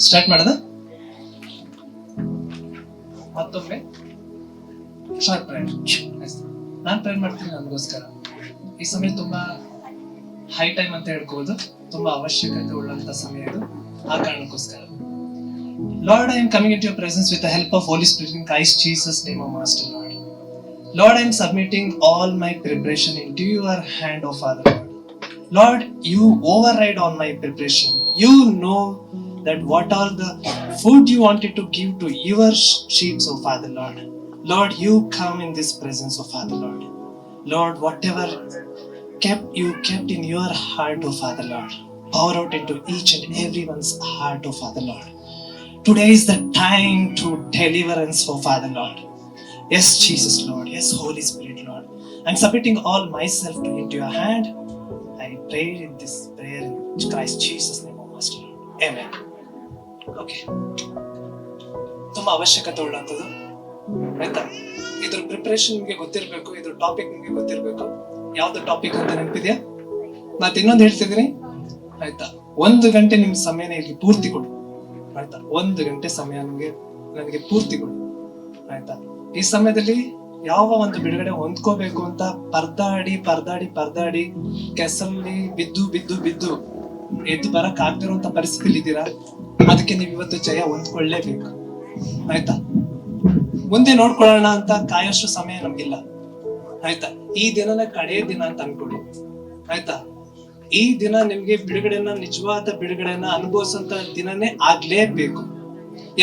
Start ಮಾಡೋದ ಮತ್ತೊಮ್ಮೆ short prior. ನಾನು ಪ್ರಯರ್ ಮಾಡ್ತೀನಿ ನನಗೋಸ್ಕರ. ಈ ಸಮಯ ತುಂಬಾ ಹೈ ಟೈಮ್ ಅಂತ ಹೇಳ್ಕೋಬಹುದು, ತುಂಬಾ ಅವಶ್ಯಕತೆ ಉಳ್ಳಂತ ಸಮಯ ಇದು. ಆ ಕಾರಣಕ್ಕೋಸ್ಕರ Lord, I am coming into your presence with the help of Holy Spirit in Christ Jesus' name, O Master Lord. Lord, I am submitting all my preparation into your hand, O Father Lord. Lord, you override on my preparation. You know that what are the food you wanted to give to your sheep, O Father Lord. Lord, you come in this presence, O Father Lord. Lord, whatever you kept in your heart, O Father Lord, pour out into each and everyone's heart, O Father Lord. Today is the time to deliverance, O Father Lord. Yes, Jesus Lord. Yes, Holy Spirit Lord. I'm submitting all myself into your hand. I pray in this prayer in Christ Jesus' name, O Master Lord. Amen. Okay. ತುಂಬಾ ಅವಶ್ಯಕತೆ ಉಳ್ಳಂಥದ್ದು ಆಯ್ತಾ. ಇದ್ರ preparation ನಿಮಗೆ ಗೊತ್ತಿರಬೇಕು, ಇದ್ರ topic ನಿಮಗೆ ಗೊತ್ತಿರಬೇಕು. ಯಾವ್ದು ಟಾಪಿಕ್ ಅಂತ ನೆನಪಿದ್ಯಾ? ಮತ್ತೆ ಇನ್ನೊಂದು ಹೇಳ್ತಿದ್ದೀನಿ ಆಯ್ತಾ. 1 ಗಂಟೆ ನಿಮ್ ಸಮಯನ ಇಲ್ಲಿ ಪೂರ್ತಿ ಕೊಡು ಆಯ್ತಾ. 1 ಗಂಟೆ ಸಮಯ ನನಗೆ ಪೂರ್ತಿ ಕೊಡು ಆಯ್ತಾ. ಈ ಸಮಯದಲ್ಲಿ ಯಾವ ಒಂದು ಬಿಡುಗಡೆ ಹೊಂದ್ಕೋಬೇಕು ಅಂತ ಪರದಾಡಿ ಕೆಸರಲ್ಲಿ ಬಿದ್ದು ಎದ್ದು ಬರಕ್ ಆಗ್ದಿರುವಂತ ಪರಿಸ್ಥಿತಿಲಿ ಇದ್ದೀರಾ. ಅದಕ್ಕೆ ನೀವು ಇವತ್ತು ಜಯ ಹೊಂದ್ಕೊಳ್ಳೇಬೇಕು ಆಯ್ತಾ. ಮುಂದೆ ನೋಡ್ಕೊಳ್ಳೋಣ ಅಂತ ಕಾಯೋಷ್ಟು ಸಮಯ ನಮ್ಗಿಲ್ಲ ಆಯ್ತಾ. ಈ ದಿನನ ಕಡೆಯ ದಿನ ಅಂತ ಅನ್ಕೊಳ್ಳಿ ಆಯ್ತಾ. ಈ ದಿನ ನಿಮ್ಗೆ ನಿಜವಾದ ಬಿಡುಗಡೆನ ಅನುಭವಿಸುವಂತ ದಿನನೇ ಆಗ್ಲೇಬೇಕು.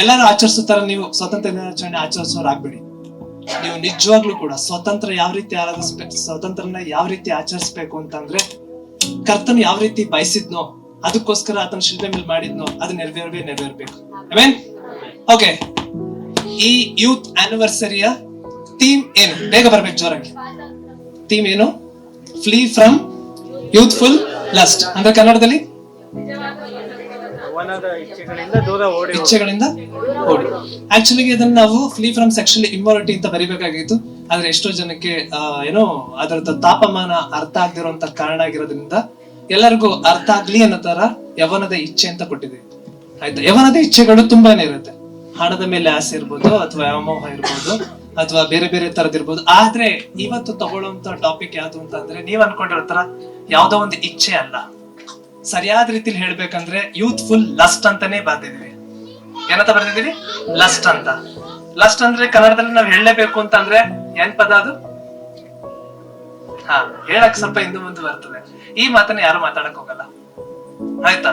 ಎಲ್ಲರೂ ಆಚರಿಸುತ್ತಾರ, ನೀವು ಸ್ವತಂತ್ರ ದಿನಾಚರಣೆ ಆಚರಿಸೋರಾಗ್ಬೇಡಿ. ನೀವು ನಿಜವಾಗ್ಲೂ ಕೂಡ ಸ್ವತಂತ್ರನ ಯಾವ ರೀತಿ ಆಚರಿಸ್ಬೇಕು ಅಂತಂದ್ರೆ, ಕರ್ತನು ಯಾವ ರೀತಿ ಬಯಸಿದ್ನೋ ಅದಕ್ಕೋಸ್ಕರ ಆತನ ಶಿಲ್ಪೆ ಮೇಲೆ ಮಾಡಿದ್ನೋ ಅದು ನೆರವೇರ್ಬೇಕು. ಆಮೆನ್. ಓಕೆ, ಈ ಯೂತ್ ಆನಿವರ್ಸರಿಯ ಥೀಮ್ ಏನು? ಬೇಗ ಬರ್ಬೇಕು ಜೋರಾಗಿ. ಥೀಮ್ ಏನು? ಫ್ಲೀ ಫ್ರಮ್ ಯೂತ್ಫುಲ್ ಲಸ್ಟ್ ಅಂದ್ರೆ ಕನ್ನಡದಲ್ಲಿ ಇಚ್ಛೆಗಳಿಂದ ಓಡಿ. ಆಕ್ಚುಲಿ ಇದನ್ನ ನಾವು ಫ್ಲೀ ಫ್ರಮ್ ಸೆಕ್ಷುವಲ್ ಇಮ್ಮೊರಾಲಿಟಿ ಅಂತ ಬರಿಬೇಕಾಗಿತ್ತು. ಆದ್ರೆ ಎಷ್ಟೋ ಜನಕ್ಕೆ ಅದರ ತಾಪಮಾನ ಅರ್ಥ ಆಗದಿರುವಂತ ಕಾರಣ ಆಗಿರೋದ್ರಿಂದ ಎಲ್ಲರಿಗೂ ಅರ್ಥ ಆಗ್ಲಿ ಅನ್ನೋ ತರ ಯವನದ ಇಚ್ಛೆ ಅಂತ ಕೊಟ್ಟಿದೆ ಆಯ್ತಾ. ಯವನದ ಇಚ್ಛೆಗಳು ತುಂಬಾನೇ ಇರುತ್ತೆ. ಹಣದ ಮೇಲೆ ಆಸೆ ಇರ್ಬೋದು, ಅಥವಾ ವ್ಯಾಮೋಹ ಇರ್ಬೋದು, ಅಥವಾ ಬೇರೆ ತರದಿರ್ಬೋದು. ಆದ್ರೆ ಇವತ್ತು ತಗೊಳ್ಳುವಂತ ಟಾಪಿಕ್ ಯಾವ್ದು ಅಂತ ಅಂದ್ರೆ, ನೀವ್ ಅನ್ಕೊಂಡಿರೋ ತರ ಯಾವ್ದೋ ಒಂದು ಇಚ್ಛೆ ಅಲ್ಲ. ಸರಿಯಾದ ರೀತಿಲಿ ಹೇಳ್ಬೇಕಂದ್ರೆ ಯೂತ್ಫುಲ್ ಲಸ್ಟ್ ಅಂತಾನೆ ಬರ್ದಿದೀವಿ. ಏನಂತ ಬರ್ದಿದೀವಿ? ಲಸ್ಟ್ ಅಂತ. ಲಸ್ಟ್ ಅಂದ್ರೆ ಕನ್ನಡದಲ್ಲಿ ನಾವ್ ಹೇಳಲೇಬೇಕು ಅಂತಂದ್ರೆ ಏನ್ ಪದ ಅದು? ಹೇಳಕ್ ಸ್ವಲ್ಪ ಹಿಂದೆ ಮುಂದೆ ಬರ್ತದೆ. ಈ ಮಾತನ್ನ ಯಾರು ಮಾತಾಡಕ್ ಹೋಗಲ್ಲ ಆಯ್ತಾ.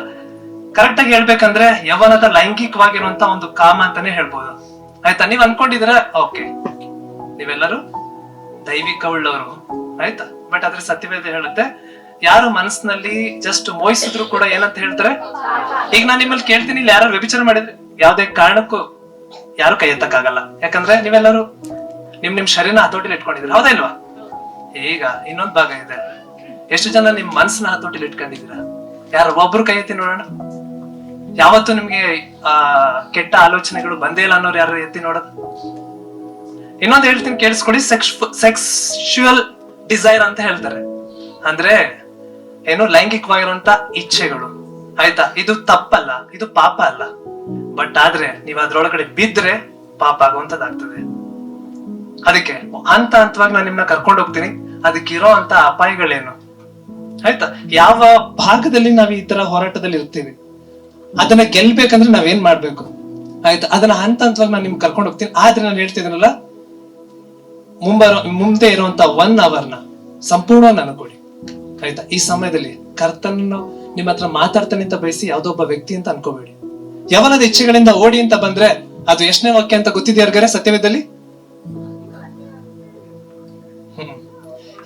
ಕರೆಕ್ಟ್ ಆಗಿ ಹೇಳ್ಬೇಕಂದ್ರೆ ಯವನದ ಲೈಂಗಿಕವಾಗಿರುವಂತ ಒಂದು ಕಾಮ ಅಂತಾನೆ ಹೇಳ್ಬೋದು ಆಯ್ತಾ. ನೀವ್ ಅನ್ಕೊಂಡಿದ್ರೆ ಓಕೆ, ನೀವೆಲ್ಲರೂ ದೈವಿಕ ಉಳ್ಳವರು ಆಯ್ತಾ. ಬಟ್ ಆದ್ರೆ ಸತ್ಯವೇದ ಹೇಳುತ್ತೆ, ಯಾರು ಮನಸ್ಸಿನಲ್ಲಿ ಜಸ್ಟ್ ಮೋಹಿಸಿದ್ರು ಕೂಡ ಏನಂತ ಹೇಳ್ತಾರೆ. ಈಗ ನಾನ್ ನಿಮ್ಮಲ್ಲಿ ಕೇಳ್ತೀನಿ, ಇಲ್ಲಿ ಯಾರು ವ್ಯಭಿಚಾರ ಮಾಡಿದ್ರೆ ಯಾವ್ದೇ ಕಾರಣಕ್ಕೂ ಯಾರು ಕೈ ಎತ್ತಕ್ಕಾಗಲ್ಲ. ಯಾಕಂದ್ರೆ ನೀವೆಲ್ಲರೂ ನಿಮ್ ಶರೀರನ ಹತೋಟಿಲಿ ಇಟ್ಕೊಂಡಿದ್ದೀರಾ, ಹೌದಾ ಇಲ್ವಾ? ಈಗ ಇನ್ನೊಂದ್ ಭಾಗ ಇದೆ. ಎಷ್ಟು ಜನ ನಿಮ್ ಮನಸ್ಸನ್ನ ಹತೋಟಿಲಿ ಇಟ್ಕೊಂಡಿದ್ದೀರಾ? ಯಾರು ಒಬ್ರು ಕೈ ಎತ್ತಿ ನೋಡೋಣ. ಯಾವತ್ತು ನಿಮ್ಗೆ ಕೆಟ್ಟ ಆಲೋಚನೆಗಳು ಬಂದೇ ಇಲ್ಲ ಅನ್ನೋರು ಯಾರು ಎತ್ತಿ ನೋಡೋದು? ಇನ್ನೊಂದು ಹೇಳ್ತೀನಿ ಕೇಳಿಸ್ಕೊಡಿ. ಸೆಕ್ಸುವಲ್ ಡಿಸೈರ್ ಅಂತ ಹೇಳ್ತಾರೆ. ಅಂದ್ರೆ ಏನು? ಲೈಂಗಿಕವಾಗಿರುವಂತ ಇಚ್ಛೆಗಳು ಆಯ್ತಾ. ಇದು ತಪ್ಪಲ್ಲ, ಇದು ಪಾಪ ಅಲ್ಲ. ಬಟ್ ಆದ್ರೆ ನೀವ್ ಅದ್ರೊಳಗಡೆ ಬಿದ್ರೆ ಪಾಪ ಆಗುವಂತದ್ದಾಗ್ತದೆ. ಅದಕ್ಕೆ ಹಂತವಾಗಿ ನಾನು ನಿಮ್ನ ಕರ್ಕೊಂಡು ಹೋಗ್ತೀನಿ. ಅದಕ್ಕಿರೋ ಅಂತ ಅಪಾಯಗಳೇನು ಆಯ್ತಾ. ಯಾವ ಭಾಗದಲ್ಲಿ ನಾವ್ ಈ ತರ ಹೋರಾಟದಲ್ಲಿ ಇರ್ತೀವಿ, ಅದನ್ನ ಗೆಲ್ಬೇಕಂದ್ರೆ ನಾವೇನ್ ಮಾಡ್ಬೇಕು ಆಯ್ತಾ. ಅದನ್ನ ಹಂತವಾಗಿ ನಾನು ನಿಮ್ಗೆ ಕರ್ಕೊಂಡು ಹೋಗ್ತೀನಿ. ಆದ್ರೆ ನಾನು ಹೇಳ್ತಿದ್ದೀನಲ್ಲ, ಮುಂದೆ ಇರುವಂತ 1 ಅವರ್ನ ಸಂಪೂರ್ಣ ನನಗೆ ಕೊಡಿ ಆಯ್ತಾ. ಈ ಸಮಯದಲ್ಲಿ ಕರ್ತನನ್ನು ನಿಮ್ಮ ಹತ್ರ ಮಾತಾಡ್ತಾನೆ ಅಂತ ಬಯಸಿ ಯಾವ್ದೋ ಒಬ್ಬ ವ್ಯಕ್ತಿ ಅಂತ ಅನ್ಕೋಬೇಡಿ. ಯವನದ ಇಚ್ಛೆಗಳಿಂದ ಓಡಿ ಅಂತ ಬಂದ್ರೆ ಅದು ಎಷ್ಟನೇ ವಾಕ್ಯ ಅಂತ ಗೊತ್ತಿದೆ ಯಾರಿಗಾರೆ ಸತ್ಯವೇದದಲ್ಲಿ?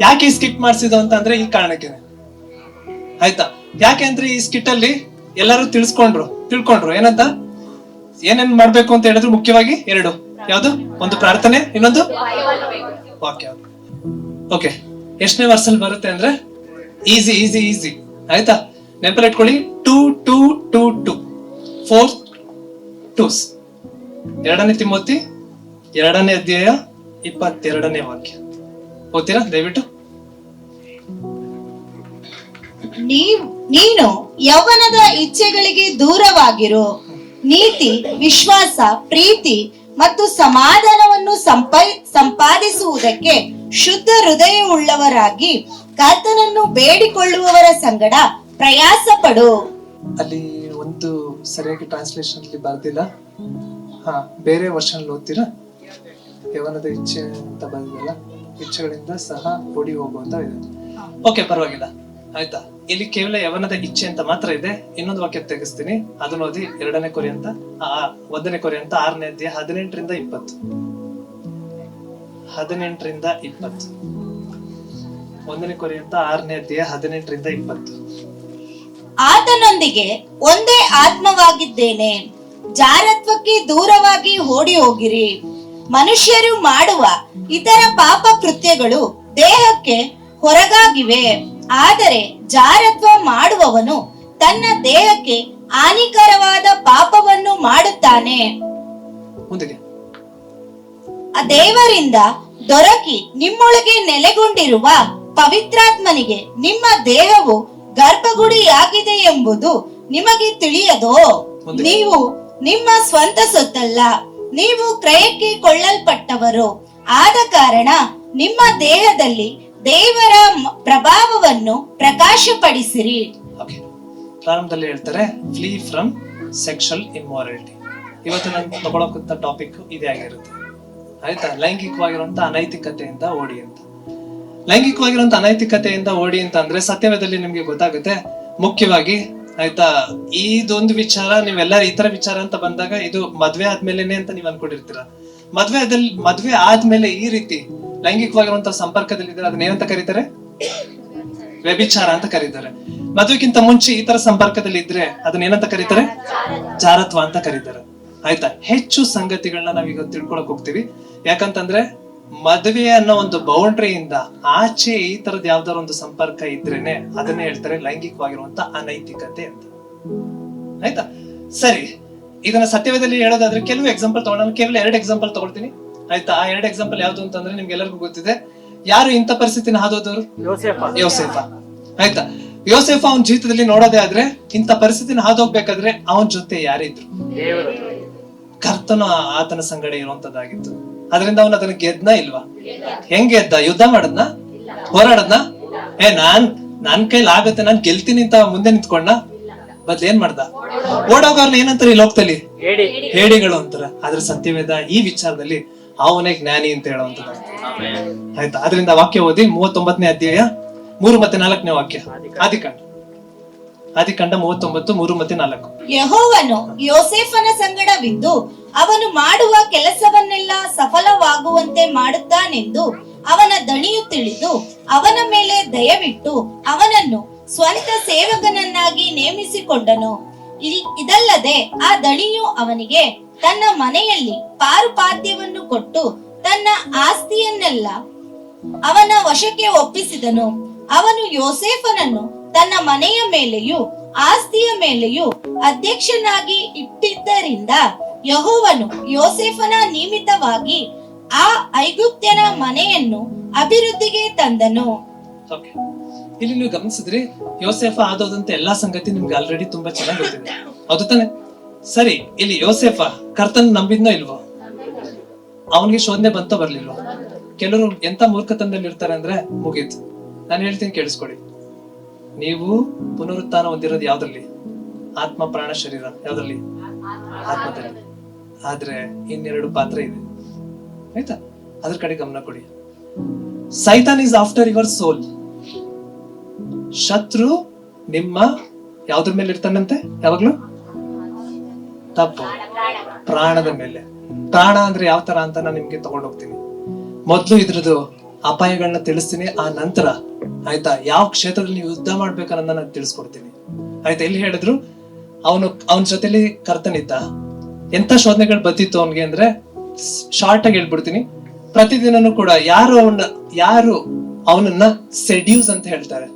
ಯಾಕೆ ಸ್ಕಿಪ್ ಮಾಡಿಸಿದ ಅಂತ ಅಂದ್ರೆ ಈ ಕಾರಣಕ್ಕೆ ಆಯ್ತಾ. ಯಾಕೆ ಅಂದ್ರೆ ಈ ಸ್ಕಿಟ್ ಅಲ್ಲಿ ಎಲ್ಲರೂ ತಿಳ್ಕೊಂಡ್ರು ಏನಂತ, ಏನೇನ್ ಮಾಡ್ಬೇಕು ಅಂತ ಹೇಳಿದ್ರು. ಮುಖ್ಯವಾಗಿ 2, ಯಾವ್ದು? ಒಂದು ಪ್ರಾರ್ಥನೆ, ಇನ್ನೊಂದು ವಾಕ್ಯ. ಓಕೆ, ಎಷ್ಟನೇ ವರ್ಷಲ್ಲಿ ಬರುತ್ತೆ ಅಂದ್ರೆ ಈಸಿ ಆಯ್ತಾ. ನೆನಪಲ್ಲಿ ಇಟ್ಕೊಳ್ಳಿ. 2 2 2 2 4 2s. 2 ತಿಮೋತಿ 2ನೇ ಅಧ್ಯಾಯ 22ನೇ ವಾಕ್ಯ ಓದ್ತೀರಾ ದಯವಿಟ್ಟು? ನೀನು ಯೌವನದ ಇಚ್ಛೆಗಳಿಗೆ ದೂರವಾಗಿರು. ನೀತಿ, ವಿಶ್ವಾಸ, ಪ್ರೀತಿ ಮತ್ತು ಸಮಾಧಾನವನ್ನು ಸಂಪಾದಿಸುವುದಕ್ಕೆ ಶುದ್ಧ ಹೃದಯವುಳ್ಳವರಾಗಿ ಕರ್ತನನ್ನು ಬೇಡಿಕೊಳ್ಳುವವರ ಸಂಗಡ ಪ್ರಯಾಸ ಪಡು. ಅಲ್ಲಿ ಒಂದು ಸರಿಯಾಗಿ ಟ್ರಾನ್ಸ್ಲೇಷನ್ ಅಲ್ಲಿ ಬರ್ದಿಲ್ಲ. ಬೇರೆ ವರ್ಷನ್ ಓದ್ತೀರಾ? ಯವನದ ಇಚ್ಛೆ ಅಂತ ಬಂದಿಲ್ಲ, ಇಚ್ಛೆಗಳಿಂದ ಸಹ ಓಡಿ ಹೋಗುವಂತ ಇದೆ. ಓಕೆ, ಪರವಾಗಿಲ್ಲ, ಆಯ್ತಾ. ಇಲ್ಲಿ ಕೇವಲ ಯವನದ ಇಚ್ಛೆ ಅಂತ ಮಾತ್ರ ಇದೆ. ಇನ್ನೊಂದು ವಾಕ್ಯ ತೆಗಿಸ್ತೀನಿ, ಅದನ್ನ ಓದಿ. 2ನೇ ಕೊರಿಂಥ 1ನೇ ಕೊರಿಂಥ 6ನೇ ಅಧ್ಯಾಯ 18ರಿಂದ 20. 18ರಿಂದ 20. 1ನೇ ಕೊರಿಂಥ 6ನೇ ಅಧ್ಯಾಯ 18ರಿಂದ 20. ಆತನೊಂದಿಗೆ ಒಂದೇ ಆತ್ಮವಾಗಿದ್ದೇನೆ, ಜಾರತ್ವಕ್ಕೆ ದೂರವಾಗಿ ಓಡಿ ಹೋಗಿರಿ. ಮನುಷ್ಯರು ಮಾಡುವ ಇತರ ಪಾಪ ಕೃತ್ಯಗಳು ದೇಹಕ್ಕೆ ಹೊರಗಾಗಿವೆ, ಆದರೆ ಜಾರತ್ವ ಮಾಡುವವನು ತನ್ನ ದೇಹಕ್ಕೆ ಹಾನಿಕರವಾದ ಪಾಪವನ್ನು ಮಾಡುತ್ತಾನೆ. ಆ ದೇವರಿಂದ ದೊರಕಿ ನಿಮ್ಮೊಳಗೆ ನೆಲೆಗೊಂಡಿರುವ ಪವಿತ್ರಾತ್ಮನಿಗೆ ನಿಮ್ಮ ದೇಹವು ಗರ್ಭಗುಡಿಯಾಗಿದೆ ಎಂಬುದು ನಿಮಗೆ ತಿಳಿಯದೋ? ನೀವು ನಿಮ್ಮ ಸ್ವಂತ ಸೊತ್ತಲ್ಲ, ನೀವು ಕ್ರಯಕ್ಕೆ ಕೊಳ್ಳಲ್ಪಟ್ಟವರು. ಆದ ಕಾರಣ ನಿಮ್ಮ ದೇಹದಲ್ಲಿ ದೇವರ ಪ್ರಭಾವವನ್ನು ಪ್ರಕಾಶಪಡಿಸಿರಿ. ಪ್ರಾರಂಭದಲ್ಲಿ ಹೇಳ್ತಾರೆ, ಫ್ಲೀ ಫ್ರಮ್ ಸೆಕ್ಷುವಲ್ ಇಮ್ಮೊರಾಲಿಟಿ. ಇವತ್ತು ನಾನು ತಗೊಳಕಂತ ಟಾಪಿಕ್ ಇದೇ ಆಗಿರುತ್ತೆ, ಆಯ್ತಾ. ಲೈಂಗಿಕವಾಗಿರುವಂತ ಅನೈತಿಕತೆಯಿಂದ ಓಡಿ ಅಂತ. ಲೈಂಗಿಕವಾಗಿರುವಂತ ಅನೈತಿಕತೆಯಿಂದ ಓಡಿ ಅಂತ ಅಂದ್ರೆ ಸತ್ಯವೇದದಲ್ಲಿ ನಿಮ್ಗೆ ಗೊತ್ತಾಗುತ್ತೆ. ಮುಖ್ಯವಾಗಿ ಆಯ್ತಾ, ಇದೊಂದು ವಿಚಾರ ನೀವೆಲ್ಲ ಈ ತರ ವಿಚಾರ ಅಂತ ಬಂದಾಗ ಇದು ಮದ್ವೆ ಆದ್ಮೇಲೆನೆ ಅಂತ ನೀವ್ ಅನ್ಕೊಂಡಿರ್ತೀರ. ಮದ್ವೆ ಆದ್ಮೇಲೆ ಈ ರೀತಿ ಲೈಂಗಿಕವಾಗಿರುವಂತ ಸಂಪರ್ಕದಲ್ಲಿ ಇದ್ರೆ ಅದನ್ನ ಏನಂತ ಕರೀತಾರೆ? ವ್ಯಭಿಚಾರ ಅಂತ ಕರೀತಾರೆ. ಮದುವೆಗಿಂತ ಮುಂಚೆ ಈ ತರ ಸಂಪರ್ಕದಲ್ಲಿ ಇದ್ರೆ ಅದನ್ನ ಏನಂತ ಕರೀತಾರೆ? ಜಾರತ್ವ ಅಂತ ಕರೀತಾರೆ, ಆಯ್ತಾ. ಹೆಚ್ಚು ಸಂಗತಿಗಳನ್ನ ನಾವೀಗ ತಿಳ್ಕೊಳಕ್ ಹೋಗ್ತೀವಿ. ಯಾಕಂತಂದ್ರೆ ಮದುವೆ ಅನ್ನೋ ಒಂದು ಬೌಂಡ್ರಿಯಿಂದ ಆಚೆ ಈ ತರದ ಯಾವ್ದಾರ ಒಂದು ಸಂಪರ್ಕ ಇದ್ರೇನೆ ಅದನ್ನೇ ಹೇಳ್ತಾರೆ ಲೈಂಗಿಕವಾಗಿರುವಂತ ಅನೈತಿಕತೆ ಅಂತ, ಆಯ್ತಾ. ಸರಿ, ಇದನ್ನ ಸತ್ಯವೇದದಲ್ಲಿ ಹೇಳೋದಾದ್ರೆ ಕೆಲವು ಎಕ್ಸಾಂಪಲ್ ತಗೊಳ್ಳೋಣ. ಕೇವಲ 2 ಎಕ್ಸಾಂಪಲ್ ತಗೊಳ್ತೀನಿ, ಆಯ್ತಾ. ಆ 2 ಎಕ್ಸಾಂಪಲ್ ಯಾವ್ದು ಅಂತಂದ್ರೆ ನಿಮ್ಗೆಲ್ಲರಿಗೂ ಗೊತ್ತಿದೆ. ಯಾರು ಇಂಥ ಪರಿಸ್ಥಿತಿನ ಹಾದೋದವ್ರು? ಯೋಸೇಫ, ಆಯ್ತಾ. ಯೋಸೇಫ ಅವನ ಜೀವಿತದಲ್ಲಿ ನೋಡೋದೇ ಆದ್ರೆ ಇಂಥ ಪರಿಸ್ಥಿತಿನ ಹಾದೋಗ್ಬೇಕಾದ್ರೆ ಅವನ ಜೊತೆ ಯಾರಿದ್ರು? ಕರ್ತನು ಆತನ ಸಂಗಡ ಇರುವಂತದ್ದಾಗಿತ್ತು. ಅದರಿಂದ ಅವನು ಅದನ್ನ ಗೆದ್ನ ಇಲ್ವಾ? ಹೆಂಗ್ ಗೆದ್ದ? ಯುದ್ಧ ಮಾಡದ್ನ? ಹೋರಾಡದ್ನ? ನನ್ ಕೈಲಿ ಆಗತ್ತೆ, ನಾನ್ ಗೆಲ್ತೀನಿ ಅಂತ ಮುಂದೆ ನಿಂತ್ಕೊಂಡ. ಬದ್ಲು ಏನ್ ಮಾಡ್ದ? ಓಡೋಗವ್ರನ್ನ ಏನಂತಾರೆ ಈ ಲೋಕದಲ್ಲಿ? ಹೇಡಿಗಳು ಅಂತಾರ. ಆದ್ರೆ ಸತ್ಯವೇದ ಈ ವಿಚಾರದಲ್ಲಿ ಅವನೇ ಜ್ಞಾನಿ ಅಂತ ಹೇಳುವಂತದ್ದು, ಆಯ್ತಾ. ಅದರಿಂದ ವಾಕ್ಯ ಓದಿ 39ನೇ ಅಧ್ಯಾಯ 3 ಮತ್ತೆ 4ನೇ ವಾಕ್ಯ. ಆದಿಕಾಂಡ 39 3 ಮತ್ತೆ 4. ಯೆಹೋವನು ಯೋಸೇಫನ ಸಂಗಡವಿದ್ದು ಅವನು ಮಾಡುವ ಕೆಲಸವನ್ನೆಲ್ಲ ಸಫಲವಾಗುವಂತೆ ಮಾಡುತ್ತಾನೆಂದು ಅವನ ದಣಿಯು ತಿಳಿದು ಅವನ ಮೇಲೆ ದಯವಿಟ್ಟು ಅವನನ್ನು ಸ್ವಂತ ಸೇವಕನನ್ನಾಗಿ ನೇಮಿಸಿಕೊಂಡನು. ಇದಲ್ಲದೆ ಆ ದಣಿಯು ಅವನಿಗೆ ತನ್ನ ಮನೆಯಲ್ಲಿ ಪಾರುಪಾದ್ಯವನ್ನು ಕೊಟ್ಟು ತನ್ನ ಆಸ್ತಿಯನ್ನೆಲ್ಲ ಅವನ ವಶಕ್ಕೆ ಒಪ್ಪಿಸಿದನು. ಅವನು ಯೋಸೇಫನನ್ನು ತನ್ನ ಮನೆಯ ಮೇಲೆಯೂ ಆಸ್ತಿಯ ಮೇಲೆಯೂ ಅಧ್ಯಕ್ಷನಾಗಿ ಇಟ್ಟಿದ್ದರಿಂದ ಯೆಹೋವನು ಯೋಸೇಫನ ನಿಮಿತ್ತವಾಗಿ ಆ ಐಗುಪ್ತ್ಯನ ಮನೆಯನ್ನು ಅಭಿವೃದ್ಧಿಗೆ ತಂದನು. ಇಲ್ಲಿ ನೀವು ಗಮನಿಸಿದ್ರಿ, ಯೋಸೇಫ ಆದೋದಂತ ಎಲ್ಲಾ ಸಂಗತಿ ನಿಮ್ಗೆ ಆಲ್ರೆಡಿ ತುಂಬಾ ಚೆನ್ನಾಗಿ ಗೊತ್ತಿದೆ, ಹೌದು ತಾನೆ? ಸರಿ, ಇಲ್ಲಿ ಯೋಸೇಫ ಕರ್ತನ್ ನಂಬಿದ್ನೋ ಇಲ್ವೋ? ಅವನಿಗೆ ಶೋಧನೆ ಬಂತೋ ಬರ್ಲಿಲ್ವೋ? ಕೆಲವರು ಎಂತ ಮೂರ್ಖತನದಲ್ಲಿ ಇರ್ತಾರೆ ಅಂದ್ರೆ ಮುಗೀತು. ನಾನು ಹೇಳ್ತೀನಿ, ಕೇಳಿಸ್ಕೊಡಿ. ನೀವು ಪುನರುತ್ಥಾನ ಹೊಂದಿರೋದು ಯಾವ್ದ್ರಲ್ಲಿ? ಆತ್ಮ, ಪ್ರಾಣ, ಶರೀರ ಯಾವ್ದ್ರಲ್ಲಿ? ಆತ್ಮದಲ್ಲಿ. ಆದ್ರೆ ಇನ್ನೆರಡು ಪಾತ್ರ ಇದೆ, ಆಯ್ತಾ. ಅದ್ರ ಕಡೆ ಗಮನ ಕೊಡಿ. ಸೈತಾನ್ ಇಸ್ ಆಫ್ಟರ್ ಯುವರ್ ಸೋಲ್. ಶತ್ರು ನಿಮ್ಮ ಯಾವ್ದ್ರ ಮೇಲೆ ಇರ್ತಾನಂತೆ? ಯಾವಾಗ್ಲೂ ತಪ್ಪು, ಪ್ರಾಣದ ಮೇಲೆ. ಪ್ರಾಣ ಅಂದ್ರೆ ಯಾವ ತರ ಅಂತ ನಾನು ನಿಮ್ಗೆ ತಗೊಂಡೋಗ್ತೀನಿ. ಮೊದ್ಲು ಇದ್ರದ್ದು ಅಪಾಯಗಳನ್ನ ತಿಳಿಸ್ತೀನಿ, ಆ ನಂತರ ಆಯ್ತಾ ಯಾವ ಕ್ಷೇತ್ರದಲ್ಲಿ ನೀವು ಯುದ್ಧ ಮಾಡ್ಬೇಕನ್ನೋದನ್ನ ನಾನು ತಿಳಿಸ್ಕೊಡ್ತೀನಿ, ಆಯ್ತಾ. ಇಲ್ಲಿ ಹೇಳಿದ್ರು ಅವನ ಜೊತೆಲಿ ಕರ್ತನಿದ್ದ. ಎಂತ ಶೋಧನೆಗಳು ಬಂದಿತ್ತು ಅವನ್ಗೆ ಅಂದ್ರೆ ಶಾರ್ಟ್ ಆಗಿ ಹೇಳ್ಬಿಡ್ತೀನಿ. ಪ್ರತಿದಿನನೂ ಕೂಡ ಯಾರು ಅವನನ್ನ ಸೆಡ್ಯೂಸ್ ಅಂತ ಹೇಳ್ತಾರೆ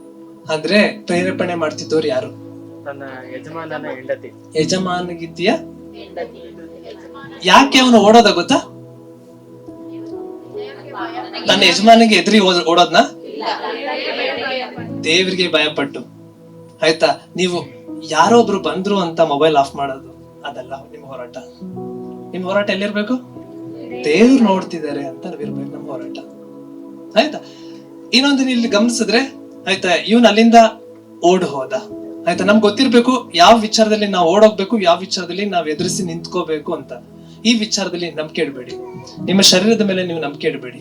ಅಂದ್ರೆ ಪ್ರೇರೇಪಣೆ ಮಾಡ್ತಿದ್ದವ್ರು ಯಾರು? ಯಜಮಾನಗಿತ್ತಿಯ. ಯಾಕೆ ಅವನು ಓಡೋದ ಗೊತ್ತಾ? ತನ್ನ ಯಜಮಾನಿಗೆ ಎದುರಿ ಓಡೋದ್ನ? ದೇವರಿಗೆ ಭಯಪಟ್ಟು, ಆಯ್ತಾ? ನೀವು ಯಾರೋ ಒಬ್ರು ಬಂದ್ರು ಅಂತ ಮೊಬೈಲ್ ಆಫ್ ಮಾಡೋದು ಅದಲ್ಲ ನಿಮ್ಮ ಹೋರಾಟ. ನಿಮ್ ಹೋರಾಟ ಎಲ್ಲಿರ್ಬೇಕು? ದೇವ್ರು ನೋಡ್ತಿದ್ದಾರೆ ಅಂತ ನಾವಿರ್ಬೇಕು ನಮ್ಮ ಹೋರಾಟ. ಆಯ್ತಾ? ಇನ್ನೊಂದು ಇಲ್ಲಿ ಗಮನಿಸಿದ್ರೆ ಆಯ್ತಾ, ಇವನ್ ಅಲ್ಲಿಂದ ಓಡ್ ಹೋದ. ಆಯ್ತಾ? ನಮ್ಗೆ ಗೊತ್ತಿರ್ಬೇಕು ಯಾವ ವಿಚಾರದಲ್ಲಿ ನಾವು ಓಡೋಗ್ಬೇಕು, ಯಾವ ವಿಚಾರದಲ್ಲಿ ನಾವ್ ಎದುರಿಸಿ ನಿಂತ್ಕೋಬೇಕು ಅಂತ. ಈ ವಿಚಾರದಲ್ಲಿ ನಂಬಿಕೆ ಇಡಬೇಡಿ. ನಿಮ್ಮ ಶರೀರದ ಮೇಲೆ ನೀವು ನಂಬಿಕೆ ಇಡಬೇಡಿ.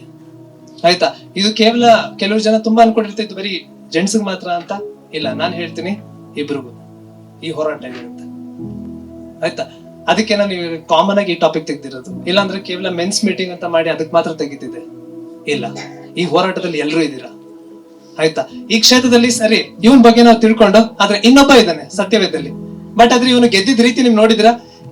ಆಯ್ತಾ? ಇದು ಕೇವಲ ಕೆಲವು ಜನ ತುಂಬಾ ಅನ್ಕೊಂಡಿರ್ತಿದ್ದು ಬರೀ ಜೆಂಟ್ಸ್ಗೆ ಮಾತ್ರ ಅಂತ. ಇಲ್ಲ, ನಾನು ಹೇಳ್ತೀನಿ ಇಬ್ರಿಗೂ ಈ ಹೋರಾಟ ಇದೆ ಅಂತ. ಆಯ್ತಾ? ಅದಕ್ಕೆ ನಾನು ಕಾಮನ್ ಆಗಿ ಈ ಟಾಪಿಕ್ ತೆಗ್ದಿರೋದು. ಇಲ್ಲಾಂದ್ರೆ ಕೇವಲ ಮೆನ್ಸ್ ಮೀಟಿಂಗ್ ಅಂತ ಮಾಡಿ ಅದಕ್ಕೆ ಮಾತ್ರ ತೆಗಿತಿದ್ದೆ. ಇಲ್ಲ, ಈ ಹೋರಾಟದಲ್ಲಿ ಎಲ್ಲರೂ ಇದ್ದೀರಾ. ಆಯ್ತಾ? ಈ ಕ್ಷೇತ್ರದಲ್ಲಿ ಸರಿ ಇವನ್ ಬಗ್ಗೆ ನಾವು ತಿಳ್ಕೊಂಡು, ಆದ್ರೆ ಇನ್ನೊಬ್ಬ ಇದ್ದಾನೆ ಸತ್ಯವೇದಲ್ಲಿ. ಬಟ್ ಆದ್ರೆ ಇವನು ಗೆದ್ದಿದ್ ರೀತಿ ನೀವು ನೋಡಿದ್ರ,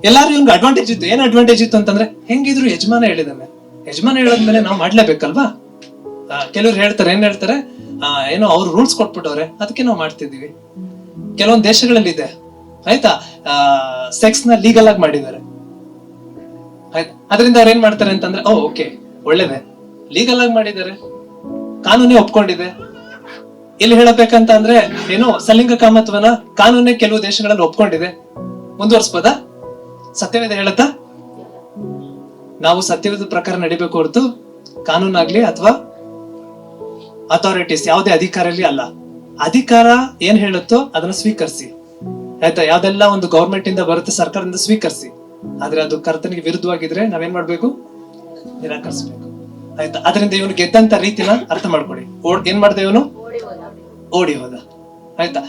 ಎಲ್ಲಾರು ಇವ್ನಿಗೆ ಅಡ್ವಾಂಟೇಜ್ ಇತ್ತು. ಏನ್ ಅಡ್ವಾಂಟೇಜ್ ಇತ್ತು ಅಂತಂದ್ರೆ, ಹೆಂಗಿದ್ರು ಯಜಮಾನ ಹೇಳಿದಾನೆ, ಯಜಮಾನ ಹೇಳದ್ಮೇಲೆ ನಾವು ಮಾಡ್ಲೇಬೇಕಲ್ವಾ. ಕೆಲವ್ರು ಹೇಳ್ತಾರೆ, ಏನ್ ಹೇಳ್ತಾರೆ, ಏನೋ ಅವ್ರು ರೂಲ್ಸ್ ಕೊಟ್ಬಿಟ್ಟವ್ರೆ ಅದಕ್ಕೆ ನಾವು ಮಾಡ್ತಿದೀವಿ. ಕೆಲವೊಂದು ದೇಶಗಳಲ್ಲಿ ಇದೆ, ಆಯ್ತಾ, ಸೆಕ್ಸ್ ನ ಲೀಗಲ್ ಆಗಿ ಮಾಡಿದ್ದಾರೆ. ಆಯ್ತಾ? ಅದರಿಂದ ಅವ್ರು ಏನ್ ಮಾಡ್ತಾರೆ ಅಂತಂದ್ರೆ, ಓಕೆ ಒಳ್ಳೇದೆ, ಲೀಗಲ್ ಆಗಿ ಮಾಡಿದ್ದಾರೆ, ಕಾನೂನೇ ಒಪ್ಕೊಂಡಿದೆ. ಇಲ್ಲಿ ಹೇಳಬೇಕಂತ ಅಂದ್ರೆ ಏನೋ ಸಲಿಂಗ ಕಾಮತ್ವನ ಕಾನೂನೇ ಕೆಲವು ದೇಶಗಳಲ್ಲಿ ಒಪ್ಕೊಂಡಿದೆ. ಮುಂದುವರ್ಸ್ಬೋದಾ? ಸತ್ಯವೇದ ಹೇಳತ್ತಾ ನಾವು ಸತ್ಯವೇದ ಪ್ರಕಾರ ನಡಿಬೇಕು ಹೊರತು ಕಾನೂನಾಗ್ಲಿ ಅಥವಾ ಅಥಾರಿಟೀಸ್ ಯಾವುದೇ ಅಧಿಕಾರ ಇರ್ಲಿ ಅಲ್ಲ. ಅಧಿಕಾರ ಏನ್ ಹೇಳುತ್ತೋ ಅದನ್ನ ಸ್ವೀಕರಿಸಿ. ಆಯ್ತಾ? ಯಾವ್ದೆಲ್ಲ ಒಂದು ಗೌರ್ಮೆಂಟ್ ಇಂದ ಬರುತ್ತೆ, ಸರ್ಕಾರದಿಂದ ಸ್ವೀಕರಿಸಿ. ಆದ್ರೆ ಅದು ಕರ್ತನಿಗೆ ವಿರುದ್ಧವಾಗಿದ್ರೆ ನಾವೇನ್ ಮಾಡ್ಬೇಕು? ನಿರಾಕರಿಸ್ಬೇಕು. ಆಯ್ತಾ? ಅದರಿಂದ ಇವನು ಗೆದ್ದಂತ ರೀತಿನ ಅರ್ಥ ಮಾಡ್ಕೊಡಿ. ಏನ್ ಮಾಡ್ದ ಇವನು? ಓಡಿ ಹೋದ. ಆಯ್ತಾ?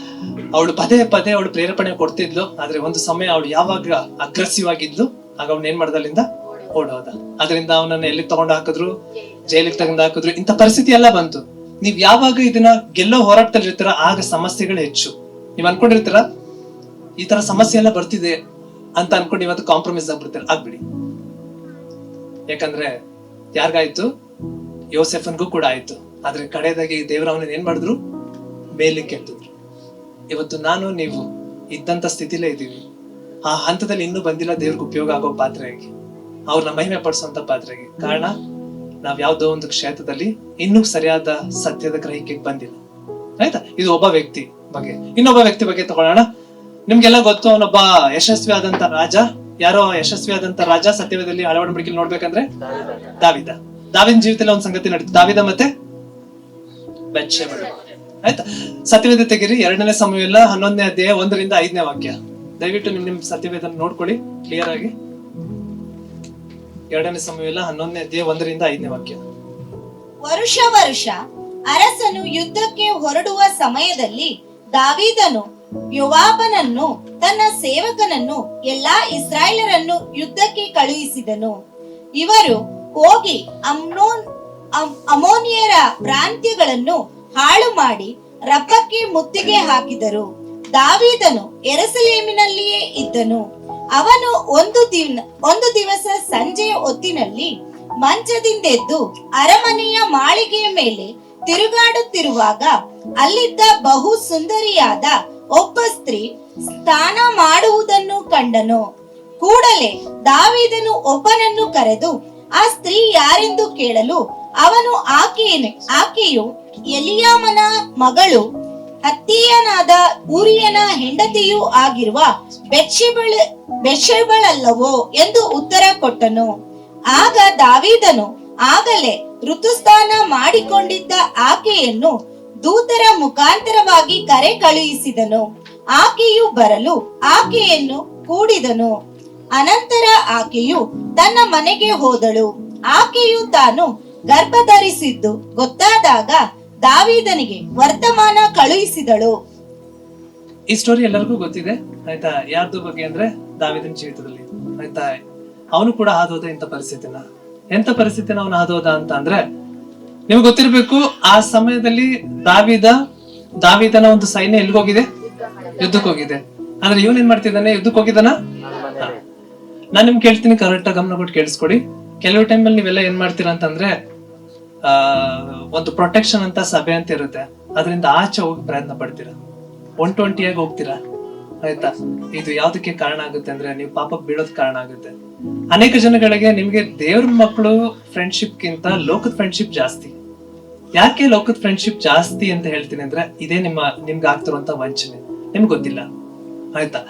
ಅವಳು ಪದೇ ಪದೇ ಅವಳು ಪ್ರೇರೇಪಣೆ ಕೊಡ್ತಿದ್ಲು. ಆದ್ರೆ ಒಂದು ಸಮಯ ಅವಳು ಯಾವಾಗ ಅಗ್ರೆಸಿವ್ ಆಗಿದ್ಲು, ಆಗ ಅವ್ನ ಏನ್ ಮಾಡ್ದ, ಅಲ್ಲಿಂದ ಓಡ್ ಹೋದ. ಅದರಿಂದ ಅವನನ್ನ ಎಲ್ಲಿಗೆ ತಗೊಂಡು ಹಾಕಿದ್ರು, ಜೈಲಿಗೆ ತಗೊಂಡು ಹಾಕಿದ್ರು. ಇಂಥ ಪರಿಸ್ಥಿತಿ ಎಲ್ಲ ಬಂತು. ನೀವ್ ಯಾವಾಗ ಇದನ್ನ ಗೆಲ್ಲೋ ಹೋರಾಟದಲ್ಲಿ ಇರ್ತೀರ, ಆಗ ಸಮಸ್ಯೆಗಳು ಹೆಚ್ಚು. ನೀವ್ ಅನ್ಕೊಂಡಿರ್ತೀರ ಈ ತರ ಸಮಸ್ಯೆ ಎಲ್ಲ ಬರ್ತಿದೆ ಅಂತ ಅನ್ಕೊಂಡು ಇವತ್ತು ಕಾಂಪ್ರಮೈಸ್ ಆಗ್ಬಿಡ್ತೀರ. ಆಗ್ಬಿಡಿ. ಯಾಕಂದ್ರೆ ಯಾರಿಗಾಯ್ತು? ಯೋಸೆಫನ್ಗೂ ಕೂಡ ಆಯ್ತು. ಆದ್ರೆ ಕಡೆದಾಗಿ ದೇವ್ರ ಅವನನ್ನ ಏನ್ ಮಾಡಿದ್ರು? ಮೇಲಕ್ಕೆ ಎತ್ತಿದ್ರು. ಇವತ್ತು ನಾನು ನೀವು ಇದ್ದಂತ ಸ್ಥಿತಿಲೇ ಇದೀವಿ. ಆ ಹಂತದಲ್ಲಿ ಇನ್ನೂ ಬಂದಿಲ್ಲ ದೇವ್ರಿಗೆ ಉಪಯೋಗ ಆಗೋ ಪಾತ್ರೆಯಾಗಿ, ಅವ್ರನ್ನ ಮಹಿಮೆ ಪಡಿಸುವಂತ ಪಾತ್ರೆಗೆ. ಕಾರಣ ನಾವ್ ಯಾವ್ದೋ ಒಂದು ಕ್ಷೇತ್ರದಲ್ಲಿ ಇನ್ನೂ ಸರಿಯಾದ ಸತ್ಯದ ಗ್ರಹಿಕೆಗೆ ಬಂದಿಲ್ಲ. ಆಯ್ತಾ? ಇದು ಒಬ್ಬ ವ್ಯಕ್ತಿ ಬಗ್ಗೆ. ಇನ್ನೊಬ್ಬ ವ್ಯಕ್ತಿ ಬಗ್ಗೆ ತಗೊಳ್ಳೋಣ. ನಿಮ್ಗೆಲ್ಲ ಗೊತ್ತು, ಅವನೊಬ್ಬ ಯಶಸ್ವಿ ಆದಂತ ರಾಜ. ಯಾರೋ ಯಶಸ್ವಿ ಆದಂತ ರಾಜ ಸತ್ಯವೇದದಲ್ಲಿ ಹಳೆ ಒಡಂಬಡಿಕೆಯಲ್ಲಿ ನೋಡ್ಬೇಕಂದ್ರೆ ದಾವಿದ. ದಾವಿದನ ಜೀವಿತದಲ್ಲಿ ಒಂದ್ ಸಂಗತಿ ನಡೀತು. ದಾವಿದ ಮತ್ತೆ ಬೆತ್ಷೆಬಳು. ಆಯ್ತಾ? ಸತ್ಯವೇದ ತೆಗಿರಿ, 2ನೇ ಸಮುವೇಲ 11ನೇ ಅಧ್ಯಾಯ 1ರಿಂದ 5ನೇ ವಾಕ್ಯ. ದಯವಿಟ್ಟು ನಿಮ್ ಸತ್ಯವೇದ ನೋಡ್ಕೊಳ್ಳಿ ಕ್ಲಿಯರ್ ಆಗಿ. 2ನೇ ಸಮುವೇಲ 11ನೇ ಅಧ್ಯಾಯ 1ರಿಂದ 5ನೇ ವಾಕ್ಯ. ವರುಷ ಅರಸನು ಯುದ್ಧಕ್ಕೆ ಹೊರಡುವ ಸಮಯದಲ್ಲಿ ದಾವೀದನು ಯೋವಾಬನನ್ನು ತನ್ನ ಸೇವಕನನ್ನು ಎಲ್ಲಾ ಇಸ್ರಾಯೇಲರನ್ನು ಯುದ್ಧಕ್ಕೆ ಕಳುಹಿಸಿದನು. ಇವರು ಹೋಗಿ ಅಮೋನಿಯರ ಪ್ರಾಂತ್ಯಗಳನ್ನು ಹಾಳು ಮಾಡಿ ರಬ್ಬಕ್ಕೆ ಮುತ್ತಿಗೆ ಹಾಕಿದರು. ದಾವೀದನು ಯೆರೂಸಲೇಮಿನಲ್ಲಿಯೇ ಇದ್ದನು. ಅವನು ಒಂದು ದಿವಸ ಸಂಜೆಯ ಹೊತ್ತಿನಲ್ಲಿ ಮಂಚದಿಂದೆದ್ದು ಅರಮನೆಯ ಮಾಳಿಗೆಯ ಮೇಲೆ ತಿರುಗಾಡುತ್ತಿರುವಾಗ ಅಲ್ಲಿದ್ದ ಬಹು ಸುಂದರಿಯಾದ ಒಬ್ಬ ಸ್ತ್ರೀ ಸ್ನಾನ ಮಾಡುವುದನ್ನು ಕಂಡನು. ಕೂಡಲೇ ದಾವೀದನು ಒಬ್ಬನನ್ನು ಕರೆದು ಆ ಸ್ತ್ರೀ ಯಾರೆಂದು ಕೇಳಲು, ಅವನು ಆಕೆಯು ಎಲಿಯಾಮನ ಮಗಳು ಹತ್ತಿಯನಾದ ಊರಿಯನ ಹೆಂಡತಿಯೂ ಆಗಿರುವ ಬೆತ್ಷೆಬಳಲ್ಲವೋ ಎಂದು ಉತ್ತರ ಕೊಟ್ಟನು. ಆಗ ದಾವೀದನು ಆಗಲೇ ಋತುಸ್ನಾನ ಮಾಡಿಕೊಂಡಿದ್ದ ಆಕೆಯನ್ನು ದೂತರ ಮುಖಾಂತರವಾಗಿ ಕರೆ ಕಳುಹಿಸಿದನು. ಆಕೆಯು ಬರಲು ಆಕೆಯನ್ನು ಕೂಡಿದನು. ಅನಂತರ ಆಕೆಯು ತನ್ನ ಮನೆಗೆ ಹೋದಳು. ಆಕೆಯು ತಾನು ಗರ್ಭ ಧರಿಸಿದ್ದು ಗೊತ್ತಾದಾಗ ದಾವೀದನಿಗೆ ವರ್ತಮಾನ ಕಳುಹಿಸಿದಳು. ಈ ಸ್ಟೋರಿ ಎಲ್ಲರಿಗೂ ಗೊತ್ತಿದೆ. ಆಯ್ತಾ? ಯಾರ್ದು ಬಗ್ಗೆ ಅಂದ್ರೆ ದಾವೀದನ ಜೀವಿತದಲ್ಲಿ. ಆಯ್ತಾ? ಅವನು ಕೂಡ ಹಾದೋದ ಇಂಥ ಪರಿಸ್ಥಿತಿನ. ಎಂತ ಪರಿಸ್ಥಿತಿನ ಅವನು ಹಾದೋದ ಅಂತ ಅಂದ್ರೆ, ನಿಮ್ಗೆ ಗೊತ್ತಿರ್ಬೇಕು, ಆ ಸಮಯದಲ್ಲಿ ದಾವೀದನ ಒಂದು ಸೈನ್ಯ ಎಲ್ಗೋಗಿದೆ? ಯುದ್ಧಕ್ಕೆ ಹೋಗಿದೆ. ಆದ್ರೆ ಇವನ್ ಏನ್ ಮಾಡ್ತಿದ್ದಾನೆ? ಯುದ್ಧಕ್ಕೆ ಹೋಗಿದ್ದಾನ? ನಾನ್ ನಿಮ್ಗೆ ಕೇಳ್ತೀನಿ, ಕರೆಕ್ಟ್ ಆಗಿ ಗಮನ ಕೊಟ್ಟು ಕೇಳಿಸ್ಕೊಡಿ. ಕೆಲವು ಟೈಮಲ್ಲಿ ನೀವೆಲ್ಲ ಏನ್ ಮಾಡ್ತೀರಾ ಅಂತಂದ್ರೆ, ಒಂದು ಪ್ರೊಟೆಕ್ಷನ್ ಅಂತ ಸಭೆ ಅಂತ ಇರುತ್ತೆ, ಅದರಿಂದ ಆಚೆ ಹೋಗಿ ಪ್ರಯತ್ನ ಪಡ್ತೀರಾ, ಒಂಟೊಂಟಿಯಾಗಿ ಹೋಗ್ತೀರಾ. ಆಯ್ತಾ? ಇದು ಯಾವ್ದಕ್ಕೆ ಕಾರಣ ಆಗುತ್ತೆ ಅಂದ್ರೆ, ನೀವು ಪಾಪಕ್ಕೆ ಬೀಳೋದ್ ಕಾರಣ ಆಗುತ್ತೆ. ಅನೇಕ ಜನಗಳಿಗೆ ನಿಮ್ಗೆ ದೇವ್ರ ಮಕ್ಕಳು ಫ್ರೆಂಡ್ಶಿಪ್ ಗಿಂತ ಲೋಕದ ಫ್ರೆಂಡ್ಶಿಪ್ ಜಾಸ್ತಿ. ಯಾಕೆ ಲೋಕದ ಫ್ರೆಂಡ್ಶಿಪ್ ಜಾಸ್ತಿ ಅಂತ ಹೇಳ್ತೀನಿ ಅಂದ್ರೆ, ಇದೇ ನಿಮ್ಗೆ ಆಗ್ತಿರುವಂತ ವಂಚನೆ. ನಿಮ್ಗೆ ಗೊತ್ತಿಲ್ಲ. ಆಯ್ತಾ?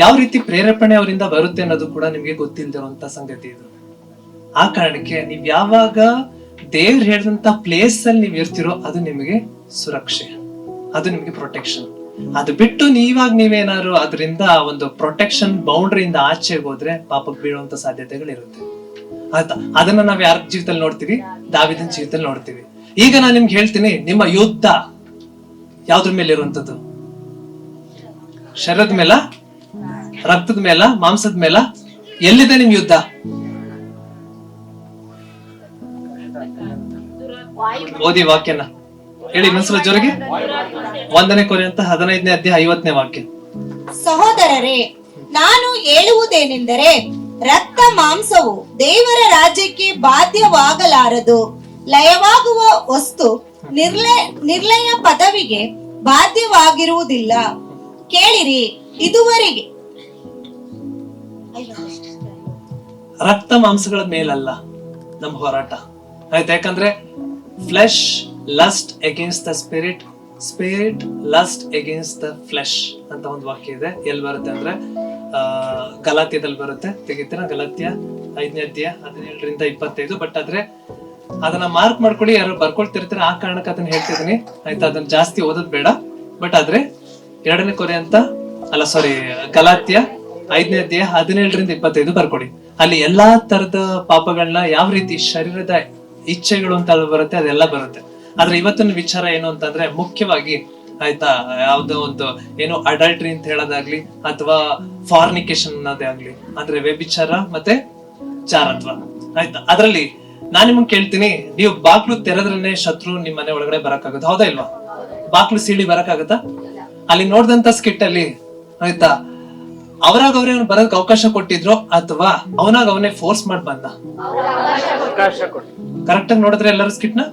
ಯಾವ ರೀತಿ ಪ್ರೇರೇಪಣೆ ಅವರಿಂದ ಬರುತ್ತೆ ಅನ್ನೋದು ಕೂಡ ನಿಮ್ಗೆ ಗೊತ್ತಿಲ್ಲದಿರುವಂತ ಸಂಗತಿ ಇದು. ಆ ಕಾರಣಕ್ಕೆ ನೀವ್ ಯಾವಾಗ ದೇವ್ರು ಹೇಳಿದಂತ ಪ್ಲೇಸ್ ಅಲ್ಲಿ ನೀವ್ ಇರ್ತಿರೋ ಅದು ನಿಮಗೆ ಸುರಕ್ಷೆ, ಅದು ನಿಮ್ಗೆ ಪ್ರೊಟೆಕ್ಷನ್. ಅದು ಬಿಟ್ಟು ನೀವೇನಾದ್ರು ಅದರಿಂದ ಒಂದು ಪ್ರೊಟೆಕ್ಷನ್ ಬೌಂಡ್ರಿಯಿಂದ ಆಚೆಗೆ ಹೋದ್ರೆ ಪಾಪಕ್ಕೆ ಬೀಳುವಂತ ಸಾಧ್ಯತೆಗಳಿರುತ್ತೆ. ಆಯ್ತಾ? ಅದನ್ನ ನಾವ್ ಯಾರ ಜೀವಿತದಲ್ಲಿ ನೋಡ್ತೀವಿ? ದಾವೀದನ ಜೀವಿತದಲ್ಲಿ ನೋಡ್ತೀವಿ. ಈಗ ನಾನು ನಿಮ್ಗೆ ಹೇಳ್ತೀನಿ, ನಿಮ್ಮ ಯುದ್ಧ ಯಾವ್ದ್ರ ಮೇಲೆ ಇರುವಂತದ್ದು? ಶರೀರದ ಮೇಲ, ರಕ್ತದ ಮೇಲ, ಮಾಂಸದ ಮೇಲ? ಎಲ್ಲಿದೆ ನಿಮ್ ಯುದ್ಧ? ಓದಿ ವಾಕ್ಯನ ಹೇಳಿ ಮನಸ್ಸಲ್ಲ ಜೋರಿಗೆ. 1 ಕೊರಿಂಥ 15ನೇ ಅಧ್ಯಾಯ 50ನೇ ವಾಕ್ಯ. ಸಹೋದರರೇ, ನಾನು ಹೇಳುವುದೇನೆಂದರೆ, ರಕ್ತ ಮಾಂಸವು ದೇವರ ರಾಜ್ಯಕ್ಕೆ ಬಾಧ್ಯವಾಗಲಾರದು. ಲಯವಾಗುವ ವಸ್ತು ನಿರ್ಲಯ ಪದವಿಗೆ ಬಾಧ್ಯವಾಗಿರುವುದಿಲ್ಲ. ಕೇಳಿರಿ, ಇದುವರೆಗೆ ರಕ್ತ ಮಾಂಸಗಳ ಮೇಲಲ್ಲ ನಮ್ ಹೋರಾಟ. ಆಯ್ತಾ? ಯಾಕಂದ್ರೆ flesh lust against the spirit, spirit lust against the flesh ಅಂತ ಒಂದು ವಾಕ್ಯ ಇದೆ. ಎಲ್ಲಿ ಬರುತ್ತೆ ಅಂದ್ರೆ ಗಲಾತ್ಯದಲ್ಲಿ ಬರುತ್ತೆ. ತೆಗಿತೀರಾ? ಗಲಾತ್ಯ 5ನೇ ಅಧ್ಯಾಯ 17ರಿಂದ 25. ಬಟ್ ಆದ್ರೆ ಅದನ್ನ ಮಾರ್ಕ್ ಮಾಡ್ಕೊಳ್ಳಿ, ಯಾರು ಬರ್ಕೊಳ್ತಿರ್ತೀರ. ಆ ಕಾರಣಕ್ಕೆ ಅದನ್ನ ಹೇಳ್ತಿದ್ದೀನಿ. ಆಯ್ತಾ? ಅದನ್ನ ಜಾಸ್ತಿ ಓದೋದ್ ಬೇಡ. ಬಟ್ ಆದ್ರೆ 2 ಕೊರಿಂಥ ಗಲಾತ್ಯ 5ನೇ ಅಧ್ಯಾಯ 17ರಿಂದ 25 ಬರ್ಕೊಡಿ. ಅಲ್ಲಿ ಎಲ್ಲಾ ತರದ ಪಾಪಗಳನ್ನ ಯಾವ ರೀತಿ ಶರೀರದ ಇಚ್ಛೆಗಳು ಅಂತ ಬರುತ್ತೆ, ಅದೆಲ್ಲ ಬರುತ್ತೆ. ಆದ್ರೆ ಇವತ್ತಿನ ವಿಚಾರ ಏನು ಅಂತಂದ್ರೆ, ಮುಖ್ಯವಾಗಿ ಆಯ್ತಾ, ಯಾವ್ದೋ ಒಂದು ಏನು ಅಡಲ್ಟ್ರಿ ಅಂತ ಹೇಳೋದಾಗ್ಲಿ ಅಥವಾ ಫಾರ್ನಿಕೇಶನ್ ಅನ್ನೋದೇ ಆಗ್ಲಿ, ಅಂದ್ರೆ ವ್ಯಭಿಚಾರ ಮತ್ತೆ ಜಾರತ್ವ. ಆಯ್ತಾ? ಅದ್ರಲ್ಲಿ ನಾನ್ ನಿಮ್ಗೆ ಕೇಳ್ತೀನಿ, ನೀವು ಬಾಕ್ಲು ತೆರೆದ್ರನೆ ಶತ್ರು ನಿಮ್ ಮನೆ ಒಳಗಡೆ ಬರಕ್ಕಾಗತ್ತ? ಹೌದಾ ಇಲ್ವಾ? ಬಾಕ್ಲು ಸೀಳಿ ಬರಕ್ಕಾಗತ್ತಾ? ಅಲ್ಲಿ ನೋಡ್ದಂತ ಸ್ಕಿಟ್ ಅಲ್ಲಿ ಆಯ್ತಾ, ಅವರಾಗ ಅವ್ರೇ ಬರೋದಕ್ಕೆ ಅವಕಾಶ ಕೊಟ್ಟಿದ್ರು ಅಥವಾ ಅವನಾಗ ಅವನೇ ಫೋರ್ಸ್ ಮಾಡಿ ಬಂದ? ಕರೆಕ್ಟ್ ಆಗಿ ನೋಡಿದ್ರೆ ಎಲ್ಲರೂ ಸ್ಕಿಟ್ ನ.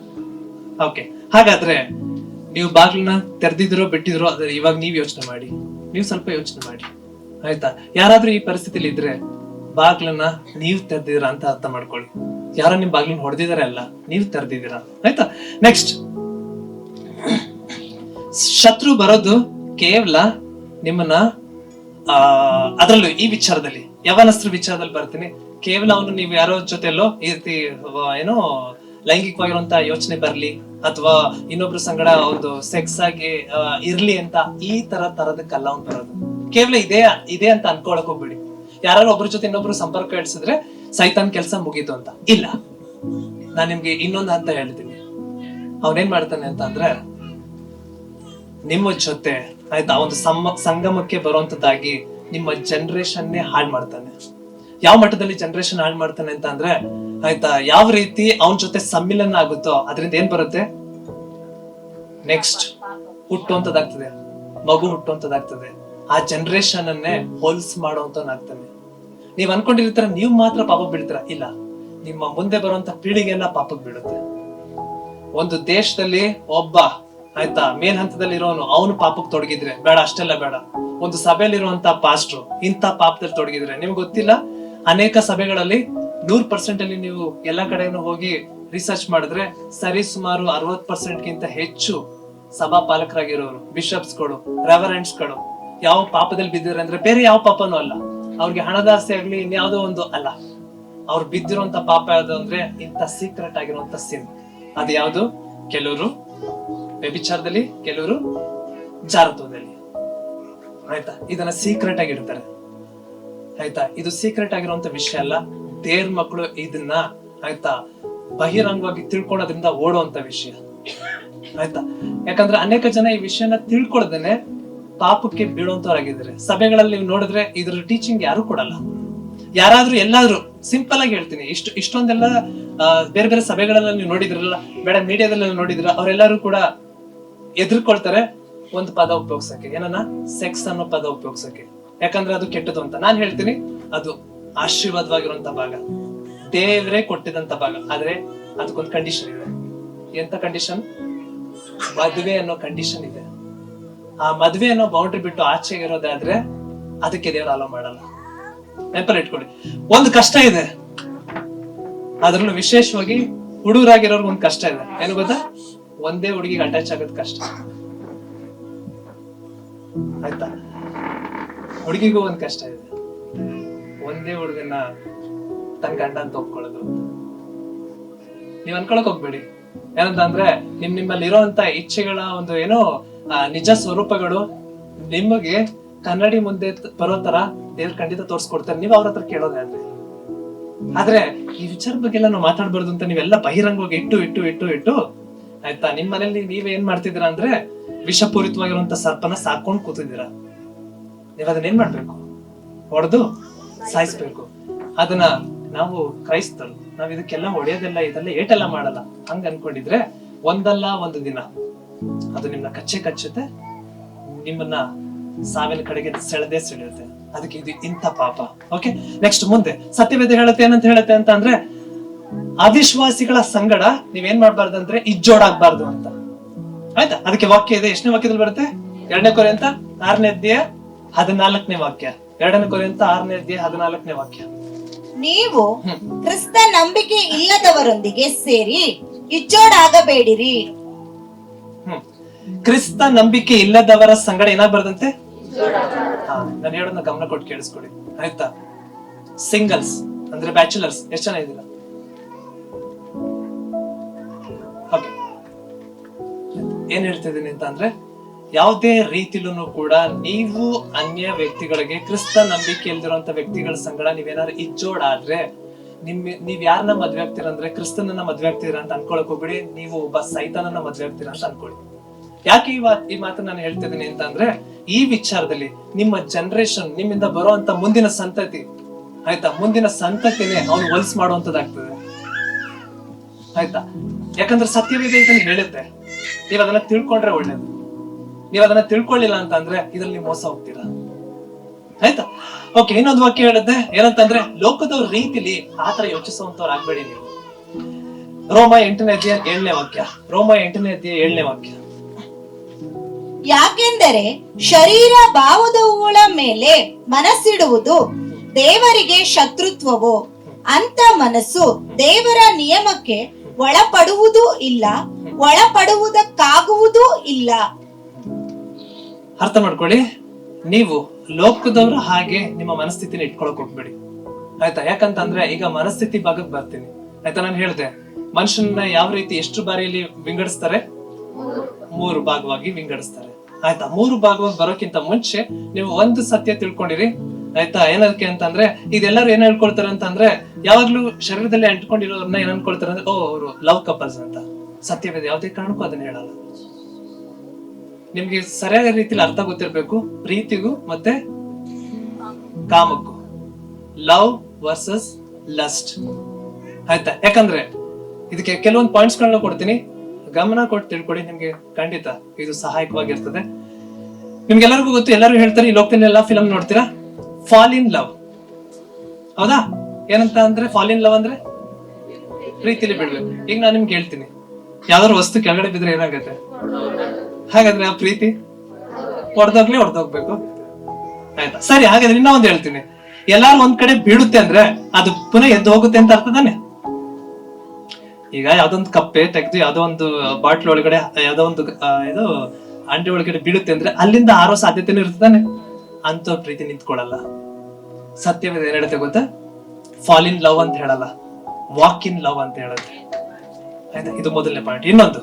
ಓಕೆ, ಹಾಗಾದ್ರೆ ನೀವು ಬಾಗ್ಲನ್ನ ತೆರೆದಿದ್ರೋ ಬಿಟ್ಟಿದ್ರೋ ಅದ್ರ ಇವಾಗ ನೀವ್ ಯೋಚನೆ ಮಾಡಿ, ನೀವು ಸ್ವಲ್ಪ ಯೋಚನೆ ಮಾಡಿ. ಆಯ್ತಾ? ಯಾರಾದ್ರೂ ಈ ಪರಿಸ್ಥಿತಿಲಿ ಇದ್ರೆ ಬಾಗ್ಲನ್ನ ನೀವ್ ತೆರೆದಿದ್ದೀರಾ ಅಂತ ಅರ್ಥ ಮಾಡ್ಕೊಳ್ಳಿ. ಯಾರೋ ನಿಮ್ ಬಾಗ್ಲನ್ನ ಹೊಡೆದಿದಾರೆ ಅಲ್ಲ, ನೀವ್ ತೆರೆದಿದ್ದೀರಾ. ಆಯ್ತಾ? ನೆಕ್ಸ್ಟ್, ಶತ್ರು ಬರೋದು ಕೇವಲ ನಿಮ್ಮನ್ನ ಅದ್ರಲ್ಲೂ ಈ ವಿಚಾರದಲ್ಲಿ, ಯವನಸ್ತ್ರ ವಿಚಾರದಲ್ಲಿ ಬರ್ತೀನಿ, ಕೇವಲ ಅವನು ನೀವು ಯಾರೋ ಜೊತೆಲೋ ಈ ರೀತಿ ಏನೋ ಲೈಂಗಿಕವಾಗಿರುವಂತ ಯೋಚನೆ ಬರ್ಲಿ ಅಥವಾ ಇನ್ನೊಬ್ರು ಸಂಗಡ ಒಂದು ಸೆಕ್ಸ್ ಆಗಿ ಇರ್ಲಿ ಅಂತ ಈ ತರದಕ್ಕಲ್ಲ ಅವ್ನು ಬರೋದು. ಕೇವಲ ಇದೆ ಅಂತ ಅನ್ಕೊಳಕ್ ಹೋಗ್ಬಿಡಿ. ಯಾರು ಒಬ್ರ ಜೊತೆ ಇನ್ನೊಬ್ರು ಸಂಪರ್ಕ ಇಡ್ಸಿದ್ರೆ ಸೈತಾನ್ ಕೆಲಸ ಮುಗೀತು ಅಂತ ಇಲ್ಲ. ನಾನ್ ನಿಮ್ಗೆ ಇನ್ನೊಂದು ಅಂತ ಹೇಳ್ತೀನಿ. ಅವನೇನ್ ಮಾಡ್ತಾನೆ ಅಂತ ಅಂದ್ರೆ, ನಿಮ್ಮ ಜೊತೆ ಆಯ್ತಾ ಒಂದು ಸಂಗಮಕ್ಕೆ ಬರುವಂತದ್ದಾಗಿ ನಿಮ್ಮ ಜನರೇಷನ್ನೇ ಹಾಳು ಮಾಡ್ತಾನೆ. ಯಾವ ಮಟ್ಟದಲ್ಲಿ ಜನರೇಷನ್ ಹಾಳು ಮಾಡ್ತಾನೆ ಅಂತ ಅಂದ್ರೆ, ಆಯ್ತಾ, ಯಾವ ರೀತಿ ಅವನ ಜೊತೆ ಸಮ್ಮಿಲನ ಆಗುತ್ತೋ ಅದರಿಂದ ಏನ್ ಬರುತ್ತೆ? ನೆಕ್ಸ್ಟ್ ಹುಟ್ಟುವಂತದಾಗ್ತದೆ, ಮಗು ಹುಟ್ಟುವಂತದಾಗ್ತದೆ. ಆ ಜನರೇಷನ್ ಅನ್ನೇ ಹೋಲ್ಸ್ ಮಾಡುವಂತನಾಗ್ತಾನೆ. ನೀವ್ ಅನ್ಕೊಂಡಿರ್ತೀರ ನೀವ್ ಮಾತ್ರ ಪಾಪ ಬೀಳ್ತೀರ, ಇಲ್ಲ, ನಿಮ್ಮ ಮುಂದೆ ಬರುವಂತ ಪೀಳಿಗೆಲ್ಲ ಪಾಪಕ್ಕೆ ಬೀಳುತ್ತೆ. ಒಂದು ದೇಶದಲ್ಲಿ ಒಬ್ಬ ಆಯ್ತಾ ಮೇಲ್ ಹಂತದಲ್ಲಿ ಇರೋನು ಅವನು ಪಾಪಕ್ಕೆ ತೊಡಗಿದ್ರೆ ಬೇಡ, ಅಷ್ಟೆಲ್ಲ ಬೇಡ. ಒಂದು ಸಭೆಯಲ್ಲಿರುವಂತ ಪಾಸ್ಟ್ರು ಇಂಥ ಪಾಪದಲ್ಲಿ ತೊಡಗಿದ್ರೆ, ನಿಮ್ಗೆ ಗೊತ್ತಿಲ್ಲ, ಅನೇಕ ಸಭೆಗಳಲ್ಲಿ 100% ಅಲ್ಲಿ ನೀವು ಎಲ್ಲಾ ಕಡೆನೂ ಹೋಗಿ ರಿಸರ್ಚ್ ಮಾಡಿದ್ರೆ ಸರಿ ಸುಮಾರು 60%ಗಿಂತ ಹೆಚ್ಚು ಸಭಾ ಪಾಲಕರಾಗಿರೋರು, ಬಿಷಪ್ಸ್ಗಳು, ರೆವರೆಂಡ್ಸ್ಗಳು ಯಾವ ಪಾಪದಲ್ಲಿ ಬಿದ್ದಿದ್ರೆ ಅಂದ್ರೆ ಬೇರೆ ಯಾವ ಪಾಪನೂ ಅಲ್ಲ, ಅವ್ರಿಗೆ ಹಣದ ಆಸೆ ಆಗ್ಲಿ ಇನ್ಯಾವುದೋ ಒಂದು ಅಲ್ಲ. ಅವ್ರು ಬಿದ್ದಿರುವಂತ ಪಾಪ ಯಾವ್ದು ಅಂದ್ರೆ ಇಂಥ ಸೀಕ್ರೆಟ್ ಆಗಿರುವಂತ ಸಿನ್. ಅದು ಯಾವ್ದು? ಕೆಲವರು ವ್ಯಭಿಚಾರದಲ್ಲಿ, ಕೆಲವರು ಜಾರತ್ವದಲ್ಲಿ. ಆಯ್ತಾ? ಇದನ್ನ ಸೀಕ್ರೆಟ್ ಆಗಿರ್ತಾರೆ. ಆಯ್ತಾ? ಇದು ಸೀಕ್ರೆಟ್ ಆಗಿರುವಂತ ವಿಷಯ ಅಲ್ಲ. ದೇವ್ರ ಮಕ್ಕಳು ಇದನ್ನ ಆಯ್ತಾ ಬಹಿರಂಗವಾಗಿ ತಿಳ್ಕೊಳ್ಳೋದ್ರಿಂದ ಓಡುವಂತ ವಿಷಯ. ಆಯ್ತಾ? ಯಾಕಂದ್ರೆ ಅನೇಕ ಜನ ಈ ವಿಷಯನ ತಿಳ್ಕೊಳ್ದೇನೆ ಪಾಪಕ್ಕೆ ಬೀಳುವಂತವ್ರಾಗಿದ್ದಾರೆ. ಸಭೆಗಳಲ್ಲಿ ನೀವು ನೋಡಿದ್ರೆ ಇದ್ರ ಟೀಚಿಂಗ್ ಯಾರು ಕೊಡಲ್ಲ. ಯಾರಾದ್ರೂ ಎಲ್ಲಾದ್ರೂ ಸಿಂಪಲ್ ಆಗಿ ಹೇಳ್ತೀನಿ, ಇಷ್ಟೊಂದೆಲ್ಲ ಬೇರೆ ಬೇರೆ ಸಭೆಗಳೆಲ್ಲ ನೀವು ನೋಡಿದ್ರಲ್ಲ, ಬೇಡ ಮೀಡಿಯಾದಲ್ಲೆಲ್ಲ ನೋಡಿದ್ರ, ಅವರೆಲ್ಲರೂ ಕೂಡ ಎದುರ್ಕೊಳ್ತಾರೆ ಒಂದು ಪದ ಉಪಯೋಗಿಸಕ್ಕೆ, ಏನನ್ನ? ಸೆಕ್ಸ್ ಅನ್ನೋ ಪದ ಉಪಯೋಗಿಸಕ್ಕೆ. ಯಾಕಂದ್ರೆ ಅದು ಕೆಟ್ಟದು ಅಂತ. ನಾನ್ ಹೇಳ್ತೀನಿ, ಅದು ಆಶೀರ್ವಾದವಾಗಿರುವಂತ ಭಾಗ, ದೇವ್ರೇ ಕೊಟ್ಟಿದಂತ ಭಾಗ. ಆದ್ರೆ ಅದಕ್ಕೊಂದು ಕಂಡೀಷನ್ ಇದೆ. ಎಂತ ಕಂಡೀಷನ್? ಮದುವೆ ಅನ್ನೋ ಕಂಡೀಷನ್ ಇದೆ. ಆ ಮದುವೆ ಅನ್ನೋ ಬೌಂಡ್ರಿ ಬಿಟ್ಟು ಆಚೆಗೆ ಇರೋದಾದ್ರೆ ಅದಕ್ಕೆ ದೇವ್ರು ಅಲೋ ಮಾಡಲ್ಲ. ನೆನಪಲ್ಲಿ ಇಟ್ಕೊಳ್ಳಿ. ಒಂದು ಕಷ್ಟ ಇದೆ, ಅದ್ರಲ್ಲೂ ವಿಶೇಷವಾಗಿ ಹುಡುಗರಾಗಿರೋರ್ಗೆ ಒಂದು ಕಷ್ಟ ಇದೆ. ಏನು ಗೊತ್ತಾ? ಒಂದೇ ಹುಡುಗಿಗೆ ಅಟ್ಯಾಚ್ ಆಗೋದು ಕಷ್ಟ. ಆಯ್ತಾ? ಹುಡುಗಿಗೂ ಒಂದ್ ಕಷ್ಟ ಇದೆ, ಒಂದೇ ಹುಡುಗನ ತನ್ನ ಗಂಡ ಅಂತ ಒಪ್ಕೊಳ್ಳೋದು. ನೀವ್ ಅನ್ಕೊಳಕ್ ಹೋಗ್ಬೇಡಿ. ಏನಂತ ಅಂದ್ರೆ ನಿಮ್ಮಲ್ಲಿ ಇರೋಂತ ಇಚ್ಛೆಗಳ ಒಂದು ಏನೋ ನಿಜ ಸ್ವರೂಪಗಳು ನಿಮಗೆ ಕನ್ನಡಿ ಮುಂದೆ ಬರೋ ತರ ದೇವ್ರ ಖಂಡಿತ ತೋರ್ಸ್ಕೊಡ್ತಾರೆ. ನೀವ್ ಅವ್ರ ಹತ್ರ ಕೇಳೋದಾದ್ರೆ. ಆದ್ರೆ ಈ ವಿಚಾರ ಬಗ್ಗೆ ಎಲ್ಲ ನಾವು ಮಾತಾಡ್ಬಾರ್ದು ಅಂತ ನೀವೆಲ್ಲ ಬಹಿರಂಗವಾಗಿ ಇಟ್ಟು ಆಯ್ತಾ, ನಿಮ್ ಮನೇಲಿ ನೀವ್ ಏನ್ ಮಾಡ್ತಿದ್ದೀರಾ ಅಂದ್ರೆ ವಿಷಪೂರಿತವಾಗಿರುವಂತ ಸರ್ಪನ ಸಾಕೊಂಡ್ ಕೂತಿದ್ದೀರಾ. ನೀವ್ ಅದನ್ನ ಏನ್ ಮಾಡ್ಬೇಕು? ಹೊಡೆದು ಸಾಯಿಸ್ಬೇಕು. ಅದನ್ನ ನಾವು ಕ್ರೈಸ್ತರು, ನಾವ್ ಇದಕ್ಕೆಲ್ಲ ಹೊಡೆಯೋದೆಲ್ಲ ಇದೆಲ್ಲ ಏಟೆಲ್ಲ ಮಾಡಲ್ಲ. ಹಂಗ ಅನ್ಕೊಂಡಿದ್ರೆ ಒಂದಲ್ಲ ಒಂದು ದಿನ ಅದು ನಿಮ್ನ ಕಚ್ಚುತ್ತೆ, ನಿಮ್ಮನ್ನ ಸಾವಿನ ಕಡೆಗೆ ಸೆಳೆಯುತ್ತೆ. ಅದಕ್ಕೆ ಇದು ಇಂಥ ಪಾಪ. ಓಕೆ, ನೆಕ್ಸ್ಟ್ ಮುಂದೆ ಸತ್ಯವೇದ ಹೇಳುತ್ತೆ ಏನಂತ ಹೇಳುತ್ತೆ ಅಂತ ಅಂದ್ರೆ, ಅವಿಶ್ವಾಸಿಗಳ ಸಂಗಡ ನೀವೇನ್ ಮಾಡ್ಬಾರ್ದು ಅಂದ್ರೆ ಇಜ್ಜೋಡಾಗ್ಬಾರ್ದು ಅಂತ. ಆಯ್ತಾ? ಅದಕ್ಕೆ ವಾಕ್ಯ ಇದೆ. ಎಷ್ಟನೇ ವಾಕ್ಯದಲ್ಲಿ ಬರುತ್ತೆ? 2 ಕೊರಿಂಥ 6ನೇ ಅಧ್ಯಾಯ 14ನೇ ವಾಕ್ಯ. 2 ಕೊರಿಂಥ 6ನೇ ಅಧ್ಯಾಯ 14ನೇ ವಾಕ್ಯ. ನೀವು ಕ್ರಿಸ್ತ ನಂಬಿಕೆ ಇಲ್ಲದವರೊಂದಿಗೆ ಸೇರಿ ಇಜ್ಜೋಡಾಗಬೇಡಿರಿ. ಕ್ರಿಸ್ತ ನಂಬಿಕೆ ಇಲ್ಲದವರ ಸಂಗಡ ಏನಾಗ್ಬಾರ್ದಂತೆ? ನಾನು ಹೇಳೋದನ್ನ ಗಮನ ಕೊಟ್ಟು ಕೇಳಿಸ್ಕೊಡಿ. ಆಯ್ತಾ? ಸಿಂಗಲ್ಸ್ ಅಂದ್ರೆ ಬ್ಯಾಚುಲರ್ಸ್ ಎಷ್ಟು ಜನ ಇದ್ದೀರಾ? ಓಕೆ, ಏನ್ ಹೇಳ್ತಿದ್ದೀನಿ ಅಂತ ಅಂದ್ರೆ, ಯಾವುದೇ ರೀತಿಲೂ ಕೂಡ ನೀವು ಅನ್ಯ ವ್ಯಕ್ತಿಗಳಿಗೆ, ಕ್ರಿಸ್ತ ನಂಬಿಕೆ ಇಲ್ದಿರುವಂತ ವ್ಯಕ್ತಿಗಳ ಸಂಗಡ ನೀವೇನಾದ್ರು ಇಜ್ಜೋಡಾದ್ರೆ, ನೀವ್ ಯಾರನ್ನ ಮದ್ವೆ ಆಗ್ತೀರಾ ಅಂದ್ರೆ ಕ್ರಿಸ್ತನನ್ನ ಮದ್ವೆ ಆಗ್ತೀರಾ ಅಂತ ಅನ್ಕೊಳಕ್ ಹೋಗ್ಬಿಡಿ. ನೀವು ಒಬ್ಬ ಸೈತಾನನ್ನ ಮದ್ವೆ ಆಗ್ತೀರಾ ಅಂತ ಅನ್ಕೊಳ್ಳಿ. ಯಾಕೆ ಈ ಮಾತು ನಾನು ಹೇಳ್ತಿದ್ದೀನಿ ಅಂತ ಅಂದ್ರೆ, ಈ ವಿಚಾರದಲ್ಲಿ ನಿಮ್ಮ ಜನರೇಷನ್, ನಿಮ್ಮಿಂದ ಬರುವಂತ ಮುಂದಿನ ಸಂತತಿ, ಆಯ್ತಾ, ಮುಂದಿನ ಸಂತತಿನೇ ಅವ್ನು ಹೊಲ್ಸ್ ಮಾಡುವಂತದ್ದಾಗ್ತದೆ. ಆಯ್ತಾ? ಯಾಕಂದ್ರೆ ಸತ್ಯವೇದ ಇದನ್ನ ಹೇಳುತ್ತೆ. ನೀವ್ ಅದನ್ನ ತಿಳ್ಕೊಂಡ್ರೆ ಒಳ್ಳೇದು. ನೀವ್ ಅದನ್ನ ತಿಳ್ಕೊಳ್ಳಿಲ್ಲ ಅಂತ ಅಂದ್ರೆ ಇದ್ರಲ್ಲಿ ಮೋಸ ಹೋಗ್ತೀರಾ. ಆಯ್ತಾ? ಓಕೆ, ಇನ್ನೊಂದು ವಾಕ್ಯ ಹೇಳುತ್ತೆ ಏನಂತಂದ್ರೆ, ಲೋಕದವ್ರ ರೀತಿಲಿ ಆತರ ಯೋಚಿಸುವಂತವ್ರು ಆಗ್ಬೇಡಿ ನೀವು. ರೋಮ 8ನೇ ಅಧ್ಯಾಯ 7ನೇ ವಾಕ್ಯ. ರೋಮ 8ನೇ ಅಧ್ಯಾಯ 7ನೇ ವಾಕ್ಯ. ಯಾಕೆಂದರೆ ಶರೀರ ಭಾವದವುಗಳ ಮೇಲೆ ಮನಸ್ಸಿಡುವುದು ದೇವರಿಗೆ ಶತ್ರುತ್ವವು. ಅಂತ ಮನಸ್ಸು ದೇವರ ನಿಯಮಕ್ಕೆ ಒಳಪಡುವುದೂ ಇಲ್ಲ, ಒಳಪಡುವುದಕ್ಕಾಗುವುದೂ ಇಲ್ಲ. ಅರ್ಥ ಮಾಡ್ಕೊಳ್ಳಿ. ನೀವು ಲೋಕದವ್ರ ಹಾಗೆ ನಿಮ್ಮ ಮನಸ್ಥಿತಿನ ಇಟ್ಕೊಳಕ್ ಹೋಗ್ಬೇಡಿ. ಆಯ್ತಾ? ಯಾಕಂತಂದ್ರೆ ಈಗ ಮನಸ್ಥಿತಿ ಭಾಗಕ್ಕೆ ಬರ್ತೀನಿ. ಆಯ್ತಾ? ನಾನು ಹೇಳ್ದೆ ಮನುಷ್ಯನ ಯಾವ ರೀತಿ ಎಷ್ಟು ಬಾರಿಯಲ್ಲಿ ವಿಂಗಡಿಸ್ತಾರೆ? 3 ಭಾಗವಾಗಿ ವಿಂಗಡಿಸ್ತಾರೆ. ಆಯ್ತಾ? 3 ಭಾಗವಾಗಿ ಬರೋಕ್ಕಿಂತ ಮುಂಚೆ ನೀವು ಒಂದು ಸತ್ಯ ತಿಳ್ಕೊಂಡಿರಿ. ಆಯ್ತಾ? ಏನದಕ್ಕೆ ಅಂತಂದ್ರೆ, ಇದೆಲ್ಲರೂ ಏನ್ ಹೇಳ್ಕೊಳ್ತಾರೆ ಅಂತಂದ್ರೆ, ಯಾವಾಗ್ಲೂ ಶರೀರದಲ್ಲಿ ಅಂಟ್ಕೊಂಡಿರೋರ್ನ ಏನ್ ಅನ್ಕೊಳ್ತಾರೆ ಅಂದ್ರೆ, ಅವರು ಲವ್ ಕಪಲ್ಸ್ ಅಂತ. ಸತ್ಯವೇದ ಯಾವುದೇ ಕಾರಣಕ್ಕೂ ಅದನ್ನ ಹೇಳಲ್ಲ. ನಿಮ್ಗೆ ಸರಿಯಾದ ರೀತಿಲಿ ಅರ್ಥ ಗೊತ್ತಿರ್ಬೇಕು ಪ್ರೀತಿಗೂ ಮತ್ತೆ ಕಾಮಕ್ಕೂ. Love versus lust. ಆಯ್ತಾ? ಯಾಕಂದ್ರೆ ಇದಕ್ಕೆ ಕೆಲವೊಂದು ಪಾಯಿಂಟ್ಸ್ ಗಳನ್ನ ಕೊಡ್ತೀನಿ, ಗಮನ ಕೊಟ್ಟು ತಿಳ್ಕೊಡಿ. ನಿಮ್ಗೆ ಖಂಡಿತ ಇದು ಸಹಾಯಕವಾಗಿರ್ತದೆ. ನಿಮ್ಗೆಲ್ಲರಿಗೂ ಗೊತ್ತು, ಎಲ್ಲರೂ ಹೇಳ್ತಾರೆ, ಈ ಲೋಕದಲ್ಲಿ ಎಲ್ಲಾ ಫಿಲಂ ನೋಡ್ತೀರಾ, ಫಾಲ್ ಇನ್ ಲವ್. ಹೌದಾ? ಏನಂತ ಅಂದ್ರೆ ಫಾಲ್ ಇನ್ ಲವ್ ಅಂದ್ರೆ ಪ್ರೀತಿಲಿ ಬಿಡ್ಬೇಕು. ಈಗ ನಾನು ನಿಮ್ಗೆ ಹೇಳ್ತೀನಿ, ಯಾವ್ದಾದ್ರು ವಸ್ತು ಕೆಳಗಡೆ ಬಿದ್ರೆ ಏನಾಗತ್ತೆ? ಹಾಗಾದ್ರೆ ಆ ಪ್ರೀತಿ ಹೊಡೆದೋಗ್ಬೇಕು. ಆಯ್ತಾ? ಸರಿ, ಹಾಗಾದ್ರೆ ಇನ್ನೂ ಒಂದ್ ಹೇಳ್ತೀನಿ, ಎಲ್ಲಾರು ಒಂದ್ ಕಡೆ ಬೀಳುತ್ತೆ ಅಂದ್ರೆ ಅದು ಪುನಃ ಎದ್ದು ಹೋಗುತ್ತೆ ಅಂತ ಅರ್ಥ ತಾನೆ? ಈಗ ಯಾವ್ದೊಂದು ಕಪ್ಪೆ ತೆಗೆದು ಯಾವ್ದೋ ಒಂದು ಬಾಟ್ಲ್ ಒಳಗಡೆ ಯಾವ್ದೋ ಒಂದು ಇದು ಅಂಡೆ ಒಳಗಡೆ ಬೀಳುತ್ತೆ ಅಂದ್ರೆ ಅಲ್ಲಿಂದ ಆರೋ ಸಾಧ್ಯತೆನೂ ಇರ್ತಾನೆ. ಅಂತ ಪ್ರೀತಿ ನಿಂತ್ಕೊಳ್ಳಲ್ಲ. ಸತ್ಯವೇದ ಏನ್ ಹೇಳುತ್ತೆ ಗೊತ್ತಾ? ಫಾಲ್ ಇನ್ ಲವ್ ಅಂತ ಹೇಳಲ್ಲ, ವಾಕ್ ಇನ್ ಲವ್ ಅಂತ ಹೇಳುತ್ತೆ. ಆಯ್ತಾ? ಇದು ಮೊದಲನೇ ಪಾಯಿಂಟ್. ಇನ್ನೊಂದು,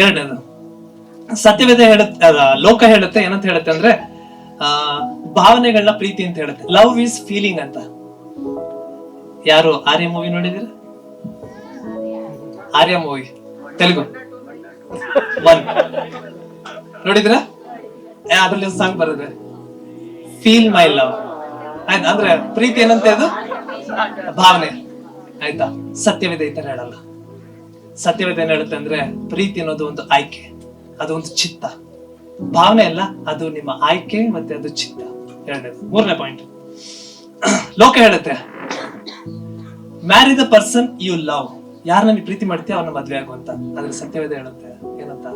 ಎರಡನೇದು, ಸತ್ಯವೇದ ಹೇಳುತ್ತೆ, ಲೋಕ ಹೇಳುತ್ತೆ ಏನಂತ ಹೇಳುತ್ತೆ ಅಂದ್ರೆ, ಭಾವನೆಗಳನ್ನ ಪ್ರೀತಿ ಅಂತ ಹೇಳುತ್ತೆ. ಲವ್ ಈಸ್ ಫೀಲಿಂಗ್ ಅಂತ. ಯಾರು ಆರ್ಯ ಮೂವಿ ನೋಡಿದಿರ? ಆರ್ಯ ಮೂವಿ ತೆಲುಗು 1 ನೋಡಿದ್ರ? ಅದ್ರಲ್ಲಿ ಸಾಂಗ್ ಬರುತ್ತೆ, ಫೀಲ್ ಮೈ ಲವ್. ಆಯ್ತಾ? ಅಂದ್ರೆ ಪ್ರೀತಿ ಏನಂತ, ಅದು ಭಾವನೆ. ಆಯ್ತಾ? ಸತ್ಯವೇದ ಈ ತರ ಹೇಳಲ್ಲ. ಸತ್ಯವೇದ ಏನ್ ಹೇಳುತ್ತೆ ಅಂದ್ರೆ, ಪ್ರೀತಿ ಅನ್ನೋದು ಒಂದು ಆಯ್ಕೆ, ಅದು ಒಂದು ಚಿತ್ತ. ಭಾವನೆ ಅಲ್ಲ, ಅದು ನಿಮ್ಮ ಆಯ್ಕೆ ಮತ್ತೆ ಅದು ಚಿತ್ತ. ಎರಡನೇದು. ಮೂರನೇ ಪಾಯಿಂಟ್, ಲೋಕ ಹೇಳುತ್ತೆ marry the person you love. ಯಾರನ್ನ ನೀನ್ ಪ್ರೀತಿ ಮಾಡ್ತೀಯ ಅವ್ರನ್ನ ಮದ್ವೆ ಆಗು ಅಂತ. ಅದ್ರ ಸತ್ಯವೇದ ಹೇಳುತ್ತೆ ಏನಂತ?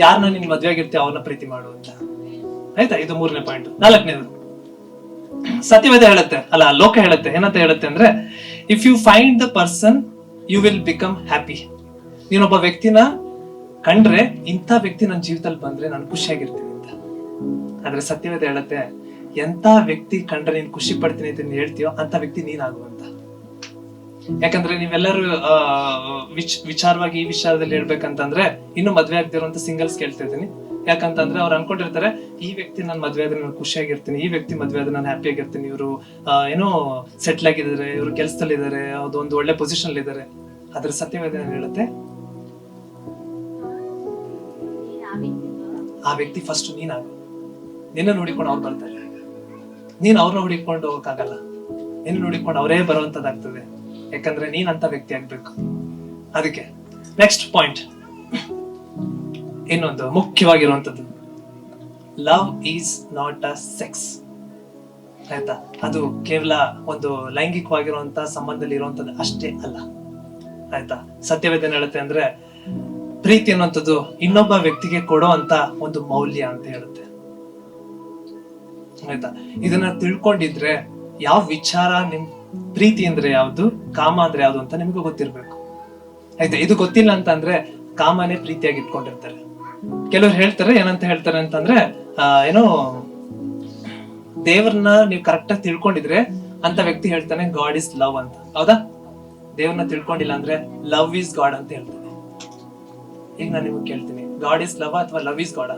ಯಾರನ್ನ ನೀನ್ ಮದ್ವೆ ಆಗಿರ್ತೀಯ ಅವ್ರನ್ನ ಪ್ರೀತಿ ಮಾಡು ಅಂತ. ಆಯ್ತಾ? ಇದು ಮೂರನೇ ಪಾಯಿಂಟ್. ನಾಲ್ಕನೇದು, ಸತ್ಯವೇದ ಹೇಳುತ್ತೆ, ಅಲ್ಲ ಲೋಕ ಹೇಳುತ್ತೆ ಏನಂತ ಹೇಳುತ್ತೆ ಅಂದ್ರೆ, if you find the person you will become happy. ನೀನೊಬ್ಬ ವ್ಯಕ್ತಿನ ಕಂಡ್ರೆ, ಇಂಥ ವ್ಯಕ್ತಿ ನನ್ನ ಜೀವಿತದಲ್ಲಿ ಬಂದ್ರೆ ನಾನು ಖುಷಿಯಾಗಿರ್ತೀನಿ ಅಂತ. ಆದ್ರೆ ಸತ್ಯವೇದ ಹೇಳುತ್ತೆ, ಎಂತ ವ್ಯಕ್ತಿ ಕಂಡ್ರೆ ನೀನ್ ಖುಷಿ ಪಡ್ತೀನಿ ಅಂತ ಹೇಳ್ತೀಯೋ ಅಂತ ವ್ಯಕ್ತಿ ನೀನಾಗುವಂತ. ಯಾಕಂದ್ರೆ ನೀವೆಲ್ಲರೂ ವಿಚಾರವಾಗಿ ಈ ವಿಚಾರದಲ್ಲಿ ಹೇಳ್ಬೇಕಂತಂದ್ರೆ ಇನ್ನು ಮದ್ವೆ ಆಗದಿರುವಂತ ಸಿಂಗಲ್ಸ್ ಕೇಳ್ತಾ ಇದ್ದೀನಿ. ಯಾಕಂತಂದ್ರೆ ಅವ್ರು ಅನ್ಕೊಂಡಿರ್ತಾರೆ, ಈ ವ್ಯಕ್ತಿ ನಾನು ಮದ್ವೆ ಆದ್ರೆ ನಾನು ಖುಷಿಯಾಗಿರ್ತೀನಿ, ಈ ವ್ಯಕ್ತಿ ಮದ್ವೆ ಆದ್ರೆ ನಾನು ಹ್ಯಾಪಿ ಆಗಿರ್ತೀನಿ, ಇವರು ಏನೋ ಸೆಟ್ಲ್ ಆಗಿದ್ದಾರೆ, ಇವರು ಕೆಲಸದಲ್ಲಿ ಇದಾರೆ, ಒಂದು ಒಳ್ಳೆ ಪೊಸಿಷನ್ ಇದ್ದಾರೆ. ಅದ್ರ ಸತ್ಯವೇದ ಏನ್ ಹೇಳುತ್ತೆ, ಆ ವ್ಯಕ್ತಿ ಫಸ್ಟ್ ನೀನಾಗು. ನಿನ್ನ ನೋಡಿಕೊಂಡು ಅವ್ರು ಬರ್ತಾರೆ, ನೀನ್ ಅವ್ರನ್ನ ಹುಡುಕೊಂಡು ಹೋಗಕ್ಕಾಗಲ್ಲ, ನಿನ್ನ ನೋಡಿಕೊಂಡು ಅವರೇ ಬರುವಂತದ್ದಾಗ್ತದೆ. ಯಾಕಂದ್ರೆ ನೀನ್ ಅಂತ ವ್ಯಕ್ತಿ ಆಗ್ಬೇಕು. ಅದಕ್ಕೆ ನೆಕ್ಸ್ಟ್ ಪಾಯಿಂಟ್, ಇನ್ನೊಂದು ಮುಖ್ಯವಾಗಿರುವಂತದ್ದು, love is not a sex. ಆಯ್ತಾ? ಅದು ಕೇವಲ ಒಂದು ಲೈಂಗಿಕವಾಗಿರುವಂತ ಸಂಬಂಧದಲ್ಲಿ ಇರುವಂತದ್ದು ಅಷ್ಟೇ ಅಲ್ಲ. ಆಯ್ತಾ? ಸತ್ಯವೇದ ಹೇಳುತ್ತೆ ಅಂದ್ರೆ ಪ್ರೀತಿ ಅನ್ನುವಂಥದ್ದು ಇನ್ನೊಬ್ಬ ವ್ಯಕ್ತಿಗೆ ಕೊಡೋ ಅಂತ ಒಂದು ಮೌಲ್ಯ ಅಂತ ಹೇಳುತ್ತೆ. ಆಯ್ತಾ? ಇದನ್ನ ತಿಳ್ಕೊಂಡಿದ್ರೆ ಯಾವ ವಿಚಾರ ನಿಮ್ ಪ್ರೀತಿ ಅಂದ್ರೆ ಯಾವ್ದು, ಕಾಮ ಅಂದ್ರೆ ಯಾವ್ದು ಅಂತ ನಿಮ್ಗೂ ಗೊತ್ತಿರ್ಬೇಕು. ಆಯ್ತಾ? ಇದು ಗೊತ್ತಿಲ್ಲ ಅಂತ ಅಂದ್ರೆ ಕಾಮನೇ ಪ್ರೀತಿಯಾಗಿ ಇಟ್ಕೊಂಡಿರ್ತಾರೆ. ಕೆಲವ್ರು ಹೇಳ್ತಾರೆ, ಏನಂತ ಹೇಳ್ತಾರೆ ಅಂತಂದ್ರೆ ಏನೋ ದೇವ್ರನ್ನ ನೀವು ಕರೆಕ್ಟ್ ಆಗಿ ತಿಳ್ಕೊಂಡಿದ್ರೆ ಅಂತ ವ್ಯಕ್ತಿ ಹೇಳ್ತಾನೆ ಗಾಡ್ ಇಸ್ ಲವ್ ಅಂತ. ಹೌದಾ? ದೇವ್ರನ್ನ ತಿಳ್ಕೊಂಡಿಲ್ಲ ಅಂದ್ರೆ ಲವ್ ಇಸ್ ಗಾಡ್ ಅಂತ ಹೇಳ್ತಾನೆ. ಈಗ ನಾನು ನಿಮಗೆ ಕೇಳ್ತೀನಿ, ಗಾಡ್ ಇಸ್ ಲವ್ ಅಥವಾ ಲವ್ ಇಸ್ ಗಾಡ್?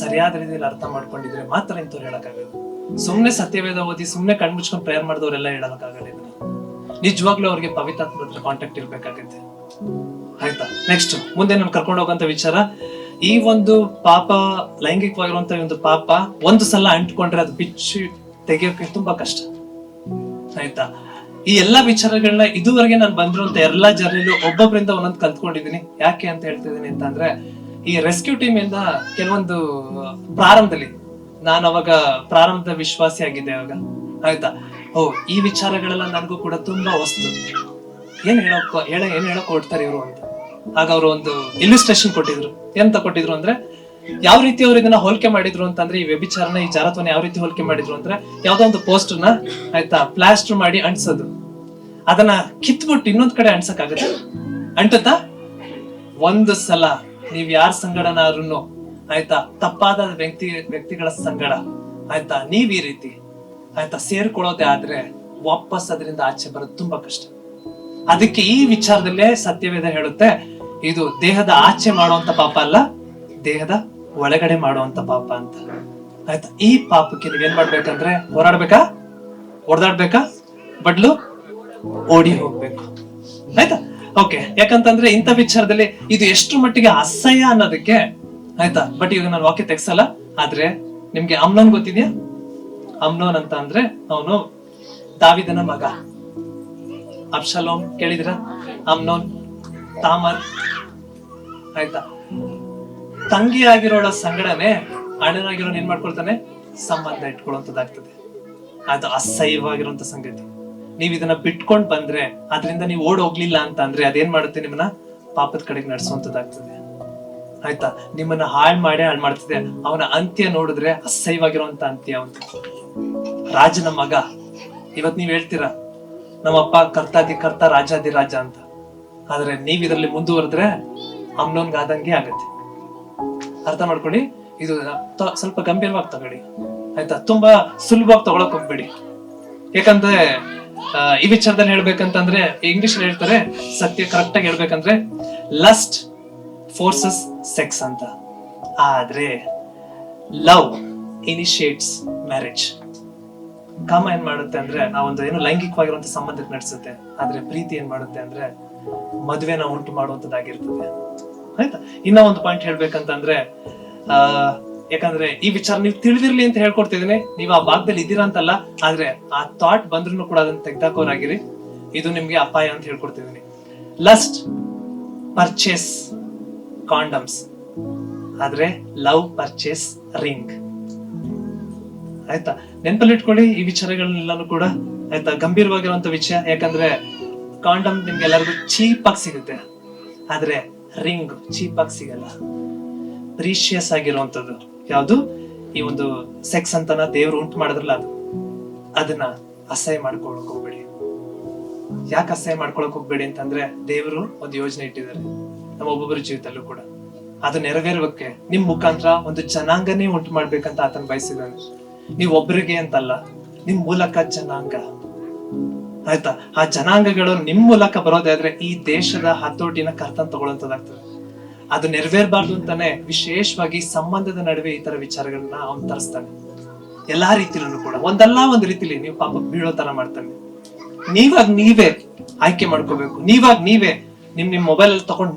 ಸರಿಯಾದ ರೀತಿಯಲ್ಲಿ ಅರ್ಥ ಮಾಡ್ಕೊಂಡಿದ್ರೆ ಮಾತ್ರ ಇಂಥವ್ರು ಹೇಳಕ್ಕಾಗಲ್ಲ. ಸುಮ್ನೆ ಸತ್ಯವೇದ ಓದಿ ಸುಮ್ನೆ ಕಣ್ಮುಚ್ಕೊಂಡು ಪ್ರೇಯರ್ ಮಾಡಿದವರೆಲ್ಲ ಹೇಳಕ್ಕಾಗಲ್ಲ ಇದನ್ನ. ನಿಜವಾಗ್ಲೂ ಅವ್ರಿಗೆ ಪವಿತ್ರಾತ್ಮರ ಹತ್ರ ಕಾಂಟ್ಯಾಕ್ಟ್ ಇರ್ಬೇಕಾಗತ್ತೆ. ಆಯ್ತಾ? ನೆಕ್ಸ್ಟ್ ಮುಂದೆ ನಾನು ಕರ್ಕೊಂಡು ಹೋಗಂತ ವಿಚಾರ, ಈ ಒಂದು ಪಾಪ, ಲೈಂಗಿಕವಾಗಿರುವಂತ ಒಂದು ಪಾಪ ಒಂದು ಸಲ ಅಂಟ್ಕೊಂಡ್ರೆ ಅದು ಬಿಚ್ಚಿ ತೆಗಿಯೋಕೆ ತುಂಬಾ ಕಷ್ಟ. ಆಯ್ತಾ? ಈ ಎಲ್ಲಾ ವಿಚಾರಗಳನ್ನ ಇದುವರೆಗೆ ನಾನು ಬಂದಿರುವಂತ ಎಲ್ಲಾ ಜರ್ನಿಲು ಒಬ್ಬೊಬ್ಬರಿಂದ ಒಂದೊಂದು ಕಲ್ತ್ಕೊಂಡಿದೀನಿ. ಯಾಕೆ ಅಂತ ಹೇಳ್ತಿದ್ದೀನಿ ಅಂತಂದ್ರೆ, ಈ ರೆಸ್ಕ್ಯೂ ಟೀಮ್ ಇಂದ ಕೆಲವೊಂದು ಪ್ರಾರಂಭದಲ್ಲಿ ನಾನು ಅವಾಗ ಪ್ರಾರಂಭದ ವಿಶ್ವಾಸಿ ಆಗಿದ್ದೆ ಅವಾಗ. ಆಯ್ತಾ? ಈ ವಿಚಾರಗಳೆಲ್ಲ ನನಗೂ ಕೂಡ ತುಂಬಾ ವಸ್ತು. ಏನ್ ಹೇಳಕ್ ಹೊಡ್ತಾರೆ ಇವರು ಅಂತ. ಆಗ ಅವರು ಒಂದು ಇಲಿಸ್ಟ್ರೇಷನ್ ಕೊಟ್ಟಿದ್ರು. ಎಂತ ಕೊಟ್ಟಿದ್ರು ಅಂದ್ರೆ, ಯಾವ ರೀತಿ ಅವ್ರು ಇದನ್ನ ಹೋಲಿಕೆ ಮಾಡಿದ್ರು ಅಂತಂದ್ರೆ, ಈ ವ್ಯಭಿಚಾರನ, ಈ ಜಾರತ್ವನ ಯಾವ ರೀತಿ ಹೋಲಿಕೆ ಮಾಡಿದ್ರು ಅಂದ್ರೆ, ಯಾವ್ದೋ ಒಂದು ಪೋಸ್ಟರ್ನ ಆಯ್ತಾ ಪ್ಲಾಸ್ಟರ್ ಮಾಡಿ ಅಂಟಿಸೋದು. ಅದನ್ನ ಕಿತ್ಬಿಟ್ಟು ಇನ್ನೊಂದ್ ಕಡೆ ಅಂಟ್ಸಕ್ ಆಗತ್ತೆ? ಅಂಟುತ್ತಾ? ಒಂದು ಸಲ ನೀವ್ ಯಾರ ಸಂಗಡನಾದ್ರೂ ಆಯ್ತಾ ತಪ್ಪಾದ ವ್ಯಕ್ತಿಗಳ ಸಂಗಡ ಆಯ್ತಾ ನೀವ್ ಈ ರೀತಿ ಆಯ್ತಾ ಸೇರ್ಕೊಳ್ಳೋದೇ ಆದ್ರೆ ವಾಪಸ್ ಅದರಿಂದ ಆಚೆ ಬರೋದು ತುಂಬಾ ಕಷ್ಟ. ಅದಕ್ಕೆ ಈ ವಿಚಾರದಲ್ಲೇ ಸತ್ಯವೇದ ಹೇಳುತ್ತೆ, ಇದು ದೇಹದ ಆಚೆ ಮಾಡುವಂತ ಪಾಪ ಅಲ್ಲ, ದೇಹದ ಒಳಗಡೆ ಮಾಡುವಂತ ಪಾಪ ಅಂತ. ಆಯ್ತಾ? ಈ ಪಾಪಕ್ಕೆ ನೀವೇನ್ ಮಾಡ್ಬೇಕಂದ್ರೆ ಹೊಡೆದಾಡ್ಬೇಕಾ ಬಡ್ಲು ಓಡಿ ಹೋಗ್ಬೇಕು. ಆಯ್ತಾ? ಓಕೆ. ಯಾಕಂತಂದ್ರೆ ಇಂಥ ವಿಚಾರದಲ್ಲಿ ಇದು ಎಷ್ಟು ಮಟ್ಟಿಗೆ ಅಸಹ್ಯ ಅನ್ನೋದಕ್ಕೆ ಆಯ್ತಾ. ಬಟ್ ಈಗ ನಾನು ವಾಕ್ಯ ತೆಗ್ಸಲ್ಲ. ಆದ್ರೆ ನಿಮ್ಗೆ ಅಮ್ನೋನ್ ಗೊತ್ತಿದ್ಯಾ? ಅಮ್ನೋನ್ ಅಂತ ಅಂದ್ರೆ ಅವನು ದಾವಿದನ ಮಗ. ಅಬ್ಷಲೋಮ್ ಕೇಳಿದ್ರ? ಅಮ್ನೋನ್, ತಾಮರ್. ಆಯ್ತಾ? ತಂಗಿ ಆಗಿರೋಳ ಸಂಗಡನೆ ಅಣ್ಣನಾಗಿರೋನ್ ಏನ್ ಮಾಡ್ಕೊಳ್ತಾನೆ? ಸಂಬಂಧ ಇಟ್ಕೊಳ್ಳುವಂತದ್ದಾಗ್ತದೆ. ಅದು ಅಸಹ್ಯವಾಗಿರುವಂತ ಸಂಗತಿ. ನೀವ್ ಇದನ್ನ ಬಿಟ್ಕೊಂಡ್ ಬಂದ್ರೆ, ಅದರಿಂದ ನೀವು ಓಡ್ ಹೋಗ್ಲಿಲ್ಲ ಅಂತ ಅಂದ್ರೆ ಅದೇನ್ ಮಾಡುತ್ತೆ? ನಿಮ್ಮನ್ನ ಪಾಪದ ಕಡೆಗೆ ನಡೆಸುವಂತದ್ದಾಗ್ತದೆ. ಆಯ್ತಾ? ನಿಮ್ಮನ್ನ ಹಾಳ್ ಮಾಡ್ತಿದೆ. ಅವನ ಅಂತ್ಯ ನೋಡಿದ್ರೆ ಅಸಹ್ಯವಾಗಿರುವಂತ ಅಂತ್ಯ. ಅವನು ರಾಜನ ಮಗ. ಇವತ್ ನೀವ್ ಹೇಳ್ತೀರಾ ನಮ್ಮಪ್ಪ ಕರ್ತ ರಾಜಾದಿ ರಾಜ ಅಂತ. ಆದ್ರೆ ನೀವ್ ಇದರಲ್ಲಿ ಮುಂದುವರೆದ್ರೆ ಅಮ್ನೋನ್ಗೆ ಆದಂಗೆ ಆಗತ್ತೆ. ಅರ್ಥ ಮಾಡ್ಕೊಳ್ಳಿ. ಇದು ಸ್ವಲ್ಪ ಗಂಭೀರವಾಗಿ ತಗೊಳ್ಳಿ. ಆಯ್ತಾ? ತುಂಬಾ ಸುಲಭವಾಗಿ ತಗೊಳಕ್ ಹೋಗ್ಬೇಡಿ. ಯಾಕಂದ್ರೆ ಈ ವಿಚಾರದಲ್ಲಿ ಹೇಳ್ಬೇಕಂತಂದ್ರೆ ಇಂಗ್ಲಿಷ್ ಹೇಳ್ತಾರೆ, ಸತ್ಯ ಕರೆಕ್ಟ್ ಆಗಿ ಹೇಳ್ಬೇಕಂದ್ರೆ ಲಸ್ಟ್ ಫೋರ್ಸಸ್ ಸೆಕ್ಸ್ ಅಂತ. ಆದ್ರೆ ಲವ್ ಇನಿಶಿಯೇಟ್ಸ್ ಮ್ಯಾರೇಜ್. ಕಾಮ ಏನ್ ಮಾಡುತ್ತೆ ಅಂದ್ರೆ ನಾವೊಂದು ಏನು ಲೈಂಗಿಕವಾಗಿರುವಂತ ಸಂಬಂಧಕ್ಕೆ ನಡೆಸುತ್ತೆ. ಆದ್ರೆ ಪ್ರೀತಿ ಏನ್ ಮಾಡುತ್ತೆ ಅಂದ್ರೆ ಮದುವೆನ ಉಂಟು ಮಾಡುವಂತದ್ದಾಗಿರ್ತದೆ. ಆಯ್ತಾ? ಇನ್ನ ಒಂದು ಪಾಯಿಂಟ್ ಹೇಳ್ಬೇಕಂತಂದ್ರೆ ಯಾಕಂದ್ರೆ ಈ ವಿಚಾರ ನೀವು ತಿಳಿದಿರ್ಲಿ ಅಂತ ಹೇಳ್ಕೊಡ್ತಿದ್ದೀನಿ. ನೀವು ಆ ಭಾಗದಲ್ಲಿ ಇದ್ದೀರಾ ಅಂತಲ್ಲ, ಆದ್ರೆ ಆ ಥಾಟ್ ಬಂದ್ರು ಕೂಡ ಅದನ್ನ ತೆಗ್ದಾಕೋರಾಗಿರಿ. ಇದು ನಿಮ್ಗೆ ಅಪಾಯ ಅಂತ ಹೇಳ್ಕೊಡ್ತಿದ್ದೀನಿ. ಲಸ್ಟ್ ಪರ್ಚೇಸ್ ಕಾಂಡಮ್ಸ್, ಆದ್ರೆ ಲವ್ ಪರ್ಚೇಸ್ ರಿಂಗ್. ಆಯ್ತಾ? ನೆನಪಲ್ಲಿ ಇಟ್ಕೊಳ್ಳಿ ಈ ವಿಚಾರಗಳನ್ನೆಲ್ಲಾನು ಕೂಡ. ಆಯ್ತಾ? ಗಂಭೀರವಾಗಿರುವಂತ ವಿಷಯ. ಯಾಕಂದ್ರೆ ಕಾಂಡಮ್ ನಿಮ್ಗೆ ಎಲ್ಲರಿಗೂ ಚೀಪ್ ಆಗಿ ಸಿಗುತ್ತೆ, ಆದ್ರೆ ರಿಂಗ್ ಚೀಪ್ ಆಗಿ ಸಿಗಲ್ಲ. ಪ್ರೀಶಿಯಸ್ ಆಗಿರುವಂತದ್ದು ಯಾವ್ದು? ಈ ಒಂದು ಸೆಕ್ಸ್ ಅಂತನ ದೇವ್ರು ಉಂಟು ಮಾಡಿದ್ರಲ್ಲ, ಅದನ್ನ ಅಸಹ್ಯ ಮಾಡ್ಕೊಳಕ್ ಹೋಗ್ಬೇಡಿ. ಯಾಕೆ ಅಸಹ್ಯ ಮಾಡ್ಕೊಳಕ್ ಹೋಗ್ಬೇಡಿ ಅಂತಂದ್ರೆ ದೇವರು ಒಂದು ಯೋಜನೆ ಇಟ್ಟಿದ್ದಾರೆ ನಮ್ಮ ಒಬ್ಬೊಬ್ಬರ ಜೀವಿತಲ್ಲೂ ಕೂಡ. ಅದು ನೆರವೇರೋಕೆ ನಿಮ್ ಮುಖಾಂತರ ಒಂದು ಜನಾಂಗನೇ ಉಂಟು ಮಾಡ್ಬೇಕಂತ ಆತನ ಬಯಸಿದ್ದಾನೆ. ನೀವ್ ಒಬ್ರಿಗೆ ಅಂತಲ್ಲ, ನಿಮ್ ಮೂಲಕ ಜನಾಂಗ, ಆಯ್ತಾ? ಆ ಜನಾಂಗಗಳು ನಿಮ್ ಮೂಲಕ ಬರೋದಾದ್ರೆ ಈ ದೇಶದ ಹತೋಟಿನ ಕರ್ತನ್ ತಗೊಳ್ಳೋಂಥದ್ದಾಗ್ತದೆ. ಅದು ನೆರವೇರ್ಬಾರ್ದು ಅಂತಾನೆ ವಿಶೇಷವಾಗಿ ಸಂಬಂಧದ ನಡುವೆ ಈ ತರ ವಿಚಾರಗಳನ್ನ ಅವನ್ ತರಿಸ್ತಾನೆ. ಎಲ್ಲಾ ರೀತಿಲೂ ಕೂಡ ಒಂದಲ್ಲ ಒಂದು ರೀತಿಲಿ ನೀವು ಪಾಪ ಬೀಳೋ ತರ ಮಾಡ್ತಾನೆ. ನೀವೇ ಆಯ್ಕೆ ಮಾಡ್ಕೋಬೇಕು. ನೀವೇ ನಿಮ್ ಮೊಬೈಲ್ ಅಲ್ಲಿ ತಗೊಂಡು